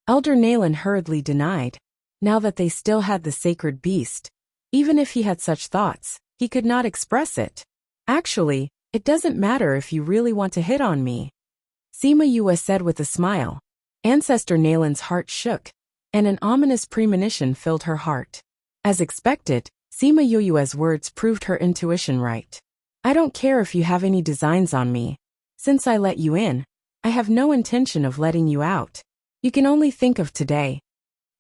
Elder Nalen hurriedly denied. Now that they still had the sacred beast, even if he had such thoughts, he could not express it. Actually, it doesn't matter if you really want to hit on me. Sima Yue said with a smile. Ancestor Nalen's heart shook. and an ominous premonition filled her heart. As expected, Sima Yuyue's words proved her intuition right. I don't care if you have any designs on me. Since I let you in, I have no intention of letting you out. You can only think of today.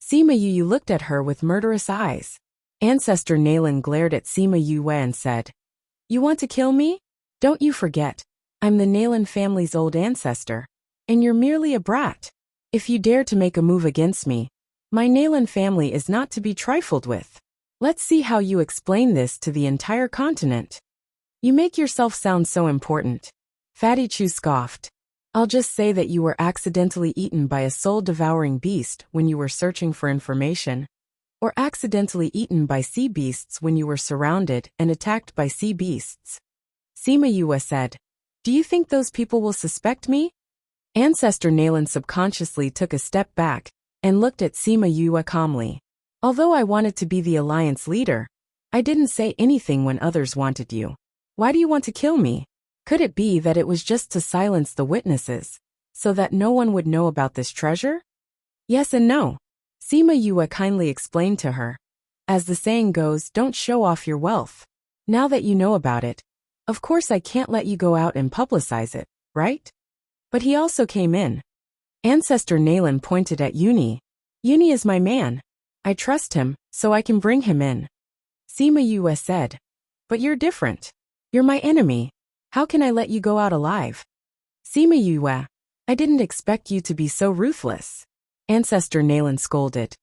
Sima Yuyu looked at her with murderous eyes. Ancestor Nalan glared at Sima Yue and said, You want to kill me? Don't you forget, I'm the Nalan family's old ancestor, and you're merely a brat. If you dare to make a move against me, my Nalan family is not to be trifled with. Let's see how you explain this to the entire continent. You make yourself sound so important. Fatty Chu scoffed. I'll just say that you were accidentally eaten by a soul-devouring beast when you were searching for information, or accidentally eaten by sea beasts when you were surrounded and attacked by sea beasts. Sima Yue said, Do you think those people will suspect me? Ancestor Nalan subconsciously took a step back and looked at Sima Yue calmly. Although I wanted to be the alliance leader, I didn't say anything when others wanted you. Why do you want to kill me? Could it be that it was just to silence the witnesses, so that no one would know about this treasure? Yes and no. Sima Yue kindly explained to her. As the saying goes, don't show off your wealth. Now that you know about it, of course I can't let you go out and publicize it, right? But he also came in. Ancestor Nalan pointed at Uni. Uni is my man. I trust him, so I can bring him in. Sima Yue said. But you're different. You're my enemy. How can I let you go out alive? Sima Yue, I didn't expect you to be so ruthless. Ancestor Nalan scolded.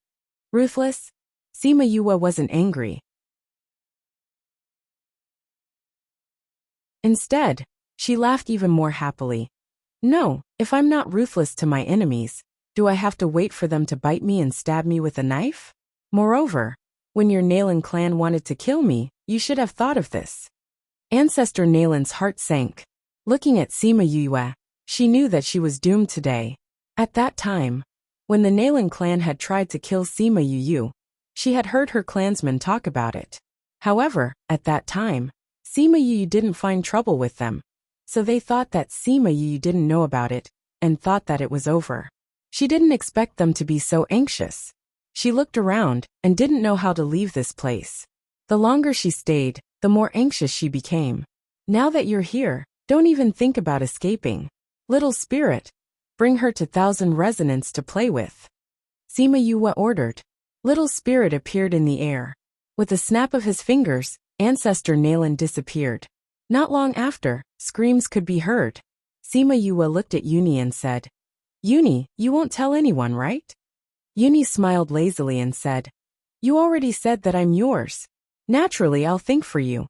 Ruthless? Sima Yue wasn't angry. Instead, she laughed even more happily. No, if I'm not ruthless to my enemies, do I have to wait for them to bite me and stab me with a knife? Moreover, when your Nalan clan wanted to kill me, you should have thought of this. Ancestor Nalan's heart sank. Looking at Sima Yue, she knew that she was doomed today. At that time, when the Nalan clan had tried to kill Sima Yue, she had heard her clansmen talk about it. However, at that time, Sima Yue didn't find trouble with them, so they thought that Sima Yue didn't know about it, and thought that it was over. She didn't expect them to be so anxious. She looked around and didn't know how to leave this place. The longer she stayed, the more anxious she became. Now that you're here, don't even think about escaping. Little spirit, bring her to 1,000 resonance to play with. Sima Yue ordered. Little spirit appeared in the air. With a snap of his fingers, Ancestor Nalan disappeared. Not long after, screams could be heard. Sima Yue looked at Uni and said, Uni, you won't tell anyone, right? Uni smiled lazily and said, You already said that I'm yours. Naturally, I'll think for you.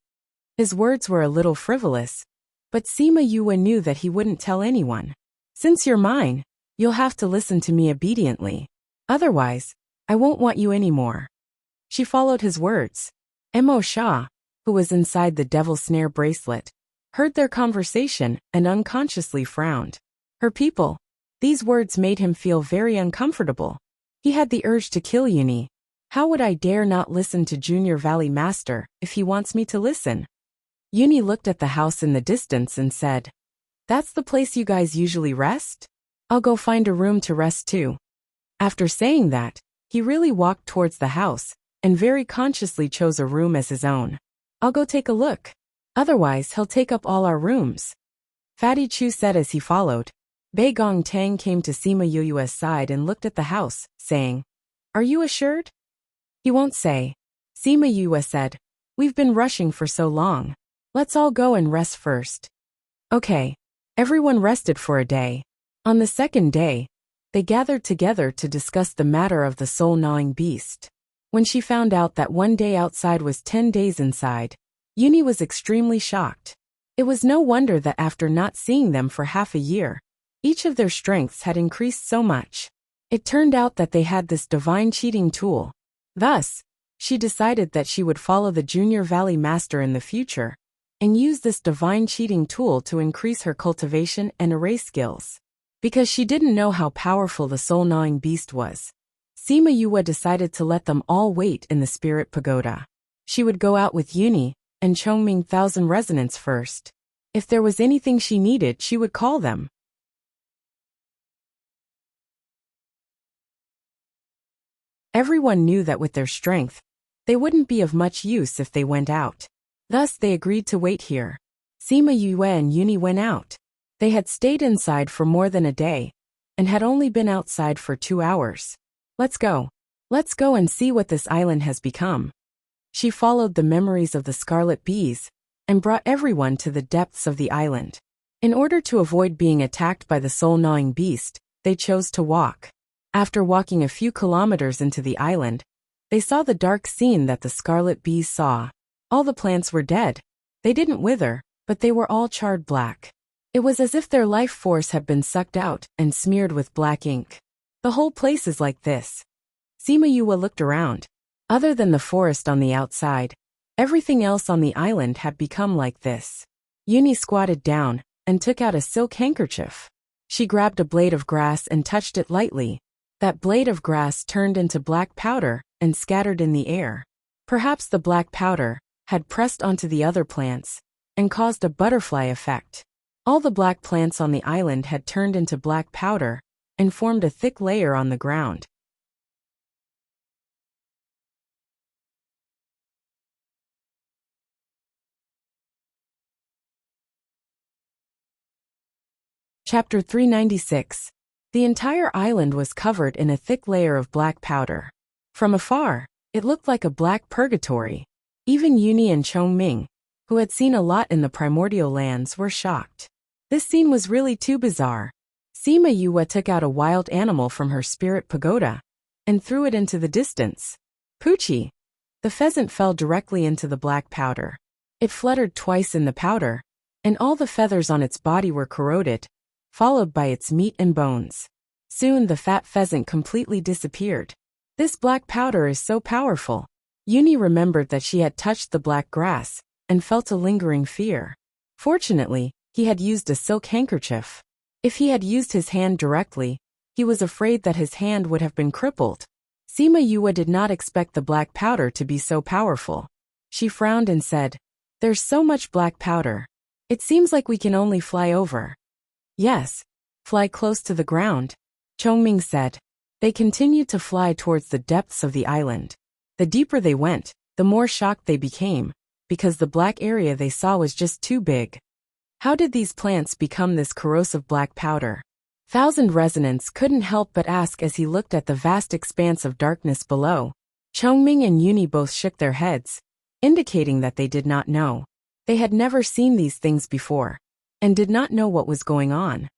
His words were a little frivolous, but Sima Yue knew that he wouldn't tell anyone. Since you're mine, you'll have to listen to me obediently. Otherwise, I won't want you anymore. She followed his words. Mo Shah, who was inside the devil snare bracelet, heard their conversation and unconsciously frowned. Her people. These words made him feel very uncomfortable. He had the urge to kill Uni. How would I dare not listen to Junior Valley Master if he wants me to listen? Uni looked at the house in the distance and said, That's the place you guys usually rest? I'll go find a room to rest too. After saying that, he really walked towards the house and very consciously chose a room as his own. I'll go take a look. Otherwise, he'll take up all our rooms. Fatty Chu said as he followed. Bei Gong Tang came to Sima Yue's side and looked at the house, saying, Are you assured? He won't say. Sima Yue said, We've been rushing for so long. Let's all go and rest first. Okay. Everyone rested for a day. On the second day, they gathered together to discuss the matter of the soul-gnawing beast. When she found out that one day outside was 10 days inside, Uni was extremely shocked. It was no wonder that after not seeing them for half a year, each of their strengths had increased so much. It turned out that they had this divine cheating tool. Thus, she decided that she would follow the Junior Valley Master in the future, and use this divine cheating tool to increase her cultivation and array skills. Because she didn't know how powerful the soul-gnawing beast was, Sima Yue decided to let them all wait in the spirit pagoda. She would go out with Uni and Chongming 1,000 resonance first. If there was anything she needed, she would call them. Everyone knew that with their strength, they wouldn't be of much use if they went out. Thus they agreed to wait here. Sima Yue and Uni went out. They had stayed inside for more than a day, and had only been outside for 2 hours. Let's go. Let's go and see what this island has become. She followed the memories of the scarlet bees, and brought everyone to the depths of the island. In order to avoid being attacked by the soul-gnawing beast, they chose to walk. After walking a few kilometers into the island, they saw the dark scene that the scarlet bees saw. All the plants were dead. They didn't wither, but they were all charred black. It was as if their life force had been sucked out and smeared with black ink. The whole place is like this. Sima Yue looked around. Other than the forest on the outside, everything else on the island had become like this. Uni squatted down and took out a silk handkerchief. She grabbed a blade of grass and touched it lightly. That blade of grass turned into black powder and scattered in the air. Perhaps the black powder had pressed onto the other plants and caused a butterfly effect. All the black plants on the island had turned into black powder and formed a thick layer on the ground. Chapter 396. The entire island was covered in a thick layer of black powder. From afar, it looked like a black purgatory. Even Uni and Chongming, who had seen a lot in the primordial lands, were shocked. This scene was really too bizarre. Sima Yue took out a wild animal from her spirit pagoda and threw it into the distance. Poochie! The pheasant fell directly into the black powder. It fluttered twice in the powder, and all the feathers on its body were corroded, followed by its meat and bones. Soon the fat pheasant completely disappeared. This black powder is so powerful. Uni remembered that she had touched the black grass and felt a lingering fear. Fortunately, he had used a silk handkerchief. If he had used his hand directly, he was afraid that his hand would have been crippled. Sima Yue did not expect the black powder to be so powerful. She frowned and said, "There's so much black powder. It seems like we can only fly over." "Yes, fly close to the ground," Chongming said. They continued to fly towards the depths of the island. The deeper they went, the more shocked they became, because the black area they saw was just too big. How did these plants become this corrosive black powder? Thousand Resonance couldn't help but ask as he looked at the vast expanse of darkness below. Chongming and Uni both shook their heads, indicating that they did not know. They had never seen these things before, and did not know what was going on.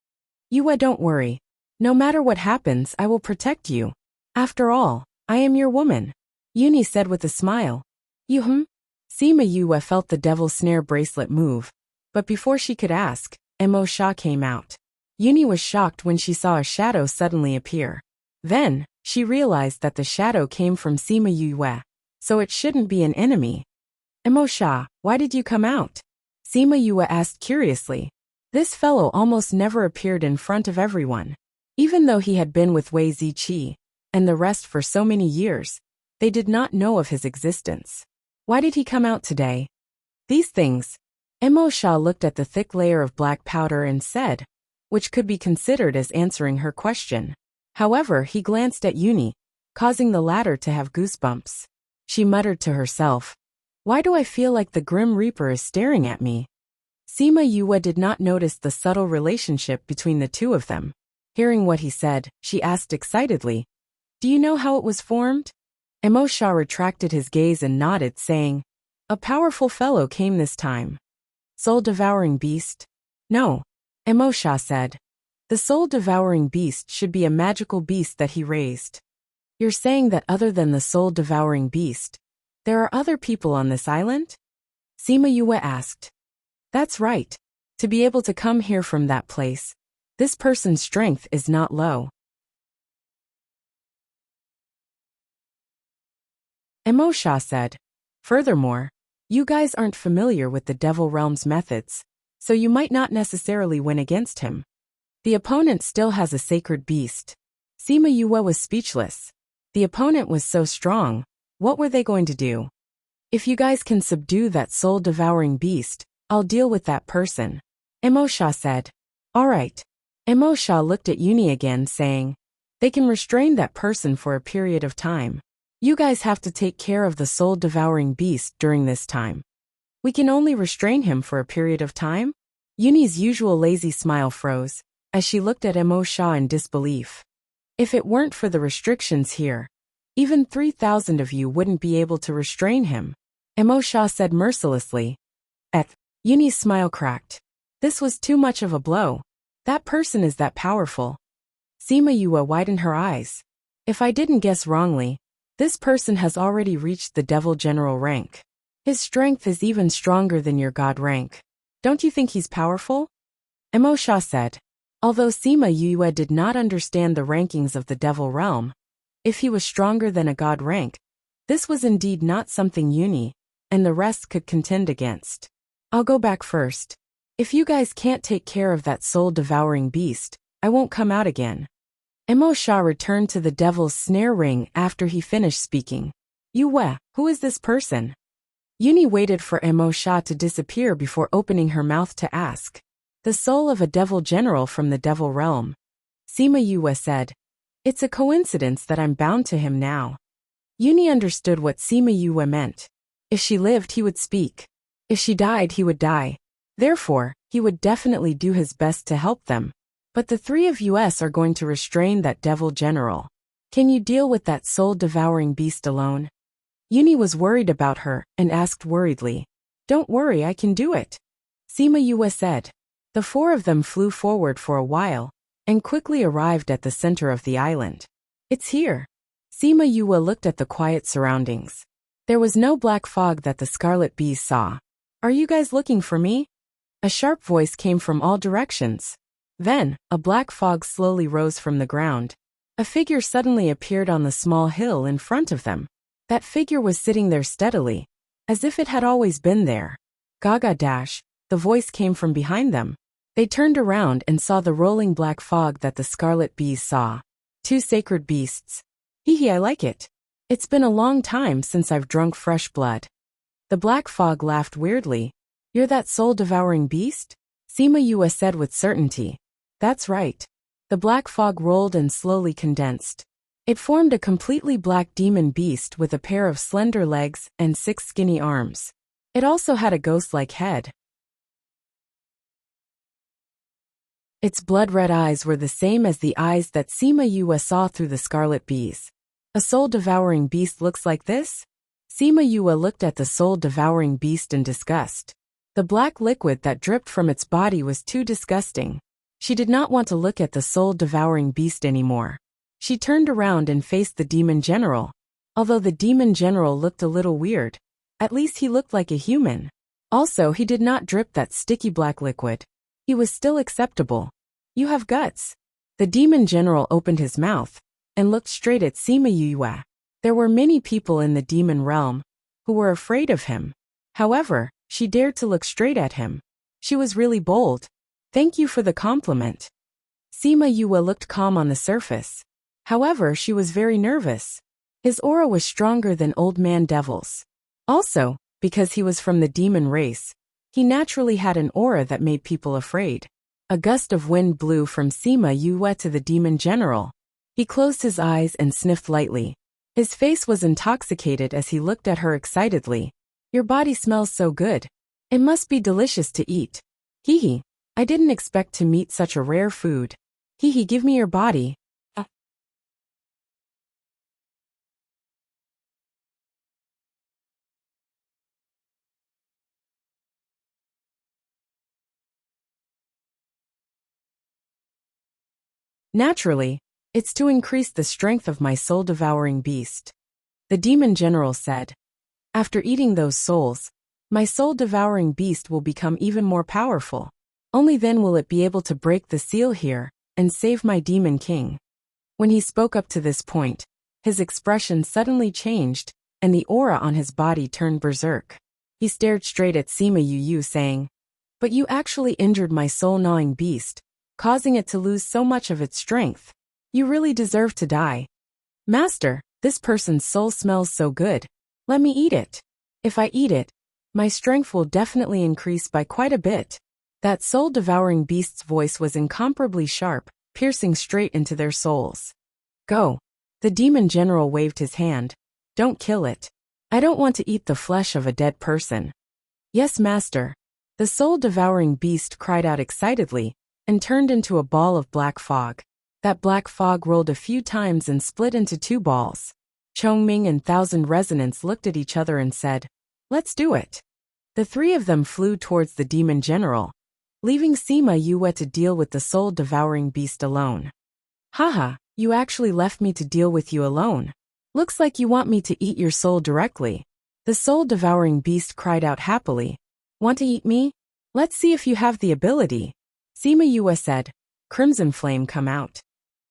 "Yue, don't worry. No matter what happens, I will protect you. After all, I am your woman," Uni said with a smile. Sima Yue felt the devil snare bracelet move, but before she could ask, Mo Sha came out. Uni was shocked when she saw a shadow suddenly appear. Then, she realized that the shadow came from Sima Yue, so it shouldn't be an enemy. "Mo Sha, why did you come out?" Sima Yue asked curiously. This fellow almost never appeared in front of everyone. Even though he had been with Wei Ziqi and the rest for so many years, they did not know of his existence. Why did he come out today? These things. Mo Sha looked at the thick layer of black powder and said, which could be considered as answering her question. However, he glanced at Uni, causing the latter to have goosebumps. She muttered to herself, "Why do I feel like the Grim Reaper is staring at me?" Sima Yue did not notice the subtle relationship between the two of them. Hearing what he said, she asked excitedly, "Do you know how it was formed?" Mo Sha retracted his gaze and nodded, saying, "A powerful fellow came this time." "Soul-devouring beast?" "No," Mo Sha said. "The soul-devouring beast should be a magical beast that he raised." "You're saying that other than the soul-devouring beast, there are other people on this island?" Sima Yue asked. "That's right. To be able to come here from that place, this person's strength is not low." Mo Sha said, "Furthermore, you guys aren't familiar with the Devil Realm's methods, so you might not necessarily win against him. The opponent still has a sacred beast." Sima Yue was speechless. The opponent was so strong. What were they going to do? "If you guys can subdue that soul-devouring beast, I'll deal with that person," Mo Sha said. "All right." Mo Sha looked at Uni again, saying, They can restrain that person for a period of time. You guys have to take care of the soul-devouring beast during this time. We can only restrain him for a period of time? Yuni's usual lazy smile froze, as she looked at Emo Shah in disbelief. If it weren't for the restrictions here, even 3,000 of you wouldn't be able to restrain him, Emo Shah said mercilessly. Yuni's smile cracked. This was too much of a blow. That person is that powerful. Sima Yue widened her eyes. If I didn't guess wrongly, this person has already reached the Devil General rank. His strength is even stronger than your God rank. Don't you think he's powerful? Emo Shah said. Although Sima Yue did not understand the rankings of the Devil Realm, if he was stronger than a God rank, this was indeed not something Yuni and the rest could contend against. I'll go back first. If you guys can't take care of that soul-devouring beast, I won't come out again. Emo Shah returned to the devil's snare ring after he finished speaking. Yue, who is this person? Yuni waited for Emo Shah to disappear before opening her mouth to ask. The soul of a devil general from the Devil Realm. Sima Yue said. It's a coincidence that I'm bound to him now. Yuni understood what Sima Yue meant. If she lived, he would speak. If she died, he would die. Therefore, he would definitely do his best to help them. But the three of us are going to restrain that devil general. Can you deal with that soul-devouring beast alone? Yuni was worried about her and asked worriedly. Don't worry, I can do it. Sima Yue said. The four of them flew forward for a while and quickly arrived at the center of the island. It's here. Sima Yue looked at the quiet surroundings. There was no black fog that the scarlet bees saw. Are you guys looking for me? A sharp voice came from all directions. Then, a black fog slowly rose from the ground. A figure suddenly appeared on the small hill in front of them. That figure was sitting there steadily, as if it had always been there. Gaga dash, the voice came from behind them. They turned around and saw the rolling black fog that the scarlet bees saw. Two sacred beasts. Hee, I like it. It's been a long time since I've drunk fresh blood. The black fog laughed weirdly. You're that soul-devouring beast? Sima Yue said with certainty. That's right. The black fog rolled and slowly condensed. It formed a completely black demon beast with a pair of slender legs and 6 skinny arms. It also had a ghost-like head. Its blood-red eyes were the same as the eyes that Sima Yue saw through the scarlet bees. A soul-devouring beast looks like this? Sima Yue looked at the soul-devouring beast in disgust. The black liquid that dripped from its body was too disgusting. She did not want to look at the soul-devouring beast anymore. She turned around and faced the demon general. Although the demon general looked a little weird, at least he looked like a human. Also, he did not drip that sticky black liquid. He was still acceptable. You have guts. The demon general opened his mouth and looked straight at Sima Yue. There were many people in the demon realm who were afraid of him. However, she dared to look straight at him. She was really bold. Thank you for the compliment. Sima Yue looked calm on the surface. However, she was very nervous. His aura was stronger than Old Man Devil's. Also, because he was from the demon race, he naturally had an aura that made people afraid. A gust of wind blew from Sima Yue to the demon general. He closed his eyes and sniffed lightly. His face was intoxicated as he looked at her excitedly. Your body smells so good. It must be delicious to eat. Hee, I didn't expect to meet such a rare food. Hee, give me your body. Naturally, it's to increase the strength of my soul-devouring beast. The demon general said. After eating those souls, my soul-devouring beast will become even more powerful. Only then will it be able to break the seal here and save my demon king. When he spoke up to this point, his expression suddenly changed, and the aura on his body turned berserk. He stared straight at Sima Yue saying, But you actually injured my soul-gnawing beast, causing it to lose so much of its strength. You really deserve to die. Master, this person's soul smells so good. Let me eat it. If I eat it, my strength will definitely increase by quite a bit. That soul-devouring beast's voice was incomparably sharp, piercing straight into their souls. Go. The demon general waved his hand. Don't kill it. I don't want to eat the flesh of a dead person. Yes, master. The soul-devouring beast cried out excitedly, and turned into a ball of black fog. That black fog rolled a few times and split into 2 balls. Chongming and Thousand Resonance looked at each other and said, "Let's do it." The 3 of them flew towards the demon general, leaving Sima Yue to deal with the soul-devouring beast alone. Haha, you actually left me to deal with you alone. Looks like you want me to eat your soul directly. The soul-devouring beast cried out happily. Want to eat me? Let's see if you have the ability. Sima Yue said, Crimson flame come out.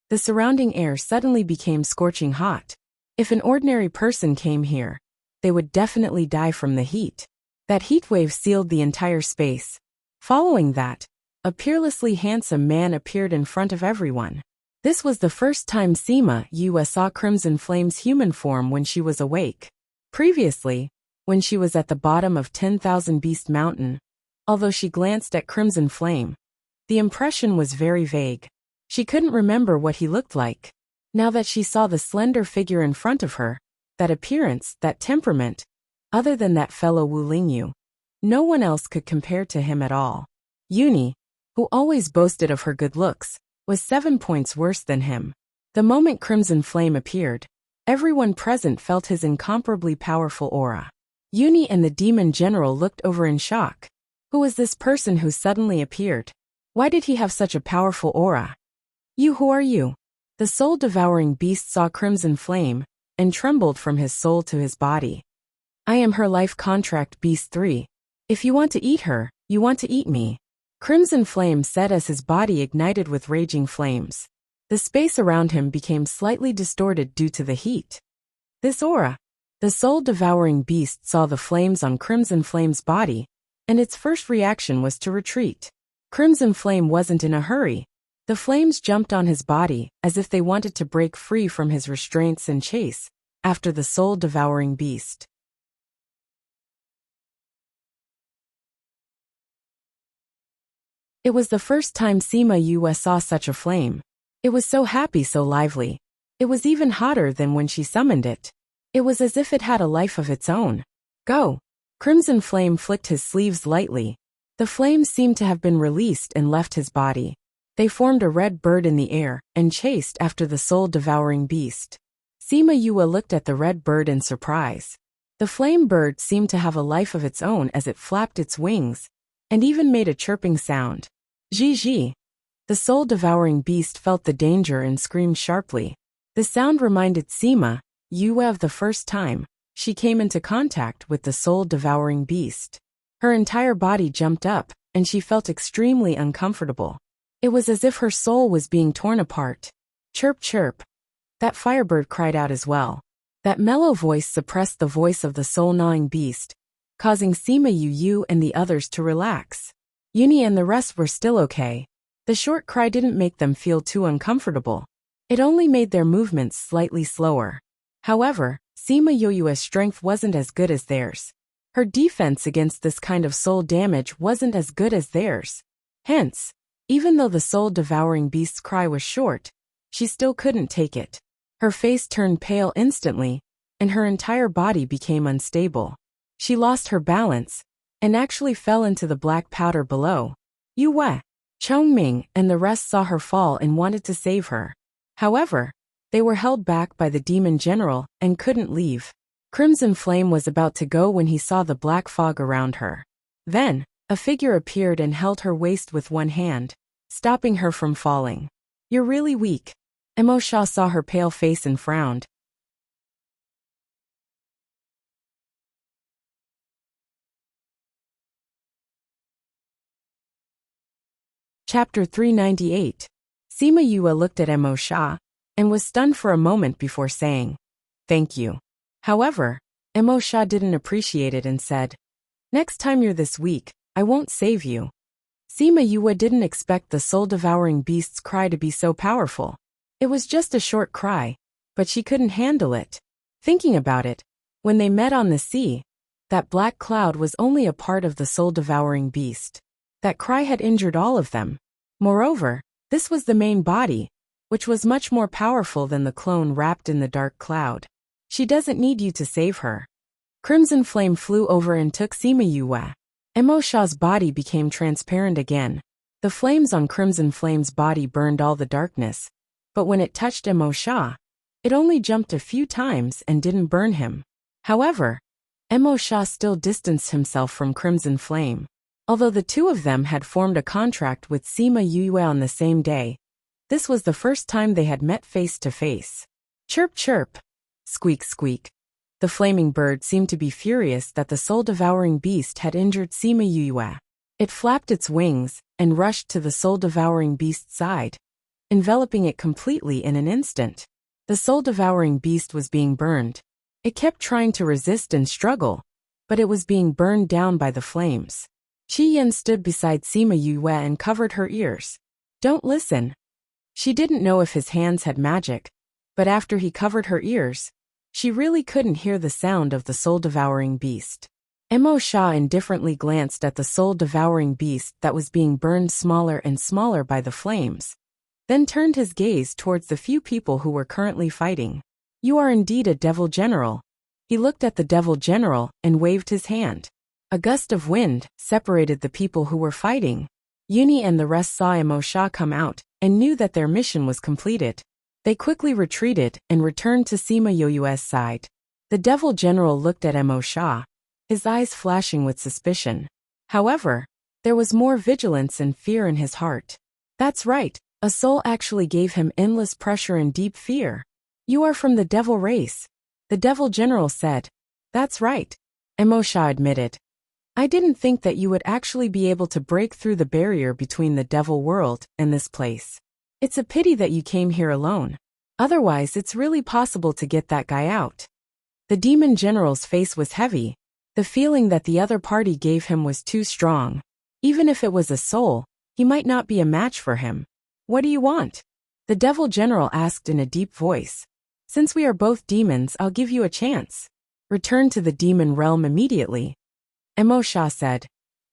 The surrounding air suddenly became scorching hot. If an ordinary person came here, they would definitely die from the heat. That heat wave sealed the entire space. Following that, a peerlessly handsome man appeared in front of everyone. This was the first time Sima Yue saw Crimson Flame's human form when she was awake. Previously, when she was at the bottom of 10,000 Beast Mountain, although she glanced at Crimson Flame, the impression was very vague. She couldn't remember what he looked like. Now that she saw the slender figure in front of her, that appearance, that temperament, other than that fellow Wu Lingyu, no one else could compare to him at all. Yuni, who always boasted of her good looks, was 7 points worse than him. The moment Crimson Flame appeared, everyone present felt his incomparably powerful aura. Yuni and the demon general looked over in shock. Who was this person who suddenly appeared? Why did he have such a powerful aura? Who are you? The soul-devouring beast saw Crimson Flame, and trembled from his soul to his body. I am her life contract Beast 3. If you want to eat her, you want to eat me. Crimson Flame said as his body ignited with raging flames. The space around him became slightly distorted due to the heat. This aura. The soul-devouring beast saw the flames on Crimson Flame's body, and its first reaction was to retreat. Crimson Flame wasn't in a hurry. The flames jumped on his body, as if they wanted to break free from his restraints and chase after the soul-devouring beast. It was the first time Sima Yue saw such a flame. It was so happy, so lively. It was even hotter than when she summoned it. It was as if it had a life of its own. Go! Crimson Flame flicked his sleeves lightly. The flames seemed to have been released and left his body. They formed a red bird in the air and chased after the soul-devouring beast. Sima Yue looked at the red bird in surprise. The flame bird seemed to have a life of its own as it flapped its wings, and even made a chirping sound. Ji. The soul-devouring beast felt the danger and screamed sharply. The sound reminded Sima Yue of the first time she came into contact with the soul-devouring beast. Her entire body jumped up, and she felt extremely uncomfortable. It was as if her soul was being torn apart. Chirp, chirp. That firebird cried out as well. That mellow voice suppressed the voice of the soul-gnawing beast, causing Sima Yue and the others to relax. Yuni and the rest were still okay. The short cry didn't make them feel too uncomfortable. It only made their movements slightly slower. However, Sima Yue's strength wasn't as good as theirs. Her defense against this kind of soul damage wasn't as good as theirs. Hence, even though the soul-devouring beast's cry was short, she still couldn't take it. Her face turned pale instantly, and her entire body became unstable. She lost her balance, and actually fell into the black powder below. Yue, Chongming, and the rest saw her fall and wanted to save her. However, they were held back by the demon general and couldn't leave. Crimson Flame was about to go when he saw the black fog around her. Then, a figure appeared and held her waist with one hand, stopping her from falling. You're really weak. Emo Sha saw her pale face and frowned. Chapter 398. Sima Yue looked at Emo Sha, and was stunned for a moment before saying, "Thank you." However, Emo Sha didn't appreciate it and said, "Next time you're this weak, I won't save you." Sima Yue didn't expect the soul-devouring beast's cry to be so powerful. It was just a short cry, but she couldn't handle it. Thinking about it, when they met on the sea, that black cloud was only a part of the soul-devouring beast. That cry had injured all of them. Moreover, this was the main body, which was much more powerful than the clone wrapped in the dark cloud. She doesn't need you to save her. Crimson Flame flew over and took Sima Yue. Emosha's body became transparent again. The flames on Crimson Flame's body burned all the darkness, but when it touched Emosha, it only jumped a few times and didn't burn him. However, Emosha still distanced himself from Crimson Flame. Although the two of them had formed a contract with Sima Yue on the same day, this was the first time they had met face to face. Chirp chirp. Squeak squeak. The flaming bird seemed to be furious that the soul-devouring beast had injured Sima Yue. It flapped its wings and rushed to the soul-devouring beast's side, enveloping it completely in an instant. The soul-devouring beast was being burned. It kept trying to resist and struggle, but it was being burned down by the flames. Qi Yin stood beside Sima Yue and covered her ears. Don't listen. She didn't know if his hands had magic, but after he covered her ears, she really couldn't hear the sound of the soul-devouring beast. Emosha indifferently glanced at the soul-devouring beast that was being burned smaller and smaller by the flames, then turned his gaze towards the few people who were currently fighting. You are indeed a devil general. He looked at the devil general and waved his hand. A gust of wind separated the people who were fighting. Yuni and the rest saw Emosha come out and knew that their mission was completed. They quickly retreated and returned to Sima Yue's side. The devil general looked at Emosha, his eyes flashing with suspicion. However, there was more vigilance and fear in his heart. That's right, a soul actually gave him endless pressure and deep fear. You are from the devil race, the devil general said. That's right, Emosha admitted. I didn't think that you would actually be able to break through the barrier between the devil world and this place. It's a pity that you came here alone. Otherwise, it's really possible to get that guy out. The demon general's face was heavy. The feeling that the other party gave him was too strong. Even if it was a soul, he might not be a match for him. What do you want? The devil general asked in a deep voice. Since we are both demons, I'll give you a chance. Return to the demon realm immediately. Emosha said.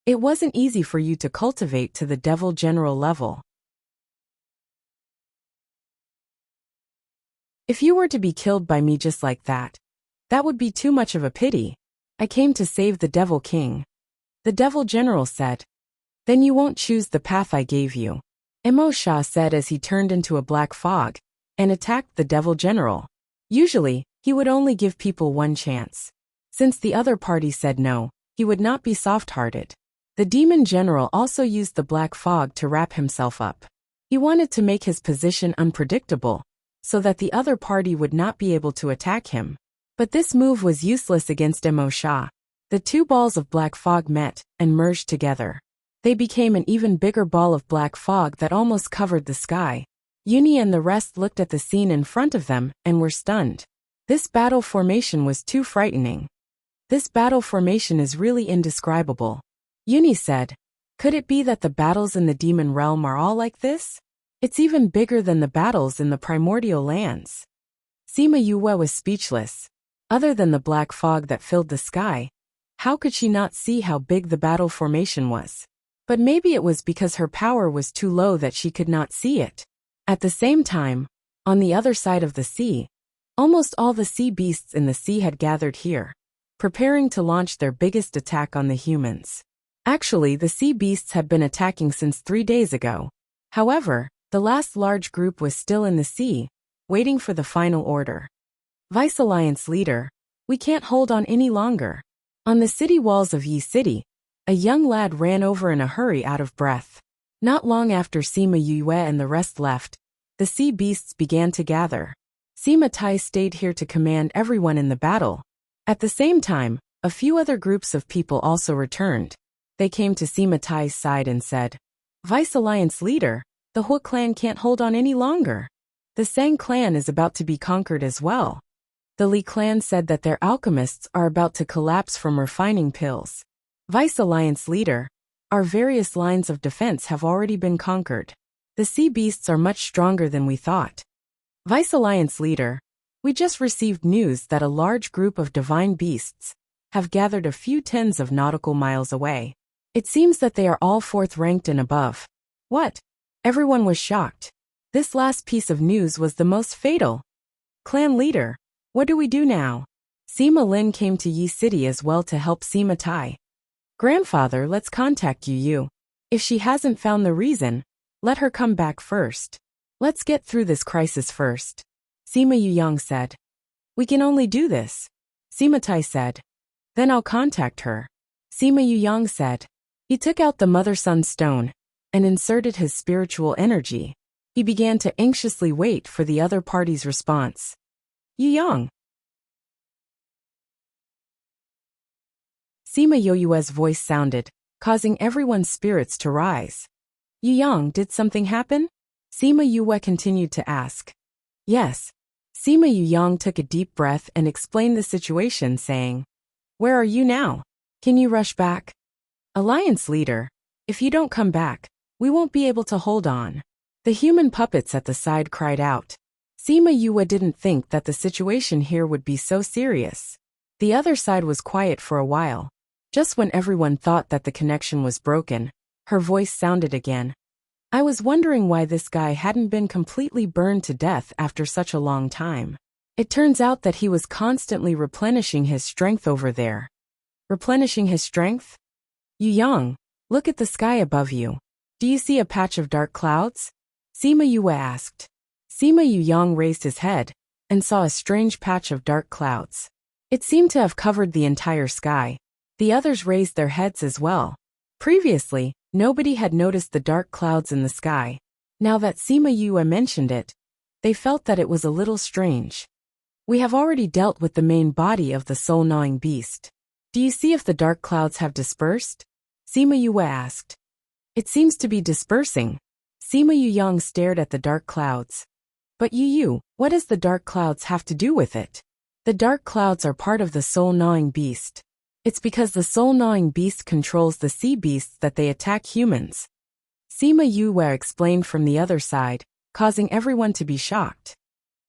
It wasn't easy for you to cultivate to the devil general level. If you were to be killed by me just like that would be too much of a pity. I came to save the devil king. The devil general said. Then you won't choose the path I gave you. Emosha said as he turned into a black fog and attacked the devil general. Usually, he would only give people one chance. Since the other party said no, he would not be soft-hearted. The demon general also used the black fog to wrap himself up. He wanted to make his position unpredictable, so that the other party would not be able to attack him. But this move was useless against Emosha. The two balls of black fog met and merged together. They became an even bigger ball of black fog that almost covered the sky. Yuni and the rest looked at the scene in front of them and were stunned. This battle formation was too frightening. This battle formation is really indescribable. Yuni said. Could it be that the battles in the demon realm are all like this? It's even bigger than the battles in the primordial lands. Sima Yue was speechless. Other than the black fog that filled the sky, how could she not see how big the battle formation was? But maybe it was because her power was too low that she could not see it. At the same time, on the other side of the sea, almost all the sea beasts in the sea had gathered here, preparing to launch their biggest attack on the humans. Actually, the sea beasts had been attacking since 3 days ago. However, the last large group was still in the sea, waiting for the final order. Vice Alliance leader, we can't hold on any longer. On the city walls of Yi City, a young lad ran over in a hurry out of breath. Not long after Sima Yue and the rest left, the sea beasts began to gather. Sima Tai stayed here to command everyone in the battle. At the same time, a few other groups of people also returned. They came to Sima Tai's side and said, Vice Alliance leader, the Hu clan can't hold on any longer. The Sang clan is about to be conquered as well. The Li clan said that their alchemists are about to collapse from refining pills. Vice Alliance leader, our various lines of defense have already been conquered. The sea beasts are much stronger than we thought. Vice Alliance leader, we just received news that a large group of divine beasts have gathered a few tens of nautical miles away. It seems that they are all 4th ranked and above. What? Everyone was shocked. This last piece of news was the most fatal. Clan leader, what do we do now? Sima Lin came to Yi City as well to help Sima Tai. Grandfather, let's contact Yu. If she hasn't found the reason, let her come back first. Let's get through this crisis first. Sima Yuyang said. We can only do this. Sima Tai said. Then I'll contact her. Sima Yuyang said. He took out the mother-son stone and inserted his spiritual energy. He began to anxiously wait for the other party's response. Yuyang. Sima Yoyue's voice sounded, causing everyone's spirits to rise. Yuyang, did something happen? Sima Yue continued to ask. Yes. Sima Yuyang took a deep breath and explained the situation, saying, Where are you now? Can you rush back? Alliance leader, if you don't come back, we won't be able to hold on. The human puppets at the side cried out. Sima Yue didn't think that the situation here would be so serious. The other side was quiet for a while. Just when everyone thought that the connection was broken, her voice sounded again. I was wondering why this guy hadn't been completely burned to death after such a long time. It turns out that he was constantly replenishing his strength over there. Replenishing his strength? Yuyang, look at the sky above you. Do you see a patch of dark clouds? Sima Yue asked. Sima Yuyang raised his head and saw a strange patch of dark clouds. It seemed to have covered the entire sky. The others raised their heads as well. Previously, nobody had noticed the dark clouds in the sky. Now that Sima Yue mentioned it, they felt that it was a little strange. We have already dealt with the main body of the soul-gnawing beast. Do you see if the dark clouds have dispersed? Sima Yue asked. It seems to be dispersing. Sima Yuyang stared at the dark clouds. But Yu, what does the dark clouds have to do with it? The dark clouds are part of the soul-gnawing beast. It's because the soul-gnawing beast controls the sea beasts that they attack humans. Sima Yue explained from the other side, causing everyone to be shocked.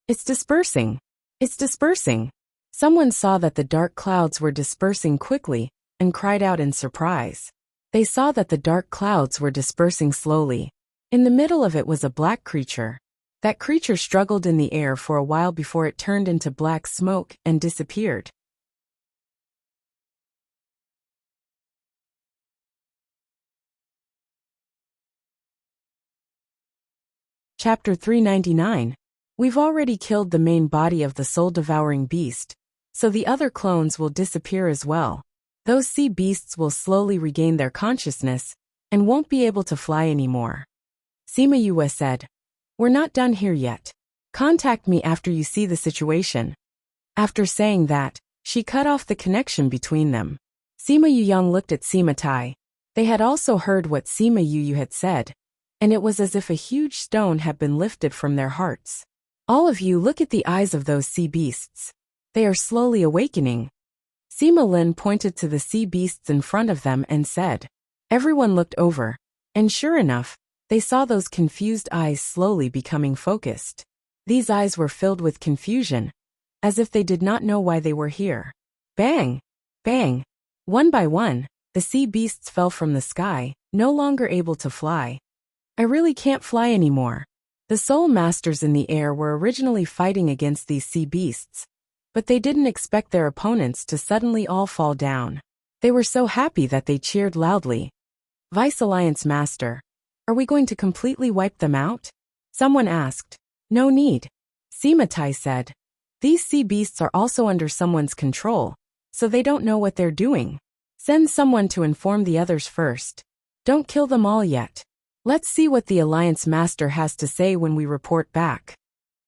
It's dispersing. It's dispersing. Someone saw that the dark clouds were dispersing quickly and cried out in surprise. They saw that the dark clouds were dispersing slowly. In the middle of it was a black creature. That creature struggled in the air for a while before it turned into black smoke and disappeared. Chapter 399. We've already killed the main body of the soul-devouring beast, so the other clones will disappear as well. Those sea beasts will slowly regain their consciousness and won't be able to fly anymore. Sima Yue said, We're not done here yet. Contact me after you see the situation. After saying that, she cut off the connection between them. Sima Yuyang looked at Sima Tai. They had also heard what Sima Yu had said, and it was as if a huge stone had been lifted from their hearts. All of you look at the eyes of those sea beasts. They are slowly awakening. Sima Lin pointed to the sea beasts in front of them and said. Everyone looked over, and sure enough, they saw those confused eyes slowly becoming focused. These eyes were filled with confusion, as if they did not know why they were here. Bang! Bang! One by one, the sea beasts fell from the sky, no longer able to fly. I really can't fly anymore. The soul masters in the air were originally fighting against these sea beasts, but they didn't expect their opponents to suddenly all fall down. They were so happy that they cheered loudly. Vice Alliance Master, are we going to completely wipe them out? Someone asked. No need. Sima Tai said. These sea beasts are also under someone's control, so they don't know what they're doing. Send someone to inform the others first. Don't kill them all yet. Let's see what the Alliance Master has to say when we report back.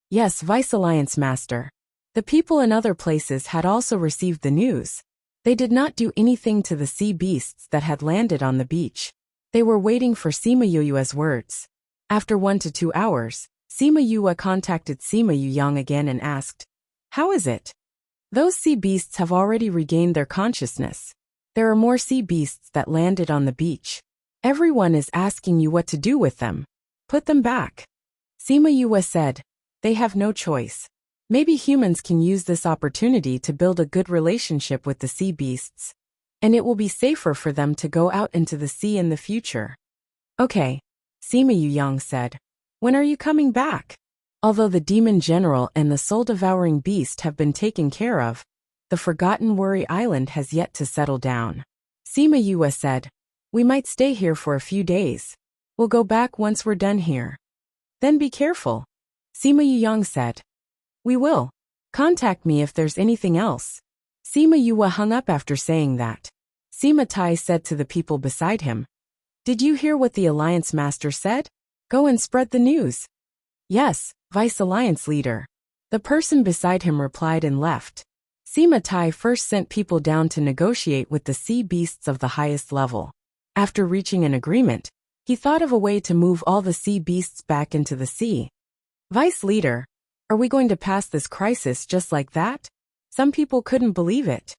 Yes, Vice Alliance Master. The people in other places had also received the news. They did not do anything to the sea beasts that had landed on the beach. They were waiting for Sima Yue's words. After 1 to 2 hours, Sima Yue contacted Sima Yuyang again and asked, How is it? Those sea beasts have already regained their consciousness. There are more sea beasts that landed on the beach. Everyone is asking you what to do with them. Put them back. Sima Yue said, They have no choice. Maybe humans can use this opportunity to build a good relationship with the sea beasts, and it will be safer for them to go out into the sea in the future. Okay, Sima Yuyang said. When are you coming back? Although the demon general and the soul-devouring beast have been taken care of, the forgotten Worry Island has yet to settle down. Sima Yue said, we might stay here for a few days. We'll go back once we're done here. Then be careful. Sima Yuyang said, we will. Contact me if there's anything else. Sima Yue hung up after saying that. Sima Tai said to the people beside him, did you hear what the Alliance Master said? Go and spread the news. Yes, Vice Alliance Leader. The person beside him replied and left. Sima Tai first sent people down to negotiate with the sea beasts of the highest level. After reaching an agreement, he thought of a way to move all the sea beasts back into the sea. Vice Leader, are we going to pass this crisis just like that? Some people couldn't believe it.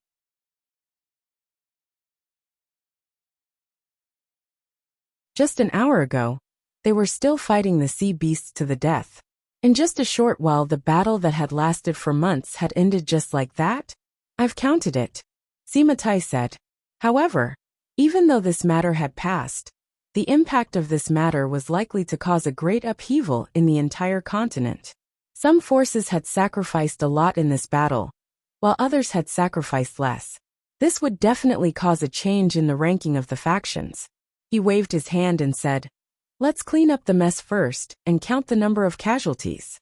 Just an hour ago, they were still fighting the sea beasts to the death. In just a short while, the battle that had lasted for months had ended just like that? I've counted it. Sima Tai said. However, even though this matter had passed, the impact of this matter was likely to cause a great upheaval in the entire continent. Some forces had sacrificed a lot in this battle, while others had sacrificed less. This would definitely cause a change in the ranking of the factions. He waved his hand and said, let's clean up the mess first and count the number of casualties.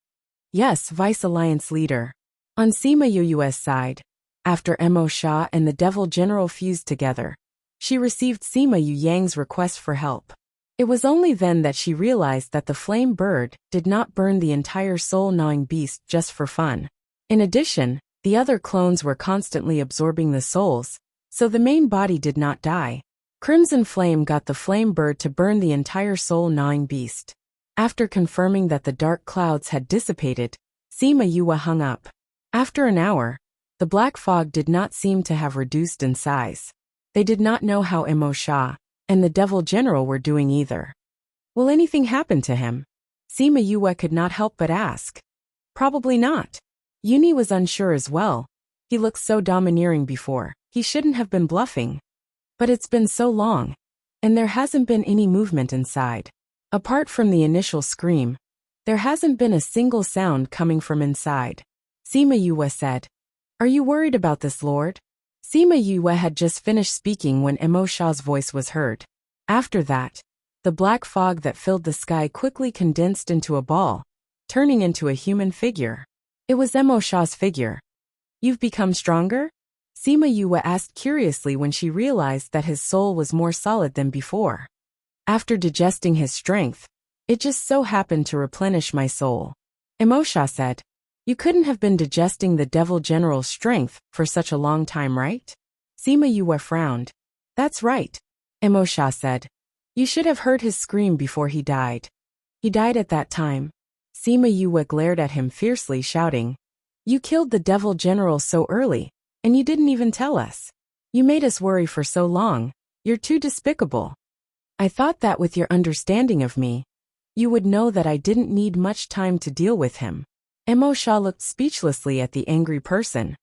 Yes, Vice Alliance Leader. On Sima Yu's side, after Mo Sha and the Devil General fused together, she received Sima Yuyang's request for help. It was only then that she realized that the flame bird did not burn the entire soul-gnawing beast just for fun. In addition, the other clones were constantly absorbing the souls, so the main body did not die. Crimson Flame got the flame bird to burn the entire soul-gnawing beast. After confirming that the dark clouds had dissipated, Sima Yue hung up. After an hour, the black fog did not seem to have reduced in size. They did not know how Mo Sha and the Devil General were doing either. Will anything happen to him? Sima Yue could not help but ask. Probably not. Yuni was unsure as well. He looked so domineering before. He shouldn't have been bluffing. But it's been so long, and there hasn't been any movement inside. Apart from the initial scream, there hasn't been a single sound coming from inside. Sima Yue said, are you worried about this, Lord? Sima Yue had just finished speaking when Mo Sha's voice was heard. After that, the black fog that filled the sky quickly condensed into a ball, turning into a human figure. It was Mo Sha's figure. You've become stronger? Sima Yue asked curiously when she realized that his soul was more solid than before. After digesting his strength, it just so happened to replenish my soul. Mo Sha said, you couldn't have been digesting the Devil General's strength for such a long time, right? Sima Yue frowned. That's right. Mo Sha said, you should have heard his scream before he died. He died at that time. Sima Yue glared at him fiercely, shouting, you killed the Devil General so early. And you didn't even tell us. You made us worry for so long. You're too despicable. I thought that with your understanding of me, you would know that I didn't need much time to deal with him. Mo Sha looked speechlessly at the angry person.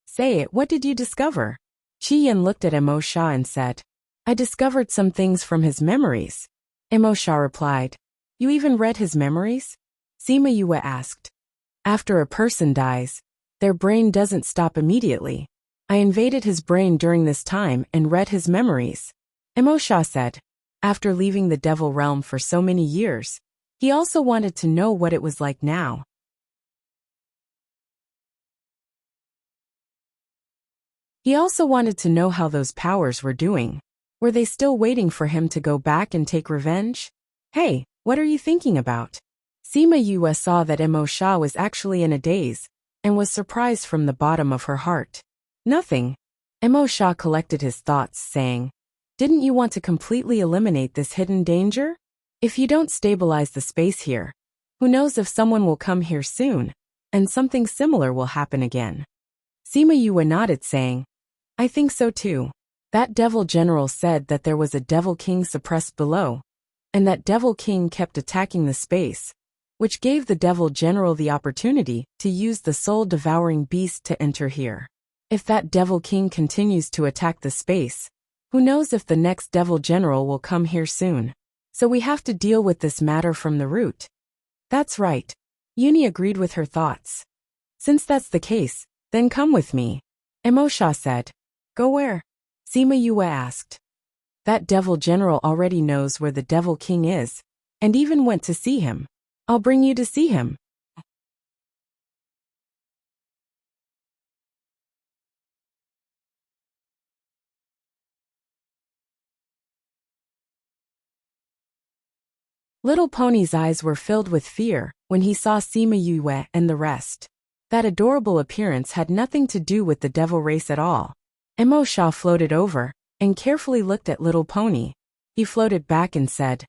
Say it, what did you discover? Qi Yin looked at Mo Sha and said, I discovered some things from his memories. Mo Sha replied, you even read his memories? Sima Yue asked. After a person dies, their brain doesn't stop immediately. I invaded his brain during this time and read his memories. Mo Sha said. After leaving the Devil Realm for so many years, he also wanted to know what it was like now. He also wanted to know how those powers were doing. Were they still waiting for him to go back and take revenge? Hey, what are you thinking about? Sima Yue saw that Mo Sha was actually in a daze, and was surprised from the bottom of her heart. Nothing. Mo Sha collected his thoughts, saying, didn't you want to completely eliminate this hidden danger? If you don't stabilize the space here, who knows if someone will come here soon, and something similar will happen again. Sima Yue nodded, saying, I think so too. That Devil General said that there was a Devil King suppressed below, and that Devil King kept attacking the space, which gave the Devil General the opportunity to use the soul-devouring beast to enter here. If that Devil King continues to attack the space, who knows if the next Devil General will come here soon. So we have to deal with this matter from the root. That's right. Yuni agreed with her thoughts. Since that's the case, then come with me, Emosha said. Go where? Sima Yue asked. That devil general already knows where the devil king is, and even went to see him. I'll bring you to see him. Little Pony's eyes were filled with fear when he saw Sima Yue and the rest. That adorable appearance had nothing to do with the devil race at all. Emosha floated over and carefully looked at Little Pony. He floated back and said,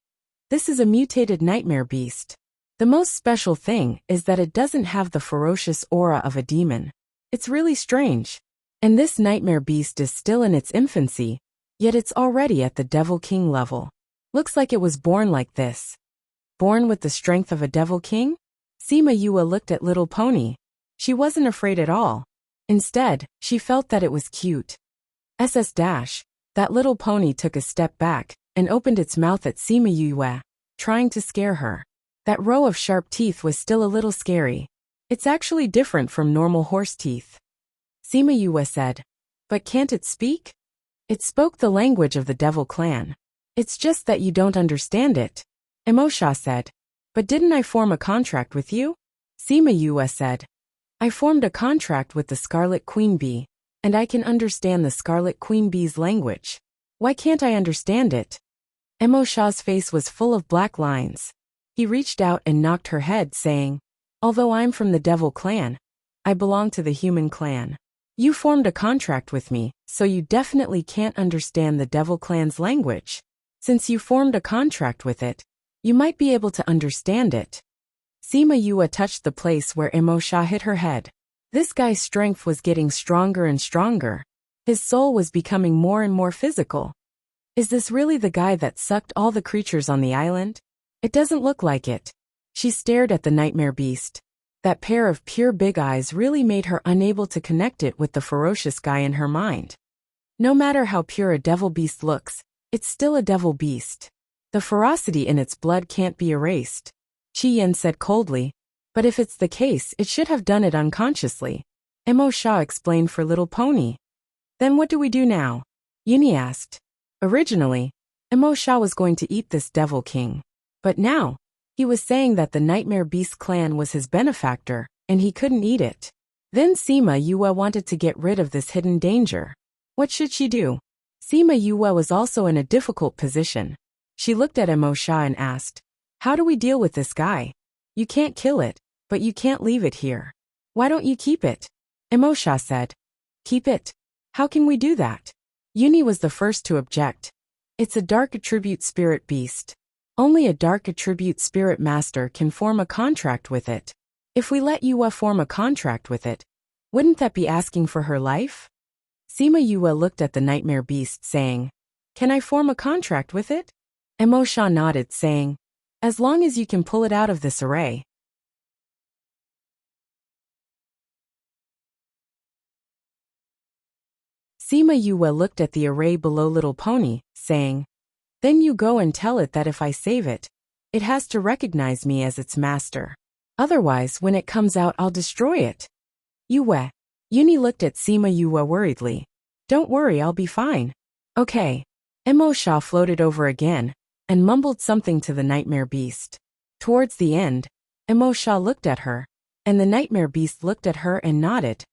"This is a mutated nightmare beast. The most special thing is that it doesn't have the ferocious aura of a demon. It's really strange. And this nightmare beast is still in its infancy, yet it's already at the Devil King level. Looks like it was born like this." Born with the strength of a Devil King? Sima Yue looked at Little Pony. She wasn't afraid at all. Instead, she felt that it was cute. That Little Pony took a step back and opened its mouth at Sima Yue, trying to scare her. That row of sharp teeth was still a little scary. It's actually different from normal horse teeth. Sima Yue said. But can't it speak? It spoke the language of the Devil Clan. It's just that you don't understand it, Emosha said. But didn't I form a contract with you? Sima Yue said. I formed a contract with the Scarlet Queen Bee, and I can understand the Scarlet Queen Bee's language. Why can't I understand it? Emosha's face was full of black lines. He reached out and knocked her head, saying, Although I'm from the Devil Clan, I belong to the Human Clan. You formed a contract with me, so you definitely can't understand the Devil Clan's language. Since you formed a contract with it, you might be able to understand it. Sima Yue touched the place where Emosha hit her head. This guy's strength was getting stronger and stronger. His soul was becoming more and more physical. Is this really the guy that sucked all the creatures on the island? It doesn't look like it. She stared at the nightmare beast. That pair of pure big eyes really made her unable to connect it with the ferocious guy in her mind. No matter how pure a devil beast looks, it's still a devil beast. The ferocity in its blood can't be erased. Qi Yin said coldly. But if it's the case, it should have done it unconsciously. Emosha explained for Little Pony. Then what do we do now? Yuni asked. Originally, Emosha was going to eat this Devil King. But now, he was saying that the Nightmare Beast clan was his benefactor, and he couldn't eat it. Then Sima Yue wanted to get rid of this hidden danger. What should she do? Sima Yue was also in a difficult position. She looked at Emosha and asked, How do we deal with this guy? You can't kill it, but you can't leave it here. Why don't you keep it? Emosha said. Keep it? How can we do that? Yuni was the first to object. It's a dark attribute spirit beast. Only a dark attribute spirit master can form a contract with it. If we let Yue form a contract with it, wouldn't that be asking for her life? Sima Yue looked at the nightmare beast, saying, Can I form a contract with it? Emosha nodded, saying, As long as you can pull it out of this array. Sima Yue looked at the array below Little Pony, saying, Then you go and tell it that if I save it, it has to recognize me as its master. Otherwise, when it comes out, I'll destroy it. Yue. Yuni looked at Sima Yue worriedly. Don't worry, I'll be fine. Okay. Emosha floated over again and mumbled something to the nightmare beast. Towards the end, Emosha looked at her, and the nightmare beast looked at her and nodded.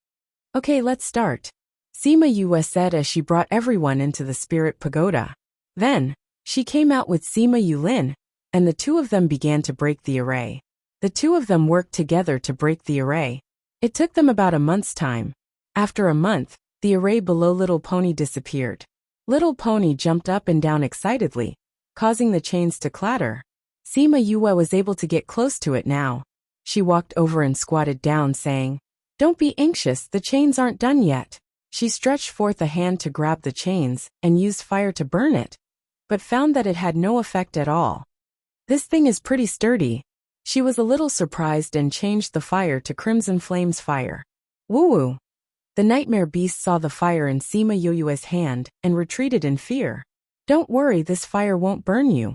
Okay, let's start. Sima Yue said as she brought everyone into the spirit pagoda. Then, she came out with Sima Yulin, and the two of them began to break the array. The two of them worked together to break the array. It took them about a month's time. After a month, the array below Little Pony disappeared. Little Pony jumped up and down excitedly, causing the chains to clatter. Sima Yue was able to get close to it now. She walked over and squatted down, saying, Don't be anxious, the chains aren't done yet. She stretched forth a hand to grab the chains and used fire to burn it, but found that it had no effect at all. This thing is pretty sturdy. She was a little surprised and changed the fire to Crimson Flame's fire. Woo-woo! The nightmare beast saw the fire in Sima Yue's hand and retreated in fear. Don't worry, this fire won't burn you.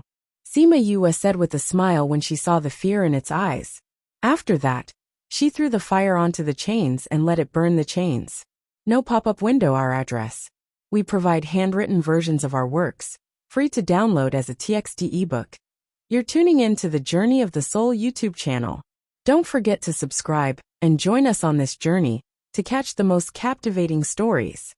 Sima Yue said with a smile when she saw the fear in its eyes. After that, she threw the fire onto the chains and let it burn the chains. No pop-up window. Our address. We provide handwritten versions of our works, free to download as a TXT ebook. You're tuning in to the Journey of the Soul YouTube channel. Don't forget to subscribe and join us on this journey to catch the most captivating stories.